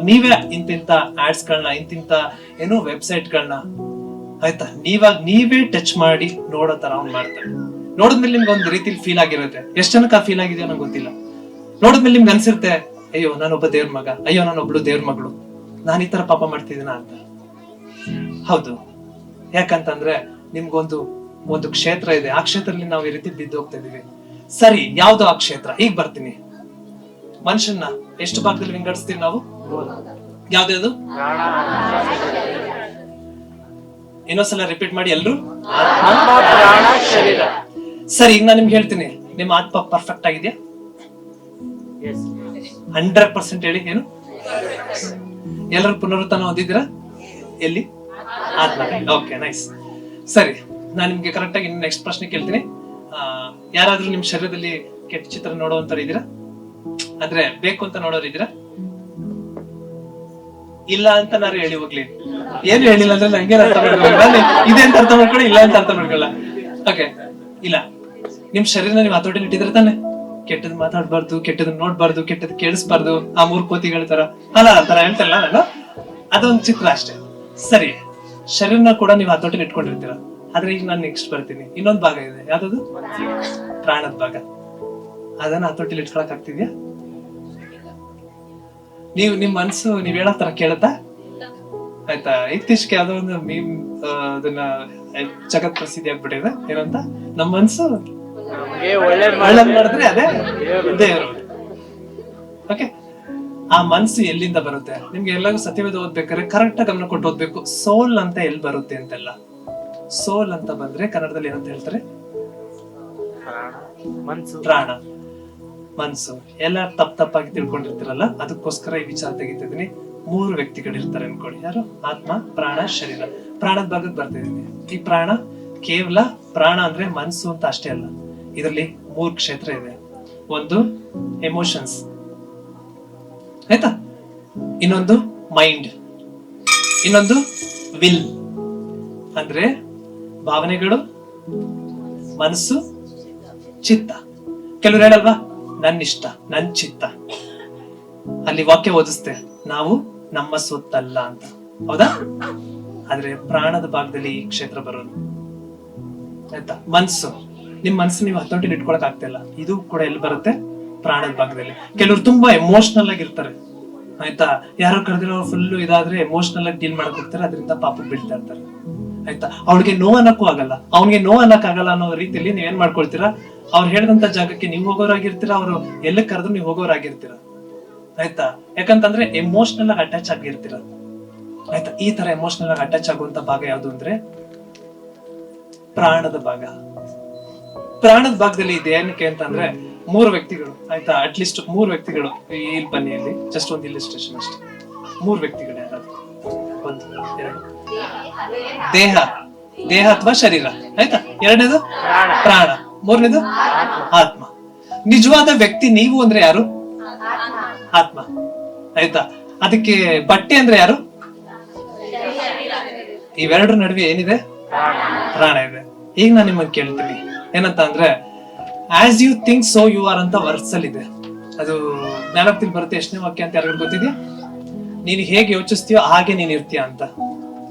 ನೀವೇ ಇಂತಿಂತ ಆಡ್ಸ್ ಗಳನ್ನ, ಇಂತಿಂತ ಏನು ವೆಬ್ಸೈಟ್ ಗಳನ್ನ, ಆಯ್ತಾ, ನೀವೇ ಟಚ್ ಮಾಡಿ ನೋಡೋ ತರ ಅವ್ನ್ ಮಾಡ್ತಾನೆ. ನೋಡಿದ್ಮೇಲೆ ನಿಮ್ಗೆ ಒಂದ್ ರೀತಿಲಿ ಫೀಲ್ ಆಗಿರುತ್ತೆ. ಎಷ್ಟ್ ಜನಕ್ಕೆ ಆ ಫೀಲ್ ಆಗಿದೆಯೋ ನಂಗೆ ಗೊತ್ತಿಲ್ಲ. ನೋಡಿದ್ಮೇಲೆ ನಿಮ್ಗೆ ಅನ್ಸಿರುತ್ತೆ, ಅಯ್ಯೋ ನಾನೊಬ್ಬ ದೇವ್ರ ಮಗ, ಅಯ್ಯೋ ನಾನೊಬ್ಳು ದೇವ್ರ ಮಗಳು, ನಾನ್ ಈ ತರ ಪಾಪ ಮಾಡ್ತಿದ್ದೀನ ಅಂತ. ಹೌದು, ಯಾಕಂತಂದ್ರೆ ನಿಮ್ಗೊಂದು ಕ್ಷೇತ್ರ ಇದೆ. ಆ ಕ್ಷೇತ್ರದಲ್ಲಿ ನಾವು ಈ ರೀತಿ ಬಿದ್ದು ಹೋಗ್ತಾ ಇದೀವಿ. ಸರಿ, ಯಾವ್ದು ಆ ಕ್ಷೇತ್ರ? ಈಗ ಬರ್ತೀನಿ. ಮನುಷ್ಯನ್ನ ಎಷ್ಟು ಭಾಗದಲ್ಲಿ ವಿಂಗಡಿಸ್ತೀವಿ ನಾವು? ಯಾವ್ದು? ಇನ್ನೊಂದ್ಸಲ ರಿಪೀಟ್ ಮಾಡಿ ಎಲ್ರು. ಸರಿ, ಈಗ ನಾನು ನಿಮ್ಗೆ ಹೇಳ್ತೀನಿ, ನಿಮ್ಮ ಆತ್ಮ ಪರ್ಫೆಕ್ಟ್ ಆಗಿದೆಯಾ? 100% ಹೇಳಿ. ಏನು? ಎಲ್ಲರೂ ಪುನರುತ್ಥಾನ ಹೊಂದಿದ್ದೀರಾ? ಎಲ್ಲಿ? ಆತ್ಮ. Okay, nice. ಸರಿ, ನಾನು ನಿಮ್ಗೆ ಕರೆಕ್ಟ್ ಆಗಿ ನೆಕ್ಸ್ಟ್ ಪ್ರಶ್ನೆ ಕೇಳ್ತೀನಿ. ಯಾರಾದ್ರೂ ನಿಮ್ ಶರೀರದಲ್ಲಿ ಕೆಟ್ಟ ಚಿತ್ರ ನೋಡುವಂತವ್ರು ಇದ್ದೀರಾ? ಅಂದ್ರೆ ಬೇಕು ಅಂತ ನೋಡೋರು ಇದ್ದೀರಾ? ಇಲ್ಲ ಅಂತ ನಾನು ಹೇಳಿ ಹೋಗ್ಲಿ. ಏನು ಹೇಳಿಲ್ಲ ಅಂದ್ರೆ ನಂಗೆ ಅರ್ಥ ಮಾಡ್ಕೊಳ್ಳ, ಇದೆ ಅಂತ ಅರ್ಥ ಮಾಡ್ಕೊಳ್ಳಿ, ಇಲ್ಲ ಅಂತ ಅರ್ಥ ಮಾಡ್ಕೊಳ್ಳ. ಓಕೆ, ಇಲ್ಲ, ನಿಮ್ ಶರೀರನ ನೀವು ಹತೋಟಿಲಿ ಇಟ್ಟಿದ್ರೆ ತಾನೆ. ಕೆಟ್ಟದ್ ಮಾತಾಡ್ಬಾರ್ದು, ಕೆಟ್ಟದ್ ನೋಡ್ಬಾರ್ದು, ಕೆಟ್ಟದ್ ಕೇಳಿಸ್ಬಾರ್ದು, ಆ 3 ಕೋತಿಗಳ ತರ ಅಲ್ಲ, ಆ ತರ ಹೇಳ್ತಲ್ಲ ನಾನು. ಅದೊಂದು ಚಿತ್ರ ಅಷ್ಟೇ. ಸರಿ, ಶರೀರನ ಕೂಡ ನೀವು ಹತೋಟಿಲಿ ಇಟ್ಕೊಂಡಿರ್ತೀರ. ಆದ್ರೆ ಈಗ ನಾನು ನೆಕ್ಸ್ಟ್ ಬರ್ತೀನಿ. ಇನ್ನೊಂದು ಭಾಗ ಇದೆ, ಯಾವ್ದದು? ಪ್ರಾಣದ ಭಾಗ. ಅದನ್ನ ಹತೋಟಿಲಿ ಇಟ್ಕೊಳಕ್ ಆಗ್ತಿದ್ಯಾ? ನಿಮ್ ಮನ್ಸು ನೀವ್ ಹೇಳೋ ತರ ಕೇಳತ್ತಾ? ಆಯ್ತಾ? ಇತ್ತೀಚೆಗೆ ಯಾವ್ದೋ ಒಂದು ಮೀಮ್ ಅದನ್ನ ಜಗತ್ ಪ್ರಸಿದ್ಧಿ ಆಗ್ಬಿಟ್ಟಿದೆ. ಏನಂತ? ನಮ್ ಮನ್ಸು ಒಳ್ಳೇದ್ ಮಾಡಿದ್ರೆ ಅದೇ ದೇವರು. ಓಕೆ, ಆ ಮನ್ಸು ಎಲ್ಲಿಂದ ಬರುತ್ತೆ? ನಿಮ್ಗೆ ಎಲ್ಲರಿಗೂ ಸತ್ಯವೇದ ಓದ್ಬೇಕಾದ್ರೆ ಕರೆಕ್ಟ್ ಆಗಿ ಗಮನ ಕೊಟ್ಟು ಓದ್ಬೇಕು. ಸೋಲ್ ಅಂತ ಎಲ್ಲಿ ಬರುತ್ತೆ ಅಂತೆಲ್ಲ. ಸೋಲ್ ಅಂತ ಬಂದ್ರೆ ಕನ್ನಡದಲ್ಲಿ ಏನಂತ ಹೇಳ್ತಾರೆ? ಪ್ರಾಣ, ಮನ್ಸು. ಎಲ್ಲ ತಪ್ಪಾಗಿ ತಿಳ್ಕೊಂಡಿರ್ತೀರಲ್ಲ, ಅದಕ್ಕೋಸ್ಕರ ಈ ವಿಚಾರ ತೆಗಿತಿದೀನಿ. 3 ವ್ಯಕ್ತಿಗಳಿರ್ತಾರೆ ಅನ್ಕೊಳ್ಳಿ. ಯಾರು? ಆತ್ಮ, ಪ್ರಾಣ, ಶರೀರ. ಪ್ರಾಣದ ಭಾಗಕ್ಕೆ ಬರ್ತಿದೀನಿ. ಈ ಪ್ರಾಣ ಕೇವಲ ಪ್ರಾಣ ಅಂದ್ರೆ ಮನ್ಸು ಅಂತ ಅಷ್ಟೇ ಅಲ್ಲ. ಇದರಲ್ಲಿ 3 ಕ್ಷೇತ್ರ ಇದೆ. ಒಂದು ಎಮೋಷನ್ಸ್, ಆಯ್ತಾ? ಇನ್ನೊಂದು ಮೈಂಡ್, ಇನ್ನೊಂದು ವಿಲ್ ಅಂದ್ರೆ ಭಾವನೆಗಳು, ಮನಸ್ಸು, ಚಿತ್ತ. ಕೆಲವ್ರು ಹೇಳಲ್ವಾ, ನನ್ನಿಷ್ಟ, ನನ್ ಚಿತ್ತ. ಅಲ್ಲಿ ವಾಕ್ಯ ಓದಿಸ್ತೆ, ನಾವು ನಮ್ಮ ಸ್ವತ್ತಲ್ಲ ಅಂತ. ಹೌದಾ? ಆದ್ರೆ ಪ್ರಾಣದ ಭಾಗದಲ್ಲಿ ಈ ಕ್ಷೇತ್ರ ಬರೋದು, ಆಯ್ತಾ? ಮನ್ಸು, ನಿಮ್ ಮನ್ಸು ನೀವು ಹತೋಟಿಲಿ ಇಟ್ಕೊಳಕ್ ಆಗ್ತಿಲ್ಲ. ಇದು ಕೂಡ ಎಲ್ಲಿ ಬರುತ್ತೆ? ಪ್ರಾಣದ ಭಾಗದಲ್ಲಿ. ಕೆಲವ್ರು ತುಂಬಾ ಎಮೋಷನಲ್ ಆಗಿರ್ತಾರೆ, ಆಯ್ತಾ? ಯಾರೋ ಕರೆದಿರೋ ಫುಲ್ ಇದಾದ್ರೆ ಎಮೋಷನಲ್ ಆಗಿ ಡೀಲ್ ಮಾಡಕ್ ಹೋಗ್ತಾರೆ, ಅದರಿಂದ ಪಾಪಕ್ಕೆ ಬೀಳ್ತಾ ಇರ್ತಾರೆ, ಆಯ್ತಾ? ಅವ್ಳಿಗೆ ನೋವು ಅನ್ನಕ್ಕೂ ಆಗಲ್ಲ, ಅವ್ನಿಗೆ ನೋವು ಅನ್ನಕ್ ಆಗಲ್ಲ ಅನ್ನೋ ರೀತಿಯಲ್ಲಿ ನೀವೇನ್ ಮಾಡ್ಕೊಳ್ತೀರಾ? ಅವ್ರು ಹೇಳಿದಂತ ಜಾಗಕ್ಕೆ ನೀವು ಹೋಗೋರಾಗಿರ್ತೀರಾ, ಅವ್ರು ಎಲ್ಲಕ್ಕೆ ಕರೆದ್ರು ನೀವು ಹೋಗೋರಾಗಿರ್ತೀರ, ಆಯ್ತಾ? ಯಾಕಂತಂದ್ರೆ ಎಮೋಷನಲ್ ಆಗಿ ಅಟ್ಯಾಚ್ ಆಗಿರ್ತೀರ, ಆಯ್ತಾ? ಈ ತರ ಎಮೋಷನಲ್ ಆಗಿ ಅಟ್ಯಾಚ್ ಆಗುವಂತ ಭಾಗ ಯಾವ್ದು ಅಂದ್ರೆ ಪ್ರಾಣದ ಭಾಗ. ಪ್ರಾಣದ ಭಾಗದಲ್ಲಿ ಇದೆ ಏನಕ್ಕೆ ಅಂತಂದ್ರೆ 3 ವ್ಯಕ್ತಿಗಳು, ಆಯ್ತಾ? ಅಟ್ಲೀಸ್ಟ್ 3 ವ್ಯಕ್ತಿಗಳು ಇಲ್ಲಿ ಬನ್ನಿ. ಇಲ್ಲಿ ಜಸ್ಟ್ ಒಂದು ಇಲ್ಲಿಸ್ಟ್ರೇಷನ್ ಅಷ್ಟೇ. 3 ವ್ಯಕ್ತಿಗಳು ಯಾರಾದ್ರು? 1, 2. ದೇಹ ಅಥವಾ ಶರೀರ, ಆಯ್ತಾ? 2ನೇದು ಪ್ರಾಣ, 3ನೇದು ಆತ್ಮ. ನಿಜವಾದ ವ್ಯಕ್ತಿ ನೀವು ಅಂದ್ರೆ ಯಾರು? ಆತ್ಮ, ಆಯ್ತಾ? ಅದಕ್ಕೆ ಬಟ್ಟೆ ಅಂದ್ರೆ ಯಾರು? ಇವೆರಡರ ನಡುವೆ ಏನಿದೆ? ಪ್ರಾಣ ಇದೆ. ಈಗ ನಾನು ನಿಮ್ಮನ್ನು ಕೇಳ್ತೀನಿ, ಏನಂತ ಅಂದ್ರೆ as you think so you are ಅಂತ ವರ್ಸಲ್ ಇದೆ. ಅದು ಜ್ಞಾನೋಕ್ತಿಲಿ ಬರುತ್ತೆ. ಎಷ್ಟನೇ ವಾಕ್ಯ ಅಂತ ಯಾರಿಗೂ ಗೊತ್ತಿದ್ಯಾ? ನೀನು ಹೇಗೆ ಯೋಚಿಸ್ತೀಯೋ ಹಾಗೆ ನೀನ್ ಇರ್ತೀಯ ಅಂತ.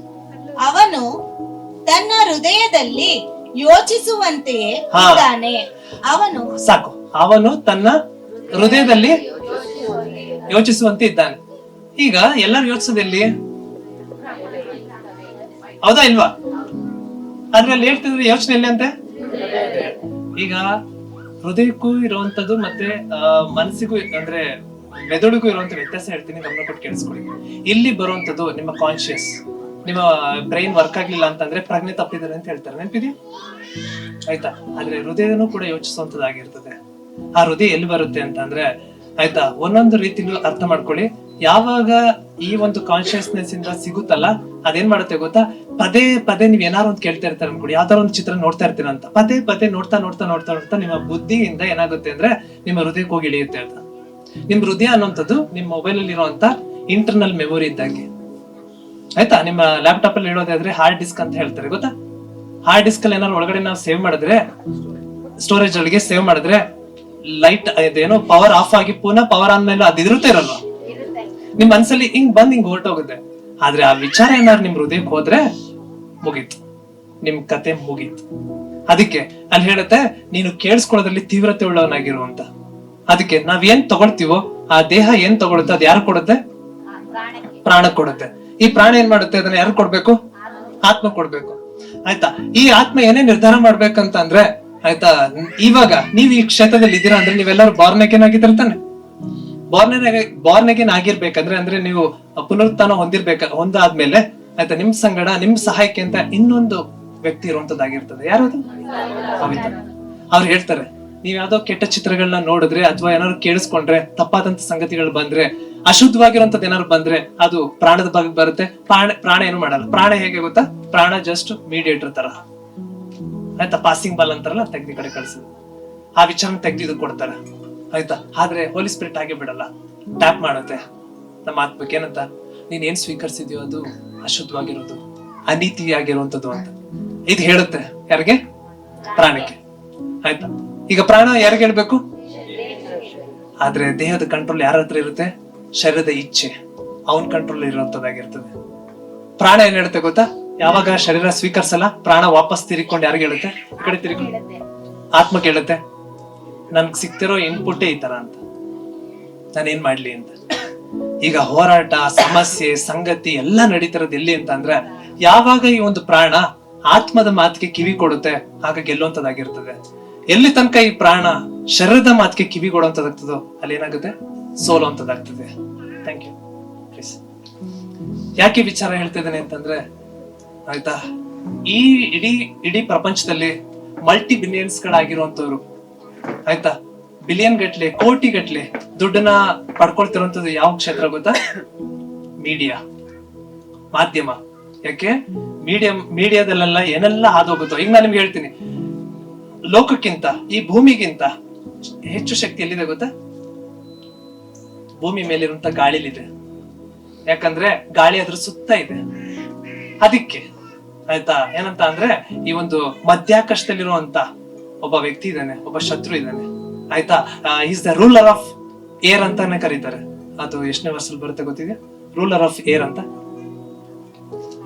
ಅವನು ತನ್ನ ಹೃದಯದಲ್ಲಿ ಯೋಚಿಸುವಂತೆಯೇ ಇದ್ದಾನೆ. ಅವನು ಸಾಕು, ಅವನು ತನ್ನ ಹೃದಯದಲ್ಲಿ ಯೋಚಿಸುವಂತೆ ಇದ್ದಾನೆ. ಈಗ ಎಲ್ಲರೂ ಯೋಚಿಸೋದೆಲ್ಲಿ? ಹೌದಾ ಇಲ್ವಾ? ಅದ್ರಲ್ಲಿ ಹೇಳ್ತಿದ್ರೆ ಯೋಚನೆ ಎಲ್ಲಿ ಅಂತೆ? ಈಗ ಹೃದಯಕ್ಕೂ ಇರುವಂತದ್ದು ಮತ್ತೆ ಮನಸ್ಸಿಗೂ ಅಂದ್ರೆ ಮೆದುಳಿಗೂ ಇರುವಂತ ವ್ಯತ್ಯಾಸ ಹೇಳ್ತೀನಿ, ಗಮನ ಕೊಟ್ಟು ಕೇಳಿಸ್ಕೊಳ್ಳಿ. ಇಲ್ಲಿ ಬರುವಂತದ್ದು ನಿಮ್ಮ ಕಾನ್ಶಿಯಸ್, ನಿಮ್ಮ ಬ್ರೈನ್ ವರ್ಕ್ ಆಗ್ಲಿಲ್ಲ ಅಂತಂದ್ರೆ ಪ್ರಜ್ಞೆ ತಪ್ಪಿದ್ದಾರೆ ಅಂತ ಹೇಳ್ತಾರೆ, ನೆನಪಿದೆಯಾ? ಆಯ್ತಾ? ಆದ್ರೆ ಹೃದಯನೂ ಕೂಡ ಯೋಚಿಸುವಂತದ್ದಾಗಿರ್ತದೆ. ಆ ಹೃದಯ ಎಲ್ಲಿ ಬರುತ್ತೆ ಅಂತಂದ್ರೆ, ಆಯ್ತಾ, ಒಂದೊಂದು ರೀತಿಲೂ ಅರ್ಥ ಮಾಡ್ಕೊಳ್ಳಿ. ಯಾವಾಗ ಈ ಒಂದು ಕಾನ್ಶಿಯಸ್ನೆಸ್ ಇಂದ ಸಿಗುತ್ತಲ್ಲ, ಅದೇನ್ ಮಾಡುತ್ತೆ ಗೊತ್ತಾ, ಪದೇ ಪದೇ ನೀವ್ ಏನಾರು ಒಂದು ಕೇಳ್ತಾ ಇರ್ತಾರೆ ಅನ್ಕೊಡಿ, ಯಾವ್ದಾರ ಒಂದು ಚಿತ್ರ ನೋಡ್ತಾ ಇರ್ತೀರ ಅಂತ, ಪದೇ ಪದೇ ನೋಡ್ತಾ ನೋಡ್ತಾ ನೋಡ್ತಾ ನೋಡ್ತಾ ನಿಮ್ಮ ಬುದ್ಧಿಯಿಂದ ಏನಾಗುತ್ತೆ ಅಂದ್ರೆ ನಿಮ್ಮ ಹೃದಯಕ್ಕೆ ಹೋಗಿ ಇಳಿಯುತ್ತೆ ಅಂತ. ನಿಮ್ ಹೃದಯ ಅನ್ನೋಂಥದ್ದು ನಿಮ್ ಮೊಬೈಲ್ ಅಲ್ಲಿ ಇರುವಂತ ಇಂಟರ್ನಲ್ ಮೆಮೊರಿ ಇದ್ದಂಗೆ, ಆಯ್ತಾ. ನಿಮ್ಮ ಲ್ಯಾಪ್ಟಾಪ್ ಅಲ್ಲಿ ಇಡೋದಾದ್ರೆ ಹಾರ್ಡ್ ಡಿಸ್ಕ್ ಅಂತ ಹೇಳ್ತಾರೆ, ಗೊತ್ತಾ. ಹಾರ್ಡ್ ಡಿಸ್ಕ್ ಅಲ್ಲಿ ಏನಾದ್ರು ಒಳಗಡೆ ನಾವು ಸೇವ್ ಮಾಡಿದ್ರೆ, ಸ್ಟೋರೇಜ್ ಒಳಗೆ ಸೇವ್ ಮಾಡಿದ್ರೆ, ಲೈಟ್ ಇದೇನೋ ಪವರ್ ಆಫ್ ಆಗಿ ಪುನಃ ಪವರ್ ಆನ್ ಮೇಲೆ ಅದು ಇರುತ್ತೆ ಇರಲ್ವಾ, ನಿಮ್ ಮನ್ಸಲ್ಲಿ ಹಿಂಗ್ ಬಂದ್ ಹಿಂಗ್ ಹೊರಟೋಗುತ್ತೆ. ಆದ್ರೆ ಆ ವಿಚಾರ ಏನಾದ್ರು ನಿಮ್ ಹೃದಯಕ್ಕೆ ಹೋದ್ರೆ ಮುಗೀತು, ನಿಮ್ ಕತೆ ಮುಗೀತು. ಅದಕ್ಕೆ ಅಲ್ಲಿ ಹೇಳುತ್ತೆ, ನೀನು ಕೇಳಿಸ್ಕೊಳ್ಳೋದ್ರಲ್ಲಿ ತೀವ್ರತೆ ಉಳ್ಳವನಾಗಿರು ಅಂತ. ಅದಕ್ಕೆ ನಾವ್ ಏನ್ ತಗೊಳ್ತೀವೋ ಆ ದೇಹ ಏನ್ ತಗೊಳುತ್ತೆ ಅದ್ ಯಾರು ಕೊಡುತ್ತೆ, ಪ್ರಾಣ ಕೊಡುತ್ತೆ. ಈ ಪ್ರಾಣ ಏನ್ ಮಾಡುತ್ತೆ, ಅದನ್ನ ಯಾರು ಕೊಡ್ಬೇಕು, ಆತ್ಮ ಕೊಡ್ಬೇಕು, ಆಯ್ತಾ. ಈ ಆತ್ಮ ಏನೇ ನಿರ್ಧಾರ ಮಾಡ್ಬೇಕಂತ ಅಂದ್ರೆ, ಆಯ್ತಾ, ಇವಾಗ ನೀವ್ ಈ ಕ್ಷೇತ್ರದಲ್ಲಿ ಇದ್ದೀರಾ ಅಂದ್ರೆ ನೀವೆಲ್ಲರೂ ಬಾರ್ನ್ ಅಗೇನ್ ಆಗಿದ್ರೆ ತಾನೆ. ಬಾರ್ನ್ ಅಗೇನ್ ಆಗಿರ್ಬೇಕಂದ್ರೆ ಅಂದ್ರೆ ನೀವು ಪುನರುತ್ಥಾನ ಹೊಂದಾದ್ಮೇಲೆ, ಆಯ್ತಾ, ನಿಮ್ ಸಂಗಡ ನಿಮ್ ಸಹಾಯಕ್ಕೆ ಅಂತ ಇನ್ನೊಂದು ವ್ಯಕ್ತಿ ಇರುವಂತದ್ದಾಗಿರ್ತದೆ. ಯಾರದು, ಪವಿತ್ರ. ಅವ್ರು ಹೇಳ್ತಾರೆ, ನೀವ್ ಯಾವ್ದೋ ಕೆಟ್ಟ ಚಿತ್ರಗಳನ್ನ ನೋಡಿದ್ರೆ ಅಥವಾ ಏನಾದ್ರು ಕೇಳಿಸ್ಕೊಂಡ್ರೆ, ತಪ್ಪಾದಂತ ಸಂಗತಿಗಳು ಬಂದ್ರೆ, ಅಶುದ್ಧವಾಗಿರುವಂತದ್ದು ಏನಾದ್ರು ಬಂದ್ರೆ ಅದು ಪ್ರಾಣದ ಭಾಗಕ್ಕೆ ಬರುತ್ತೆ. ಪ್ರಾಣ ಏನು ಮಾಡಲ್ಲ. ಪ್ರಾಣ ಹೇಗೆ ಗೊತ್ತಾ, ಪ್ರಾಣ ಜಸ್ಟ್ ಮೀಡಿಯೇಟರ್ ತರ, ಆಯ್ತಾ, ಪಾಸಿಂಗ್ ಬಾಲ್ ಅಂತಾರಲ್ಲ, ತೆಗ್ದಿ ಕಡೆ ಕಳ್ಸೋದು, ಆ ವಿಚಾರ ತೆಗ್ದಿದ್ದು ಕೊಡ್ತಾರೆ, ಆಯ್ತಾ. ಆದ್ರೆ ಹೋಲಿ ಸ್ಪಿರಿಟ್ ಹಾಗೆ ಬಿಡಲ್ಲ, ಟ್ಯಾಪ್ ಮಾಡುತ್ತೆ ನಮ್ಮ ಆತ್ಮಕ್ಕೆ. ಏನಂತ, ನೀನ್ ಏನ್ ಸ್ವೀಕರಿಸಿದ್ಯೋ ಅದು ಅಶುದ್ಧವಾಗಿರೋದು, ಅನೀತಿಯಾಗಿರುವಂತದ್ದು ಅಂತ ಇದು ಹೇಳುತ್ತೆ. ಯಾರಿಗೆ, ಪ್ರಾಣಕ್ಕೆ, ಆಯ್ತಾ. ಈಗ ಪ್ರಾಣ ಯಾರಿಗೆ ಹೇಳ್ಬೇಕು, ಆದ್ರೆ ದೇಹದ ಕಂಟ್ರೋಲ್ ಯಾರ ಹತ್ರ ಇರುತ್ತೆ, ಶರೀರದ ಇಚ್ಛೆ, ಅವನ್ ಕಂಟ್ರೋಲ್ ಇರುವಂತದ್ದಾಗಿರ್ತದೆ. ಪ್ರಾಣ ಏನ್ ಹೇಳುತ್ತೆ ಗೊತ್ತಾ, ಯಾವಾಗ ಶರೀರ ಸ್ವೀಕರಿಸಲ್ಲ ಪ್ರಾಣ ವಾಪಸ್ ತಿರ್ಕೊಂಡು ಯಾರಿಗೆ ಹೇಳುತ್ತೆ, ಈ ಕಡೆ ತಿರ್ಕೊಂಡು ಆತ್ಮ ಕೇಳುತ್ತೆ, ನನ್ಗೆ ಸಿಕ್ತಿರೋ ಇನ್ಪುಟ್ಟೇ ಈ ತರ ಅಂತ, ನಾನೇನ್ ಮಾಡ್ಲಿ ಅಂತ. ಈಗ ಹೋರಾಟ, ಸಮಸ್ಯೆ, ಸಂಗತಿ ಎಲ್ಲ ನಡೀತಿರೋದು ಎಲ್ಲಿ ಅಂತ ಅಂದ್ರೆ, ಯಾವಾಗ ಈ ಒಂದು ಪ್ರಾಣ ಆತ್ಮದ ಮಾತಿಗೆ ಕಿವಿ ಕೊಡುತ್ತೆ ಆಗ ಗೆಲ್ಲುವಂತದ್ದಾಗಿರ್ತದೆ. ಎಲ್ಲಿ ತನಕ ಈ ಪ್ರಾಣ ಶರೀರದ ಮಾತಿಗೆ ಕಿವಿ ಕೊಡುವಂತದಾಗ್ತದೋ ಅಲ್ಲಿ ಏನಾಗುತ್ತೆ, ಸೋಲುವಂತದ್ದಾಗ್ತದೆ. Thank you. ಪ್ಲೀಸ್. ಯಾಕೆ ವಿಚಾರ ಹೇಳ್ತಾ ಇದ್ದೇನೆ ಅಂತಂದ್ರೆ, ಆಯ್ತಾ, ಈ ಇಡೀ ಪ್ರಪಂಚದಲ್ಲಿ ಮಲ್ಟಿ ಬಿಲಿಯನ್ಸ್ ಗಳಾಗಿರುವಂತವ್ರು, ಆಯ್ತಾ, ಬಿಲಿಯನ್ ಗಟ್ಲೆ, ಕೋಟಿ ಗಟ್ಲೆ ದುಡ್ಡನ್ನ ಪಡ್ಕೊಳ್ತಿರುವಂತದ್ದು ಯಾವ ಕ್ಷೇತ್ರ ಗೊತ್ತಾ, ಮೀಡಿಯಾ, ಮಾಧ್ಯಮ. ಯಾಕೆ, ಮೀಡಿಯಾದಲ್ಲೆಲ್ಲ ಏನೆಲ್ಲ ಹಾದೋಗುತ್ತೋ. ಈಗ ನಾನು ನಿಮ್ಗೆ ಹೇಳ್ತೀನಿ, ಲೋಕಕ್ಕಿಂತ ಈ ಭೂಮಿಗಿಂತ ಹೆಚ್ಚು ಶಕ್ತಿ ಎಲ್ಲಿದೆ ಗೊತ್ತಾ, ಭೂಮಿ ಮೇಲಿರುವಂತ ಗಾಳಿಲಿದೆ. ಯಾಕಂದ್ರೆ ಗಾಳಿ ಅದ್ರ ಸುತ್ತ ಇದೆ. ಅದಕ್ಕೆ ಆಯ್ತಾ, ಏನಂತ ಅಂದ್ರೆ, ಈ ಒಂದು ಮಧ್ಯಾಕಾಶದಲ್ಲಿರುವಂತ ಒಬ್ಬ ವ್ಯಕ್ತಿ ಇದ್ದಾನೆ, ಒಬ್ಬ ಶತ್ರು ಇದ್ದಾನೆ, ಆಯ್ತಾ. Is the ruler of air ಅಂತಾನೆ ಕರೀತಾರೆ. ಅದು ಎಷ್ಟನೇ ವರ್ಷದಲ್ಲಿ ಬರುತ್ತೆ ಗೊತ್ತಿದೆ, ರೂಲರ್ ಆಫ್ ಏರ್ ಅಂತ.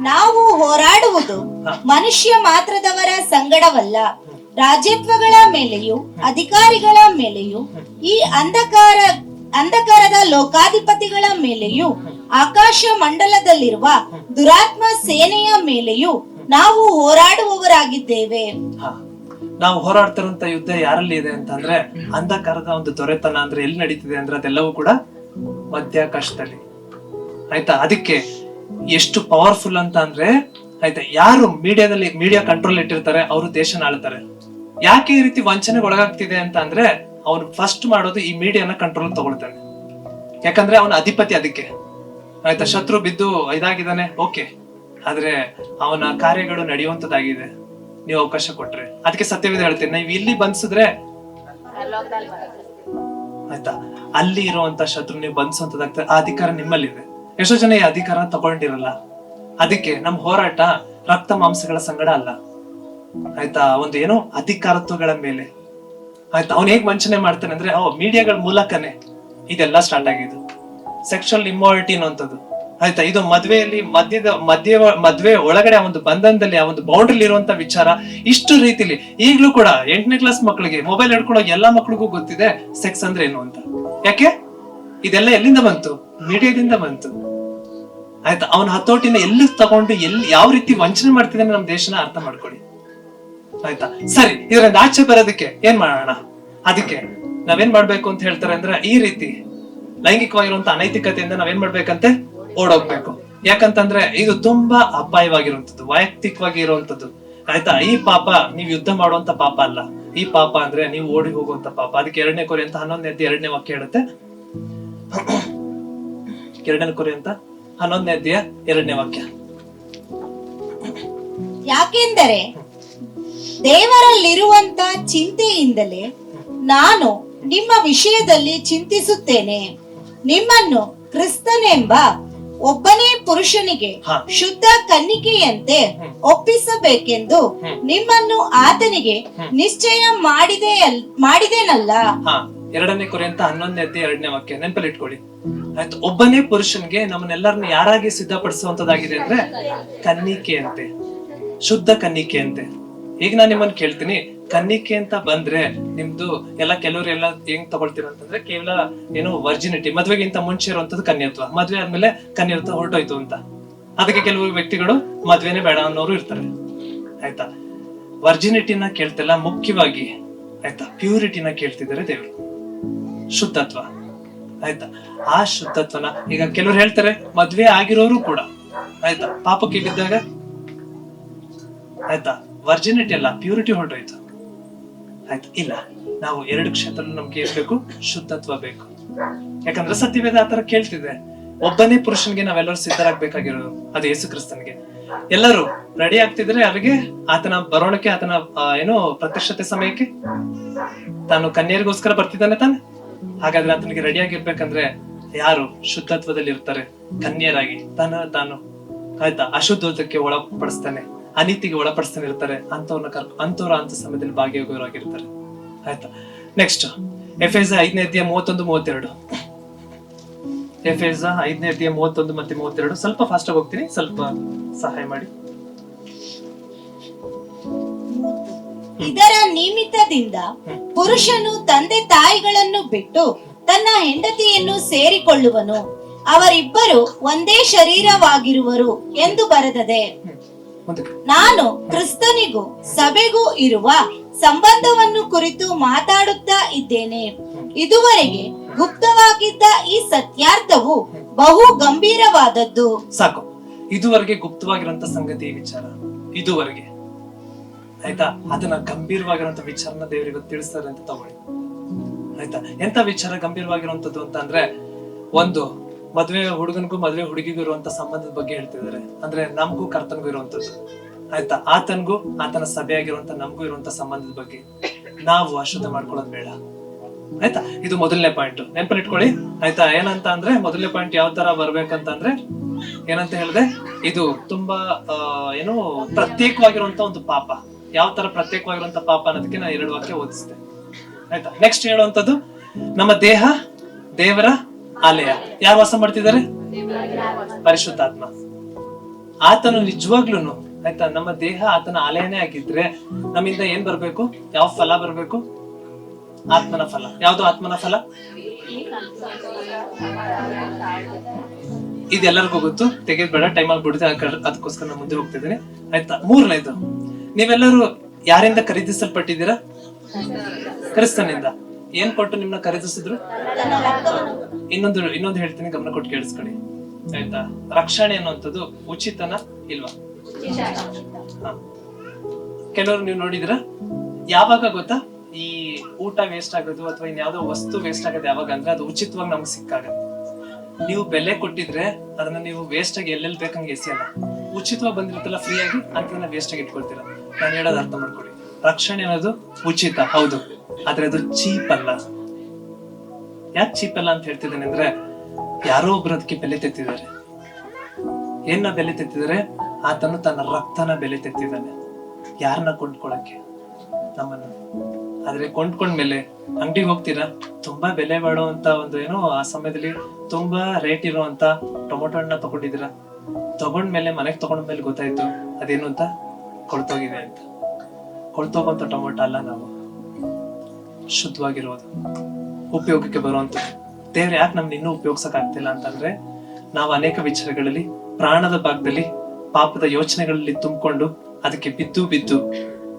ನಾವು ಹೋರಾಡುವುದು ಮನುಷ್ಯ ಮಾತ್ರದವರ ಸಂಗಡವಲ್ಲ, ರಾಜ್ಯತ್ವಗಳ ಮೇಲೆಯೂ ಅಧಿಕಾರಿಗಳ ಮೇಲೆಯೂ ಈ ಅಂಧಕಾರದ ಲೋಕಾಧಿಪತಿಗಳ ಮೇಲೆಯೂ ಆಕಾಶ ಮಂಡಲದಲ್ಲಿರುವ ದುರಾತ್ಮ ಸೇನೆಯ ಮೇಲೆಯೂ ನಾವು ಹೋರಾಡುವವರಾಗಿದ್ದೇವೆ. ನಾವು ಹೋರಾಡ್ತಿರುವಂತ ಯುದ್ಧ ಯಾರಲ್ಲಿ ಇದೆ ಅಂತಂದ್ರೆ, ಅಂಧಕಾರದ ಒಂದು ದೊರೆತನ ಅಂದ್ರೆ ಎಲ್ಲಿ ನಡೀತಿದೆ ಅಂದ್ರೆ ಅದೆಲ್ಲವೂ ಕೂಡ ಮಧ್ಯಾಕಾಶದಲ್ಲಿ, ಆಯ್ತಾ. ಅದಕ್ಕೆ ಎಷ್ಟು ಪವರ್ಫುಲ್ ಅಂತ ಅಂದ್ರೆ, ಆಯ್ತಾ, ಯಾರು ಮೀಡಿಯಾ ಕಂಟ್ರೋಲ್ ಇಟ್ಟಿರ್ತಾರೆ ಅವರು ದೇಶನ ಆಳ್ತಾರೆ. ಯಾಕೆ ಈ ರೀತಿ ವಂಚನೆಗೆ ಒಳಗಾಗ್ತಿದೆ ಅಂತ ಅಂದ್ರೆ, ಅವನು ಫಸ್ಟ್ ಮಾಡೋದು ಈ ಮೀಡಿಯಾನ ಕಂಟ್ರೋಲ್ ತಗೊಳ್ತಾನೆ. ಯಾಕಂದ್ರೆ ಅವನ ಅಧಿಪತಿ ಅದಕ್ಕೆ, ಆಯ್ತಾ. ಶತ್ರು ಬಿದ್ದು ಇದಾಗಿದ್ದಾನೆ, ಓಕೆ, ಆದ್ರೆ ಅವನ ಕಾರ್ಯಗಳು ನಡೆಯುವಂತದ್ದಾಗಿದೆ ನೀವು ಅವಕಾಶ ಕೊಟ್ರೆ. ಅದಕ್ಕೆ ಸತ್ಯವಿದೆ ಹೇಳ್ತೀನಿ, ನೀವು ಇಲ್ಲಿ ಬಂಧಿಸಿದ್ರೆ, ಆಯ್ತಾ, ಅಲ್ಲಿ ಇರುವಂತ ಶತ್ರು ನೀವು ಬಂಧಿಸುವಂತದ್ದಾಗ್ತದೆ. ಆ ಅಧಿಕಾರ ನಿಮ್ಮಲ್ಲಿದೆ. ಎಷ್ಟೋ ಜನ ಈ ಅಧಿಕಾರ ತಗೊಂಡಿರಲ್ಲ. ಅದಕ್ಕೆ ನಮ್ ಹೋರಾಟ ರಕ್ತ ಮಾಂಸಗಳ ಸಂಗಡ ಅಲ್ಲ, ಆಯ್ತಾ, ಒಂದು ಏನೋ ಅಧಿಕಾರತ್ವಗಳ ಮೇಲೆ, ಆಯ್ತಾ. ಅವ್ನು ಹೇಗ್ ವಂಚನೆ ಮಾಡ್ತಾನೆ ಅಂದ್ರೆ, ಮೀಡಿಯಾಗಳ ಮೂಲಕನೇ ಇದೆಲ್ಲ ಸ್ಟಾರ್ಟ್ ಆಗಿದ್ದು. ಸೆಕ್ಷುವಲ್ ಇಮ್ಮಾರಿಟಿ ಅನ್ನುವಂಥದ್ದು, ಆಯ್ತಾ, ಇದು ಮದ್ವೆಯಲ್ಲಿ ಮದ್ವೆ ಒಳಗಡೆ ಆ ಒಂದು ಬಂಧನದಲ್ಲಿ ಆ ಒಂದು ಬೌಂಡ್ರಿ ಇರುವಂತ ವಿಚಾರ. ಇಷ್ಟು ರೀತಿಲಿ ಈಗ್ಲೂ ಕೂಡ 8ನೇ ಕ್ಲಾಸ್ ಮಕ್ಕಳಿಗೆ ಮೊಬೈಲ್ ಹಿಡ್ಕೊಳ್ಳೋ ಎಲ್ಲಾ ಮಕ್ಳಿಗೂ ಗೊತ್ತಿದೆ ಸೆಕ್ಸ್ ಅಂದ್ರೆ ಏನು ಅಂತ. ಯಾಕೆ, ಇದೆಲ್ಲ ಎಲ್ಲಿಂದ ಬಂತು, ಮೀಡಿಯಾದಿಂದ ಬಂತು, ಆಯ್ತಾ. ಅವನ ಹತೋಟಿನ ಎಲ್ಲಿ ತಗೊಂಡು ಯಾವ ರೀತಿ ವಂಚನೆ ಮಾಡ್ತಿದ್ದಾನೆ ನಮ್ಮ ದೇಶನ ಅರ್ಥ ಮಾಡ್ಕೊಳ್ಳಿ, ಆಯ್ತಾ. ಸರಿ, ಇದರಿಂದ ಆಚೆ ಬರೋದಕ್ಕೆ ಏನ್ ಮಾಡೋಣ, ಅದಕ್ಕೆ ನಾವೇನ್ ಮಾಡ್ಬೇಕು ಅಂತ ಹೇಳ್ತಾರೆ ಅಂದ್ರೆ, ಈ ರೀತಿ ಲೈಂಗಿಕವಾಗಿರುವಂತ ಅನೈತಿಕತೆಯಿಂದ ನಾವೇನ್ ಮಾಡ್ಬೇಕಂತೆ, ಓಡೋಗ್ಬೇಕು. ಯಾಕಂತಂದ್ರೆ ಇದು ತುಂಬಾ ಅಪಾಯವಾಗಿರುವಂತದ್ದು, ವೈಯಕ್ತಿಕವಾಗಿ ಇರುವಂತದ್ದು, ಆಯ್ತಾ. ಈ ಪಾಪ ನೀವು ಯುದ್ಧ ಮಾಡುವಂತ ಪಾಪ ಅಲ್ಲ, ಈ ಪಾಪ ಅಂದ್ರೆ ನೀವು ಓಡಿ ಹೋಗುವಂತ ಪಾಪ. ಅದಕ್ಕೆ 2ನೇ ಕೊರಿಂಥ 11 2ನೇ ವಾಕ್ಯ ಹೇಳುತ್ತೆ, 2ನೇ ಕೊರಿಂಥ 11ನೇ ಅಧ್ಯಾಯ 2ನೇ ವಾಕ್ಯ. ಯಾಕೆಂದರೆ ದೇವರಲ್ಲಿರುವಂತ ಚಿಂತೆಯಿಂದಲೇ ನಾನು ನಿಮ್ಮ ವಿಷಯದಲ್ಲಿ ಚಿಂತಿಸುತ್ತೇನೆ. ನಿಮ್ಮನ್ನು ಕ್ರಿಸ್ತನೆಂಬ ಒಬ್ಬನೇ ಪುರುಷನಿಗೆ ಶುದ್ಧ ಕನ್ನಿಕೆಯಂತೆ ಒಪ್ಪಿಸಬೇಕೆಂದು ನಿಮ್ಮನ್ನು ಆತನಿಗೆ ನಿಶ್ಚಯ ಮಾಡಿದೆನಲ್ಲ. 2 ಕೊರಿಂಥ 11ನೇ ಅಧ್ಯಾಯ 2ನೇ ವಾಕ್ಯ ನೆನಪಲ್ಲಿ ಇಟ್ಕೊಳ್ಳಿ. ಆಯ್ತು, ಒಬ್ಬನೇ ಪುರುಷನ್ಗೆ ನಮ್ಮನ್ನೆಲ್ಲರನ್ನ ಯಾರಾಗಿ ಸಿದ್ಧಪಡಿಸುವಂತದ್ದಾಗಿದೆ ಅಂದ್ರೆ ಕನ್ನಿಕೆ ಅಂತೆ, ಶುದ್ಧ ಕನ್ನಿಕೆ ಅಂತೆ. ಈಗ ನಾನು ನಿಮ್ಮನ್ನ ಕೇಳ್ತೀನಿ, ಕನ್ನಿಕೆ ಅಂತ ಬಂದ್ರೆ ನಿಮ್ದು ಕೆಲವರು ಎಲ್ಲ ಹೆಂಗ್ ತಗೊಳ್ತೀರ ಅಂತಂದ್ರೆ ಕೇವಲ ಏನು ವರ್ಜಿನಿಟಿ, ಮದ್ವೆಗಿಂತ ಮುಂಚೆ ಇರುವಂತದ್ದು ಕನ್ಯತ್ವ, ಮದ್ವೆ ಆದ್ಮೇಲೆ ಕನ್ಯತ್ವ ಹೊರಟೋಯ್ತು ಅಂತ. ಅದಕ್ಕೆ ಕೆಲವು ವ್ಯಕ್ತಿಗಳು ಮದ್ವೆನೇ ಬೇಡ ಅನ್ನೋರು ಇರ್ತಾರೆ. ಆಯ್ತಾ, ವರ್ಜಿನಿಟಿನ ಕೇಳ್ತಿಲ್ಲ, ಮುಖ್ಯವಾಗಿ ಆಯ್ತಾ ಪ್ಯೂರಿಟಿನ ಕೇಳ್ತಿದ್ದಾರೆ ದೇವರು, ಶುದ್ಧತ್ವ. ಆಯ್ತಾ, ಆ ಶುದ್ಧತ್ವನ ಈಗ ಕೆಲವ್ರು ಹೇಳ್ತಾರೆ ಮದ್ವೆ ಆಗಿರೋರು ಕೂಡ ಆಯ್ತಾ ಪಾಪಕ್ಕೆ ಬಿದ್ದಾಗ ಆಯ್ತಾ ವರ್ಜಿನಿಟಿ ಅಲ್ಲ ಪ್ಯೂರಿಟಿ ಹೊರಟೋಯ್ತು. ಆಯ್ತು, ಇಲ್ಲ, ನಾವು 2 ಕ್ಷೇತ್ರ ನಮ್ಗೆ ಇರ್ಬೇಕು, ಶುದ್ಧತ್ವ ಬೇಕು. ಯಾಕಂದ್ರೆ ಸತ್ಯವೇದ ಆತರ ಕೇಳ್ತಿದೆ, ಒಬ್ಬನೇ ಪುರುಷನ್ಗೆ ನಾವೆಲ್ಲರೂ ಸಿದ್ಧರಾಗ್ಬೇಕಾಗಿರೋದು, ಅದು ಯೇಸು ಕ್ರಿಸ್ತನ್ಗೆ. ಎಲ್ಲರೂ ರೆಡಿ ಆಗ್ತಿದ್ರೆ ಅವ್ರಿಗೆ ಆತನ ಬರೋಣಕ್ಕೆ, ಆತನ ಏನು ಪ್ರತ್ಯಕ್ಷತೆ ಸಮಯಕ್ಕೆ ತಾನು ಕನ್ಯರಿಗೋಸ್ಕರ ಬರ್ತಿದ್ದಾನೆ ತಾನೆ. ಹಾಗಾದ್ರೆ ಆತನಿಗೆ ರೆಡಿ ಆಗಿರ್ಬೇಕಂದ್ರೆ ಯಾರು ಶುದ್ಧತ್ವದಲ್ಲಿ ಇರ್ತಾರೆ, ಕನ್ಯರಾಗಿ ತಾನು ಆಯ್ತಾ ಅಶುದ್ಧತ್ವಕ್ಕೆ ಒಳಪಡಿಸ್ತಾನೆ, ಅನೀತಿಗೆ ಒಳಪಡಿಸ್ತಾನೆ ಇರ್ತಾರೆ, ಅಂತವ್ರ ಅಂತ ಸಮಯದಲ್ಲಿ ಭಾಗಿಯಾಗಿರ್ತಾರೆ. ಆಯ್ತಾ, ನೆಕ್ಸ್ಟ್ ಎಫೆಸ 5ನೇ ಅಧ್ಯಾಯ 31-32. ಎಫೆಸ 5ನೇ ಅಧ್ಯಾಯ 31 ಮತ್ತೆ 32. ಸ್ವಲ್ಪ ಫಾಸ್ಟ್ ಆಗಿ ಹೋಗ್ತೀನಿ, ಸ್ವಲ್ಪ ಸಹಾಯ ಮಾಡಿ. ಇದರ ನಿಮಿತ್ತದಿಂದ ಪುರುಷನು ತಂದೆ ತಾಯಿಗಳನ್ನು ಬಿಟ್ಟು ತನ್ನ ಹೆಂಡತಿಯನ್ನು ಸೇರಿಕೊಳ್ಳುವನು, ಅವರಿಬ್ಬರು ಒಂದೇ ಶರೀರವಾಗಿರುವರು ಎಂದು ಬರೆದದೆ. ನಾನು ಕ್ರಿಸ್ತನಿಗೂ ಸಭೆಗೂ ಇರುವ ಸಂಬಂಧವನ್ನು ಕುರಿತು ಮಾತಾಡುತ್ತಾ ಇದ್ದೇನೆ. ಇದುವರೆಗೆ ಗುಪ್ತವಾಗಿದ್ದ ಈ ಸತ್ಯಾರ್ಥವು ಬಹು ಗಂಭೀರವಾದದ್ದು. ಸಾಕು, ಇದುವರೆಗೆ ಗುಪ್ತವಾಗಿರುವಂತ ಸಂಗತಿ ವಿಚಾರ, ಇದುವರೆಗೆ ಆಯ್ತಾ, ಅದನ್ನ ಗಂಭೀರವಾಗಿರುವಂತ ವಿಚಾರನ ದೇವರಿಗೆ ತಿಳಿಸ್ತಾರೆ ಅಂತ ತಗೊಳ್ಳಿ. ಆಯ್ತಾ, ಎಂತ ವಿಚಾರ ಗಂಭೀರವಾಗಿರುವಂತದ್ದು ಅಂತ ಅಂದ್ರೆ, ಒಂದು ಮದ್ವೆ ಹುಡುಗನಿಗೂ ಮದ್ವೆ ಹುಡುಗಿಗೂ ಇರುವಂತ ಸಂಬಂಧದ ಬಗ್ಗೆ ಹೇಳ್ತಿದ್ದಾರೆ. ಅಂದ್ರೆ ನಮಗೂ ಕರ್ತನ್ಗೂ ಇರುವಂತದ್ದು. ಆಯ್ತಾ, ಆತನ್ಗೂ ಆತನ ಸಭೆಯಾಗಿರುವಂತ ನಮಗೂ ಇರುವಂತ ಸಂಬಂಧದ ಬಗ್ಗೆ ನಾವು ಅಶುದ್ಧ ಮಾಡ್ಕೊಳ್ಳೋದು ಬೇಡ. ಆಯ್ತಾ, ಇದು ಮೊದಲನೇ ಪಾಯಿಂಟ್, ನೆನಪಲ್ಲಿ ಇಟ್ಕೊಳ್ಳಿ. ಆಯ್ತಾ, ಏನಂತ ಅಂದ್ರೆ ಮೊದಲನೇ ಪಾಯಿಂಟ್ ಯಾವ ತರ ಬರ್ಬೇಕಂತ ಅಂದ್ರೆ ಏನಂತ ಹೇಳಿದೆ, ಇದು ತುಂಬಾ ಏನು ಪ್ರತ್ಯೇಕವಾಗಿರುವಂತ ಒಂದು ಪಾಪ. ಯಾವ ತರ ಪ್ರತ್ಯೇಕವಾಗಿರುವಂತ ಪಾಪ ಅನ್ನೋದಕ್ಕೆ ನಾನು 2 ವಾಕ್ಯ ಓದಿಸ್ತೆ. ಆಯ್ತಾ, ನೆಕ್ಸ್ಟ್ ಹೇಳುವಂತದ್ದು, ನಮ್ಮ ದೇಹ ದೇವರ ಆಲಯ. ಯಾರು ವಾಸ ಮಾಡ್ತಿದ್ದಾರೆ? ಪರಿಶುದ್ಧಾತ್ಮ. ಆತನು ನಿಜವಾಗ್ಲೂನು ಆಯ್ತಾ, ನಮ್ಮ ದೇಹ ಆತನ ಆಲಯನೇ ಆಗಿದ್ರೆ ನಮ್ಮಿಂದ ಏನ್ ಬರ್ಬೇಕು? ಯಾವ ಫಲ ಬರ್ಬೇಕು? ಆತ್ಮನ ಫಲ. ಯಾವ್ದು ಆತ್ಮನ ಫಲ? ಇದೆಲ್ಲರಿಗೂ ಗೊತ್ತು, ತೆಗೆದ್ಬೇಡ, ಟೈಮ್ ಆಗ್ಬಿಡುತ್ತೆ, ಅದಕ್ಕೋಸ್ಕರ ನಾನು ಮುಂದೆ ಹೋಗ್ತಿದ್ದೀನಿ. ಆಯ್ತಾ, 3ನೇದು, ನೀವೆಲ್ಲರೂ ಯಾರಿಂದ ಖರೀದಿಸಲ್ಪಟ್ಟಿದ್ದೀರಾ? ಕ್ರಿಸ್ತನಿಂದ. ಏನ್ ಕೊಟ್ಟು ನಿಮ್ನ ಖರೀದಿಸಿದ್ರು? ಇನ್ನೊಂದು ಹೇಳ್ತೀನಿ, ಗಮನ ಕೊಟ್ಟು ಕೇಳಿಸ್ಕೊಳ್ಳಿ. ಆಯ್ತಾ, ರಕ್ಷಣೆ ಅನ್ನುವಂಥದ್ದು ಉಚಿತನ ಇಲ್ವಾ? ಕೆಲವರು ನೀವು ನೋಡಿದ್ರ, ಯಾವಾಗ ಗೊತ್ತಾ ಈ ಊಟ ವೇಸ್ಟ್ ಆಗೋದು ಅಥವಾ ಇನ್ಯಾವುದೋ ವಸ್ತು ವೇಸ್ಟ್ ಆಗೋದು ಯಾವಾಗ ಅಂದ್ರೆ ಅದು ಉಚಿತವಾಗಿ ನಮ್ಗೆ ಸಿಕ್ಕಾಗ. ನೀವು ಬೆಲೆ ಕೊಟ್ಟಿದ್ರೆ ಅದನ್ನ ನೀವು ವೇಸ್ಟ್ ಆಗಿ ಎಲ್ಲೆಲ್ಲಿ ಬೇಕಂಗೆ ಎಸೆಯಲ್ಲ. ಉಚಿತವಾಗಿ ಬಂದಿರುತ್ತಲ್ಲ ಫ್ರೀ ಆಗಿ, ಅಂತದನ್ನ ವೇಸ್ಟ್ ಆಗಿ ಇಟ್ಕೊಳ್ತೀರ. ನಾನು ಹೇಳೋದು ಅರ್ಥ ಮಾಡ್ಕೊಳ್ಳಿ. ರಕ್ಷಣೆ ಅನ್ನೋದು ಉಚಿತ ಹೌದು, ಆದ್ರೆ ಅದು ಚೀಪ್ ಅಲ್ಲ. ಯಾಕೆ ಚೀಪ್ ಅಲ್ಲ ಅಂತ ಹೇಳ್ತಿದ್ದೇನೆ ಅಂದ್ರೆ, ಯಾರೋ ಒಬ್ರು ಅದಕ್ಕೆ ಬೆಲೆ ತೆತ್ತಿದ್ದಾರೆ. ಏನ ಬೆಲೆ ತೆತ್ತಿದ್ದಾರೆ? ಆತನು ತನ್ನ ರಕ್ತನ ಬೆಲೆ ತೆತ್ತಿದ್ದಾನೆ. ಯಾರನ್ನ ಕೊಂಡ್ಕೊಳಕ್ಕೆ? ನಮ್ಮನ್ನ. ಆದ್ರೆ ಕೊಂಡ್ಕೊಂಡ್ಮೇಲೆ ಅಂಗಡಿಗೆ ಹೋಗ್ತೀರಾ, ತುಂಬಾ ಬೆಲೆ ಬಾಳುವಂತ ಒಂದು ಏನೋ ಆ ಸಮಯದಲ್ಲಿ ತುಂಬಾ ರೇಟ್ ಇರುವಂತ ಟೊಮೊಟೊ ಹಣ್ಣ ತಗೊಂಡಿದ್ದೀರಾ. ತಗೊಂಡ್ಮೇಲೆ ಮನೆಗೆ ತಗೊಂಡ್ಮೇಲೆ ಗೊತ್ತಾಯ್ತು ಅದೇನು ಅಂತ, ಕೊಳ್ತೋಗಿದೆ ಅಂತ. ಕೊಳ್ತೋಗುವಂತ ಟೊಮೊಟೊ ಅಲ್ಲ ನಾವು, ಶುದ್ಧವಾಗಿರೋದು, ಉಪಯೋಗಕ್ಕೆ ಬರುವಂತದ್ದು. ದೇವ್ರ ಯಾಕೆ ನಮ್ನ ಇನ್ನೂ ಉಪಯೋಗಿಸಕ್ ಆಗ್ತಿಲ್ಲ ಅಂತಂದ್ರೆ, ನಾವು ಅನೇಕ ವಿಚಾರಗಳಲ್ಲಿ ಪ್ರಾಣದ ಭಾಗದಲ್ಲಿ ಪಾಪದ ಯೋಚನೆಗಳಲ್ಲಿ ತುಂಬಿಕೊಂಡು ಅದಕ್ಕೆ ಬಿದ್ದು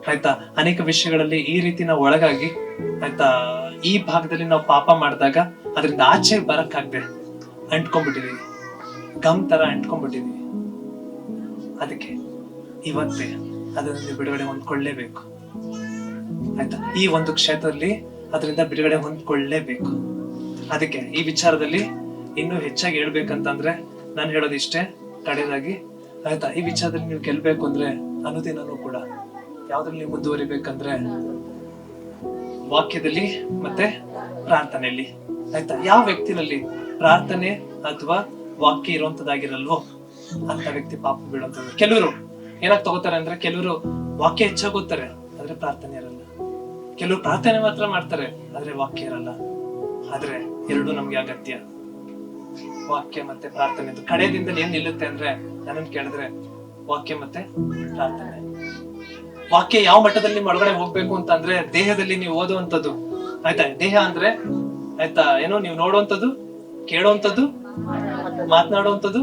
ಆಯ್ತಾ, ಅನೇಕ ವಿಷಯಗಳಲ್ಲಿ ಈ ರೀತಿ ನಾವು ಒಳಗಾಗಿ ಆಯ್ತಾ, ಈ ಭಾಗದಲ್ಲಿ ನಾವು ಪಾಪ ಮಾಡಿದಾಗ ಅದರಿಂದ ಆಚೆ ಬರಕ್ಕಾಗದೆ ಅಂಟ್ಕೊಂಡ್ಬಿಟ್ಟಿದೀವಿ, ಗಮ್ ತರ ಅಂಟ್ಕೊಂಡ್ಬಿಟ್ಟಿದೀವಿ. ಅದಕ್ಕೆ ಇವತ್ತೇ ಅದರಿಂದ ಬಿಡುಗಡೆ ಹೊಂದ್ಕೊಳ್ಳೇಬೇಕು. ಆಯ್ತಾ, ಈ ಒಂದು ಕ್ಷೇತ್ರದಲ್ಲಿ ಅದರಿಂದ ಬಿಡುಗಡೆ ಹೊಂದ್ಕೊಳ್ಳೇಬೇಕು. ಅದಕ್ಕೆ ಈ ವಿಚಾರದಲ್ಲಿ ಇನ್ನೂ ಹೆಚ್ಚಾಗಿ ಹೇಳ್ಬೇಕಂತಂದ್ರೆ, ನಾನು ಹೇಳೋದು ಇಷ್ಟೇ ಕಡೆಯದಾಗಿ, ಆಯ್ತಾ? ಈ ವಿಚಾರದಲ್ಲಿ ನೀವು ಗೆಲ್ಬೇಕು ಅಂದ್ರೆ ಅನುದಿನನೂ ಕೂಡ ಯಾವ್ದ್ರಲ್ಲಿ ನೀವು ಮುಂದುವರಿಬೇಕಂದ್ರೆ ವಾಕ್ಯದಲ್ಲಿ ಮತ್ತೆ ಪ್ರಾರ್ಥನೆಯಲ್ಲಿ, ಆಯ್ತಾ? ಯಾವ ವ್ಯಕ್ತಿನಲ್ಲಿ ಪ್ರಾರ್ಥನೆ ಅಥವಾ ವಾಕ್ಯ ಇರುವಂತದ್ದಾಗಿರಲ್ವೋ ಅಂತ ವ್ಯಕ್ತಿ ಪಾಪ ಬೀಳುವಂತದ್ದು. ಕೆಲವರು ಏನಾಗ್ ತಗೋತಾರೆ ಅಂದ್ರೆ, ಕೆಲವರು ವಾಕ್ಯ ಹೆಚ್ಚಾಗಿ ಓದ್ತಾರೆ ಆದ್ರೆ ಪ್ರಾರ್ಥನೆ ಇರಲ್ಲ, ಕೆಲವರು ಪ್ರಾರ್ಥನೆ ಮಾತ್ರ ಮಾಡ್ತಾರೆ ಆದ್ರೆ ವಾಕ್ಯ ಇರಲ್ಲ. ಆದ್ರೆ ಎರಡು ನಮ್ಗೆ ಅಗತ್ಯ, ವಾಕ್ಯ ಮತ್ತೆ ಪ್ರಾರ್ಥನೆ. ಕಡೆಯಿಂದ ಏನ್ ನಿಲ್ಲುತ್ತೆ ಅಂದ್ರೆ, ನನ್ನನ್ನು ಕೇಳಿದ್ರೆ ವಾಕ್ಯ ಮತ್ತೆ ಪ್ರಾರ್ಥನೆ. ವಾಕ್ಯ ಯಾವ ಮಟ್ಟದಲ್ಲಿ ನಿಮ್ ಒಳಗಡೆ ಹೋಗ್ಬೇಕು ಅಂತ ಅಂದ್ರೆ, ದೇಹದಲ್ಲಿ ನೀವು ಓದುವಂಥದ್ದು, ಆಯ್ತಾ? ದೇಹ ಅಂದ್ರೆ ಆಯ್ತಾ ಏನೋ ನೀವು ನೋಡುವಂಥದ್ದು, ಕೇಳುವಂಥದ್ದು, ಮಾತನಾಡುವಂಥದ್ದು,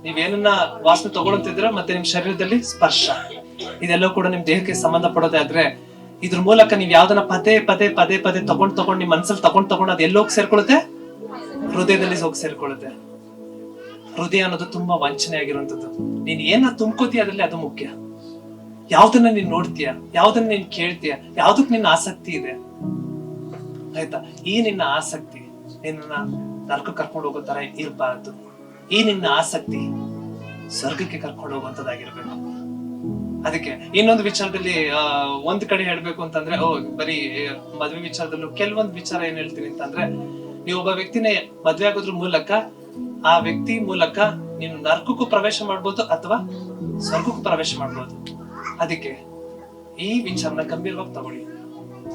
ನೀವೇನನ್ನ ವಾಸನೆ ತಗೊಳ್ತಿದ್ರ, ಮತ್ತೆ ನಿಮ್ ಶರೀರದಲ್ಲಿ ಸ್ಪರ್ಶ, ಇದೆಲ್ಲ ಕೂಡ ನಿಮ್ ದೇಹಕ್ಕೆ ಸಂಬಂಧ ಪಡೋದೇ. ಆದ್ರೆ ಇದ್ರ ಮೂಲಕ ನೀವ್ ಯಾವ್ದನ್ನ ಪದೇ ಪದೇ ಪದೇ ಪದೇ ತಗೊಂಡ್ ನಿಮ್ ಮನ್ಸಲ್ಲಿ ತಗೊಂಡ್ ಅದ್ ಎಲ್ಲೋಗಿ ಸೇರ್ಕೊಳ್ಳುತ್ತೆ? ಹೃದಯದಲ್ಲಿ ಹೋಗಿ ಸೇರ್ಕೊಳ್ಳುತ್ತೆ. ಹೃದಯ ಅನ್ನೋದು ತುಂಬಾ ವಂಚನೆ ಆಗಿರುವಂತದ್ದು. ನೀನ್ ಏನ ತುಂಬ್ಕೋತೀಯ ಅದ್ರಲ್ಲಿ ಅದು ಮುಖ್ಯ. ಯಾವ್ದನ್ನ ನೀನ್ ನೋಡ್ತೀಯ, ಯಾವ್ದನ್ನ ನೀನ್ ಕೇಳ್ತೀಯ, ಯಾವ್ದಕ್ ನಿನ್ನ ಆಸಕ್ತಿ ಇದೆ, ಆಯ್ತಾ? ಈ ನಿನ್ನ ಆಸಕ್ತಿ ನಿನ್ನ ನರಕ ಕರ್ಕೊಂಡು ಹೋಗೋ ತರ ಇರ್ಬಾರ್ದು. ಈ ನಿನ್ನ ಆಸಕ್ತಿ ಸ್ವರ್ಗಕ್ಕೆ ಕರ್ಕೊಂಡು ಹೋಗುವಂತದ್ದಾಗಿರ್ಬೇಕು. ಅದಕ್ಕೆ ಇನ್ನೊಂದು ವಿಚಾರದಲ್ಲಿ ಒಂದ್ ಕಡೆ ಹೇಳ್ಬೇಕು ಅಂತಂದ್ರೆ, ಬರೀ ಮದ್ವೆ ವಿಚಾರದಲ್ಲೂ ಕೆಲವೊಂದು ವಿಚಾರ ಏನ್ ಹೇಳ್ತೀನಿ ಅಂತಂದ್ರೆ, ನೀವು ಒಬ್ಬ ವ್ಯಕ್ತಿನೇ ಮದ್ವೆ ಆಗೋದ್ರ ಮೂಲಕ ಆ ವ್ಯಕ್ತಿ ಮೂಲಕ ನೀನು ನರಕಕ್ಕೂ ಪ್ರವೇಶ ಮಾಡ್ಬೋದು ಅಥವಾ ಸ್ವರ್ಗಕ್ಕೂ ಪ್ರವೇಶ ಮಾಡ್ಬೋದು. ಅದಕ್ಕೆ ಈ ವಿಚಾರನ ಗಂಭೀರವಾಗಿ ತಗೊಳ್ಳಿ,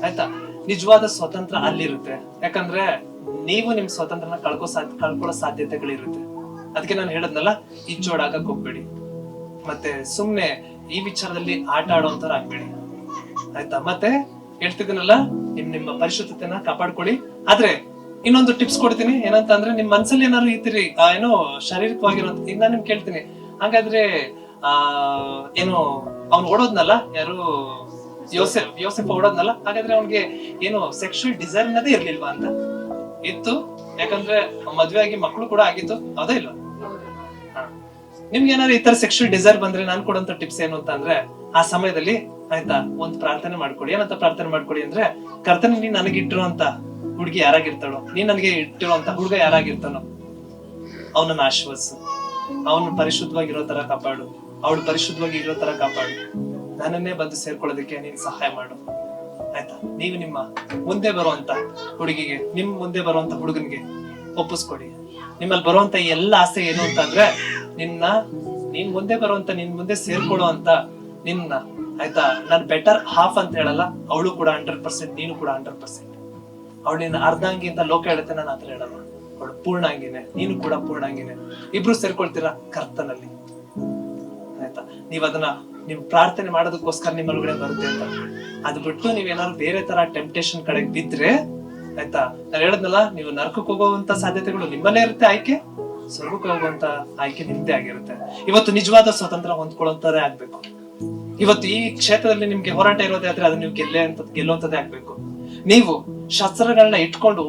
ಆಯ್ತಾ? ನಿಜವಾದ ಸ್ವತಂತ್ರ ಅಲ್ಲಿರುತ್ತೆ. ಯಾಕಂದ್ರೆ ನೀವು ನಿಮ್ ಸ್ವತಂತ್ರನ ಕಳ್ಕೊಳ್ಳೋ ಸಾಧ್ಯತೆಗಳಿರುತ್ತೆ. ಅದಕ್ಕೆ ನಾನು ಹೇಳದ್ನಲ್ಲ, ಇಜ್ಜೋಡಾಗಕ್ ಹೋಗ್ಬೇಡಿ, ಮತ್ತೆ ಸುಮ್ನೆ ಈ ವಿಚಾರದಲ್ಲಿ ಆಟ ಆಡುವಂತವ್ರು ಆಗ್ಬೇಡಿ, ಆಯ್ತಾ? ಮತ್ತೆ ಹೇಳ್ತಿದ್ದೀನಲ್ಲ, ನಿಮ್ಮ ಪರಿಶುದ್ಧತೆನ ಕಾಪಾಡ್ಕೊಳ್ಳಿ. ಆದ್ರೆ ಇನ್ನೊಂದು ಟಿಪ್ಸ್ ಕೊಡ್ತೀನಿ, ಏನಂತ ಅಂದ್ರೆ, ನಿಮ್ ಮನ್ಸಲ್ಲಿ ಏನಾದ್ರು ಇರ್ತೀರಿ ಏನೋ ಶಾರೀರಿಕವಾಗಿರೋ, ಈಗ ನಾನು ನಿಮ್ಗೆ ಕೇಳ್ತೀನಿ, ಹಾಗಾದ್ರೆ ಏನು ಅವ್ನು ಓಡೋದ್ನಲ್ಲ, ಯಾರು ಯೋಸೆಫ್ ಓಡೋದ್ನಲ್ಲ, ಹಾಗಾದ್ರೆ ಅವ್ನಿಗೆ ಏನು ಸೆಕ್ಷುವಲ್ ಡಿಸೈರ್ ಅನ್ನೋದೇ ಇರ್ಲಿಲ್ವಾ ಅಂತ? ಇತ್ತು, ಯಾಕಂದ್ರೆ ಮದ್ವೆ ಆಗಿ ಮಕ್ಕಳು ಕೂಡ ಆಗಿತ್ತು, ಹೌದಾ ಇಲ್ವಾ? ನಿಮ್ಗೆ ಏನಾದ್ರು ಈ ತರ ಸೆಕ್ಷುವಲ್ ಡಿಸೈರ್ ಬಂದ್ರೆ ನಾನು ಕೊಡೋಂತ ಟಿಪ್ಸ್ ಏನು ಅಂತ ಅಂದ್ರೆ, ಆ ಸಮಯದಲ್ಲಿ ಆಯ್ತಾ ಒಂದ್ ಪ್ರಾರ್ಥನೆ ಮಾಡ್ಕೊಡಿ. ಏನಂತ ಪ್ರಾರ್ಥನೆ ಮಾಡ್ಕೊಡಿ ಅಂದ್ರೆ, ಕರ್ತನೆ ನೀನ್ ನನಗಿಟ್ಟಿರುವಂತ ಹುಡುಗಿ ಯಾರಾಗಿರ್ತಾಳೋ, ನೀನ್ ನನಗೆ ಇಟ್ಟಿರುವಂತ ಹುಡುಗ ಯಾರಾಗಿರ್ತಾನೋ ಅವನನ್ನ ಆಶ್ವಾಸು, ಅವನು ಪರಿಶುದ್ಧವಾಗಿರೋ ತರ ಕಾಪಾಡು, ಅವಳು ಪರಿಶುದ್ಧವಾಗಿ ಇರೋ ತರ ಕಾಪಾಡು, ನನ್ನನ್ನೇ ಬಂದು ಸೇರ್ಕೊಳ್ಳೋದಕ್ಕೆ ನೀನ್ ಸಹಾಯ ಮಾಡು, ಆಯ್ತಾ? ನೀವು ನಿಮ್ಮ ಮುಂದೆ ಬರುವಂತ ಹುಡುಗಿಗೆ, ನಿಮ್ ಮುಂದೆ ಬರುವಂತ ಹುಡುಗನಿಗೆ ಒಪ್ಪಿಸ್ಕೊಡಿ. ನಿಮ್ಮಲ್ಲಿ ಬರುವಂತ ಎಲ್ಲ ಆಸೆ ಏನು ಅಂತ ಅಂದ್ರೆ, ನೀನ್ ಮುಂದೆ ಬರುವಂತ, ನಿನ್ ಮುಂದೆ ಸೇರ್ಕೊಳ್ಳೋ ಅಂತ ನಿನ್ನ, ಆಯ್ತಾ? ನಾನು ಬೆಟರ್ ಹಾಫ್ ಅಂತ ಹೇಳಲ್ಲ, ಅವಳು ಕೂಡ 100%, ನೀನು ಕೂಡ 100%. ಅವಳು ನಿನ್ನ ಅರ್ಧಾಂಗಿ ಅಂತ ಲೋಕ ಹೇಳುತ್ತೆ, ನಾನು ಆತರ ಹೇಳಲ್ಲ. ಅವಳು ಪೂರ್ಣಾಂಗಿನೇ, ನೀನು ಕೂಡ ಪೂರ್ಣಾಂಗಿನೇ. ಇಬ್ರು ಸೇರ್ಕೊಳ್ತೀರಾ ಕರ್ತನಲ್ಲಿ, ಆಯ್ತಾ? ನೀವ್ ಅದನ್ನ ನೀವು ಪ್ರಾರ್ಥನೆ ಮಾಡೋದಕ್ಕೋಸ್ಕರ ನಿಮ್ಮ ಒಳಗಡೆ ಬರುತ್ತೆ ಅಂತ. ಅದು ಬಿಟ್ಟು ನೀವೇನಾದ್ರು ಬೇರೆ ತರ ಟೆಂಪ್ಟೇಷನ್ ಕಡೆಗೆ ಬಿದ್ರೆ, ಆಯ್ತಾ, ನಾನು ಹೇಳದ್ನಲ್ಲ, ನೀವು ನರಕಕ್ಕೆ ಹೋಗುವಂತ ಸಾಧ್ಯತೆಗಳು ನಿಮ್ಮಲ್ಲೇ ಇರುತ್ತೆ, ಆಯ್ಕೆ ಸ್ವರ್ಗಕ್ಕೆ ಹೋಗುವಂತ ಆಯ್ಕೆ ನಿಮ್ದೇ ಆಗಿರುತ್ತೆ. ಇವತ್ತು ನಿಜವಾದ ಸ್ವತಂತ್ರ ಹೊಂದ್ಕೊಳ್ಳೋಂತದೇ ಆಗ್ಬೇಕು. ಇವತ್ತು ಈ ಕ್ಷೇತ್ರದಲ್ಲಿ ನಿಮ್ಗೆ ಹೋರಾಟ ಇರೋದೇ ಆದ್ರೆ ಅದು ನೀವು ಗೆಲ್ಲುವಂತದೇ ಆಗ್ಬೇಕು. ನೀವು ಶಸ್ತ್ರಗಳನ್ನ ಇಟ್ಕೊಂಡು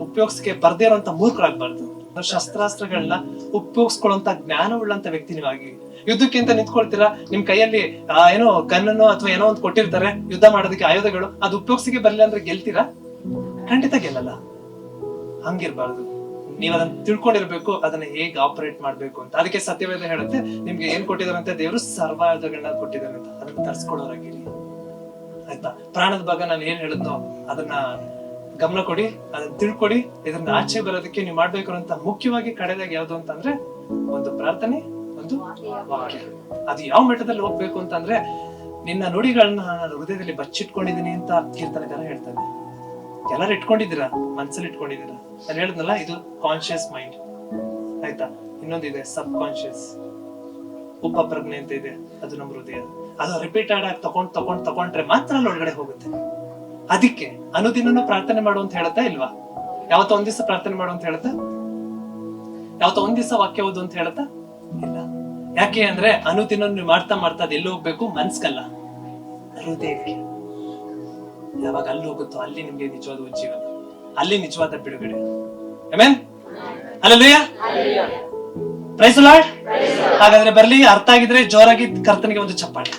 ಉಪಯೋಗಿಸಕ್ಕೆ ಬರ್ದೇ ಇರುವಂತ ಮೂರ್ಖರಾಗ್ಬಾರ್ದು. ಶಸ್ತ್ರಾಸ್ತ್ರಗಳನ್ನ ಉಪಯೋಗಿಸ್ಕೊಳ್ಳುವಂತ ಜ್ಞಾನ ಉಳ್ಳಂತ ವ್ಯಕ್ತಿ ನೀವಾಗಿ ಯುದ್ಧಕ್ಕೆ ಅಂತ ನಿಂತ್ಕೊಳ್ತೀರಾ, ನಿಮ್ ಕೈಯಲ್ಲಿ ಏನೋ ಗನ್ನೋ ಅಥವಾ ಏನೋ ಒಂದು ಕೊಟ್ಟಿರ್ತಾರೆ ಯುದ್ಧ ಮಾಡೋದಕ್ಕೆ ಆಯುಧಗಳು, ಅದು ಉಪಯೋಗಿಸಿಗೆ ಬರ್ಲಿಲ್ಲ ಅಂದ್ರೆ ಗೆಲ್ತೀರಾ? ಖಂಡಿತ ಗೆಲ್ಲಲ್ಲ. ಹಂಗಿರ್ಬಾರ್ದು. ನೀವ್ ಅದನ್ನ ತಿಳ್ಕೊಂಡಿರ್ಬೇಕು, ಅದನ್ನ ಹೇಗೆ ಆಪರೇಟ್ ಮಾಡ್ಬೇಕು ಅಂತ. ಅದಕ್ಕೆ ಸತ್ಯವೇದ ಹೇಳುತ್ತೆ, ನಿಮ್ಗೆ ಏನ್ ಕೊಟ್ಟಿದಾರಂತೆ, ದೇವರು ಸರ್ವಾಯುಧಗಳನ್ನ ಕೊಟ್ಟಿದ್ದಾರೆ ಅಂತ, ಅದನ್ನ ತರಿಸ್ಕೊಳ್ಳೋರಾಗಿರಿ, ಆಯ್ತಾ? ಪ್ರಾಣದ ಭಾಗ ನಾನು ಏನ್ ಹೇಳಿದ್ನೋ ಅದನ್ನ ಗಮನ ಕೊಡಿ, ಅದನ್ನ ತಿಳ್ಕೊಡಿ. ಇದನ್ನ ಆಚೆ ಬರೋದಕ್ಕೆ ನೀವು ಮಾಡ್ಬೇಕು ಅಂತ ಮುಖ್ಯವಾಗಿ ಕಡೆದಾಗ ಯಾವ್ದು ಅಂತಂದ್ರೆ, ಒಂದು ಪ್ರಾರ್ಥನೆ, ಒಂದು ವಾಕ್ಯ. ಅದು ಯಾವ ಮಟ್ಟದಲ್ಲಿ ಹೋಗ್ಬೇಕು ಅಂತಂದ್ರೆ, ನಿನ್ನ ನುಡಿಗಳನ್ನ ನಾನು ಹೃದಯದಲ್ಲಿ ಬಚ್ಚಿಟ್ಕೊಂಡಿದ್ದೀನಿ ಅಂತ ಕೀರ್ತನೆಗಾರ ಹೇಳ್ತಾನೆ. ಎಲ್ಲರೂ ಇಟ್ಕೊಂಡಿದ್ದೀರಾ, ಮನ್ಸಲ್ಲಿ ಇಟ್ಕೊಂಡಿದ್ದೀರಾ. ನಾನು ಹೇಳಿದ್ನಲ್ಲ, ಇದು ಕಾನ್ಶಿಯಸ್ ಮೈಂಡ್, ಆಯ್ತಾ? ಇನ್ನೊಂದಿದೆ ಸಬ್ ಕಾನ್ಶಿಯಸ್, ಉಪಪ್ರಜ್ಞೆ ಅಂತ ಇದೆ, ಅದು ನಮ್ಮ ಹೃದಯ. ಅದು ರಿಪೀಟೆಡ್ ಆಗಿ ತಗೊಂಡ್ರೆ ಮಾತ್ರ ಅಲ್ಲಿ ಒಳಗಡೆ ಹೋಗುತ್ತೆ. ಅದಕ್ಕೆ ಅನುದಿನನೂ ಪ್ರಾರ್ಥನೆ ಮಾಡು ಅಂತ ಹೇಳುತ್ತಾ ಇಲ್ವಾ? ಯಾವತ್ತೋ ಒಂದ್ ದಿವಸ ಪ್ರಾರ್ಥನೆ ಮಾಡು ಅಂತ ಹೇಳುತ್ತಾ? ಯಾವತ್ತೋ ಒಂದ್ ದಿವಸ ವಾಕ್ಯ ಓದು ಅಂತ ಹೇಳುತ್ತಾ? ಇಲ್ಲ. ಯಾಕೆ ಅಂದ್ರೆ ಅನುದಿನ ನೀವು ಮಾಡ್ತಾ ಅದು ಎಲ್ಲಿ ಹೋಗ್ಬೇಕು? ಮನ್ಸ್ಗಲ್ಲ, ಹೃದಯಕ್ಕೆ. ಯಾವಾಗ ಅಲ್ಲಿ ಹೋಗುತ್ತೋ ಅಲ್ಲಿ ನಿಮ್ಗೆ ನಿಜವಾದ ಉಜ್ಜೀವನ, ಅಲ್ಲಿ ನಿಜವಾದ ಬಿಡುಗಡೆ. Amen, hallelujah, praise the Lord. ಹಾಗಾದ್ರೆ ಬರ್ಲಿ, ಅರ್ಥ ಆಗಿದ್ರೆ ಜೋರಾಗಿ ಕರ್ತನಿಗೆ ಒಂದು ಚಪ್ಪಾಳೆ.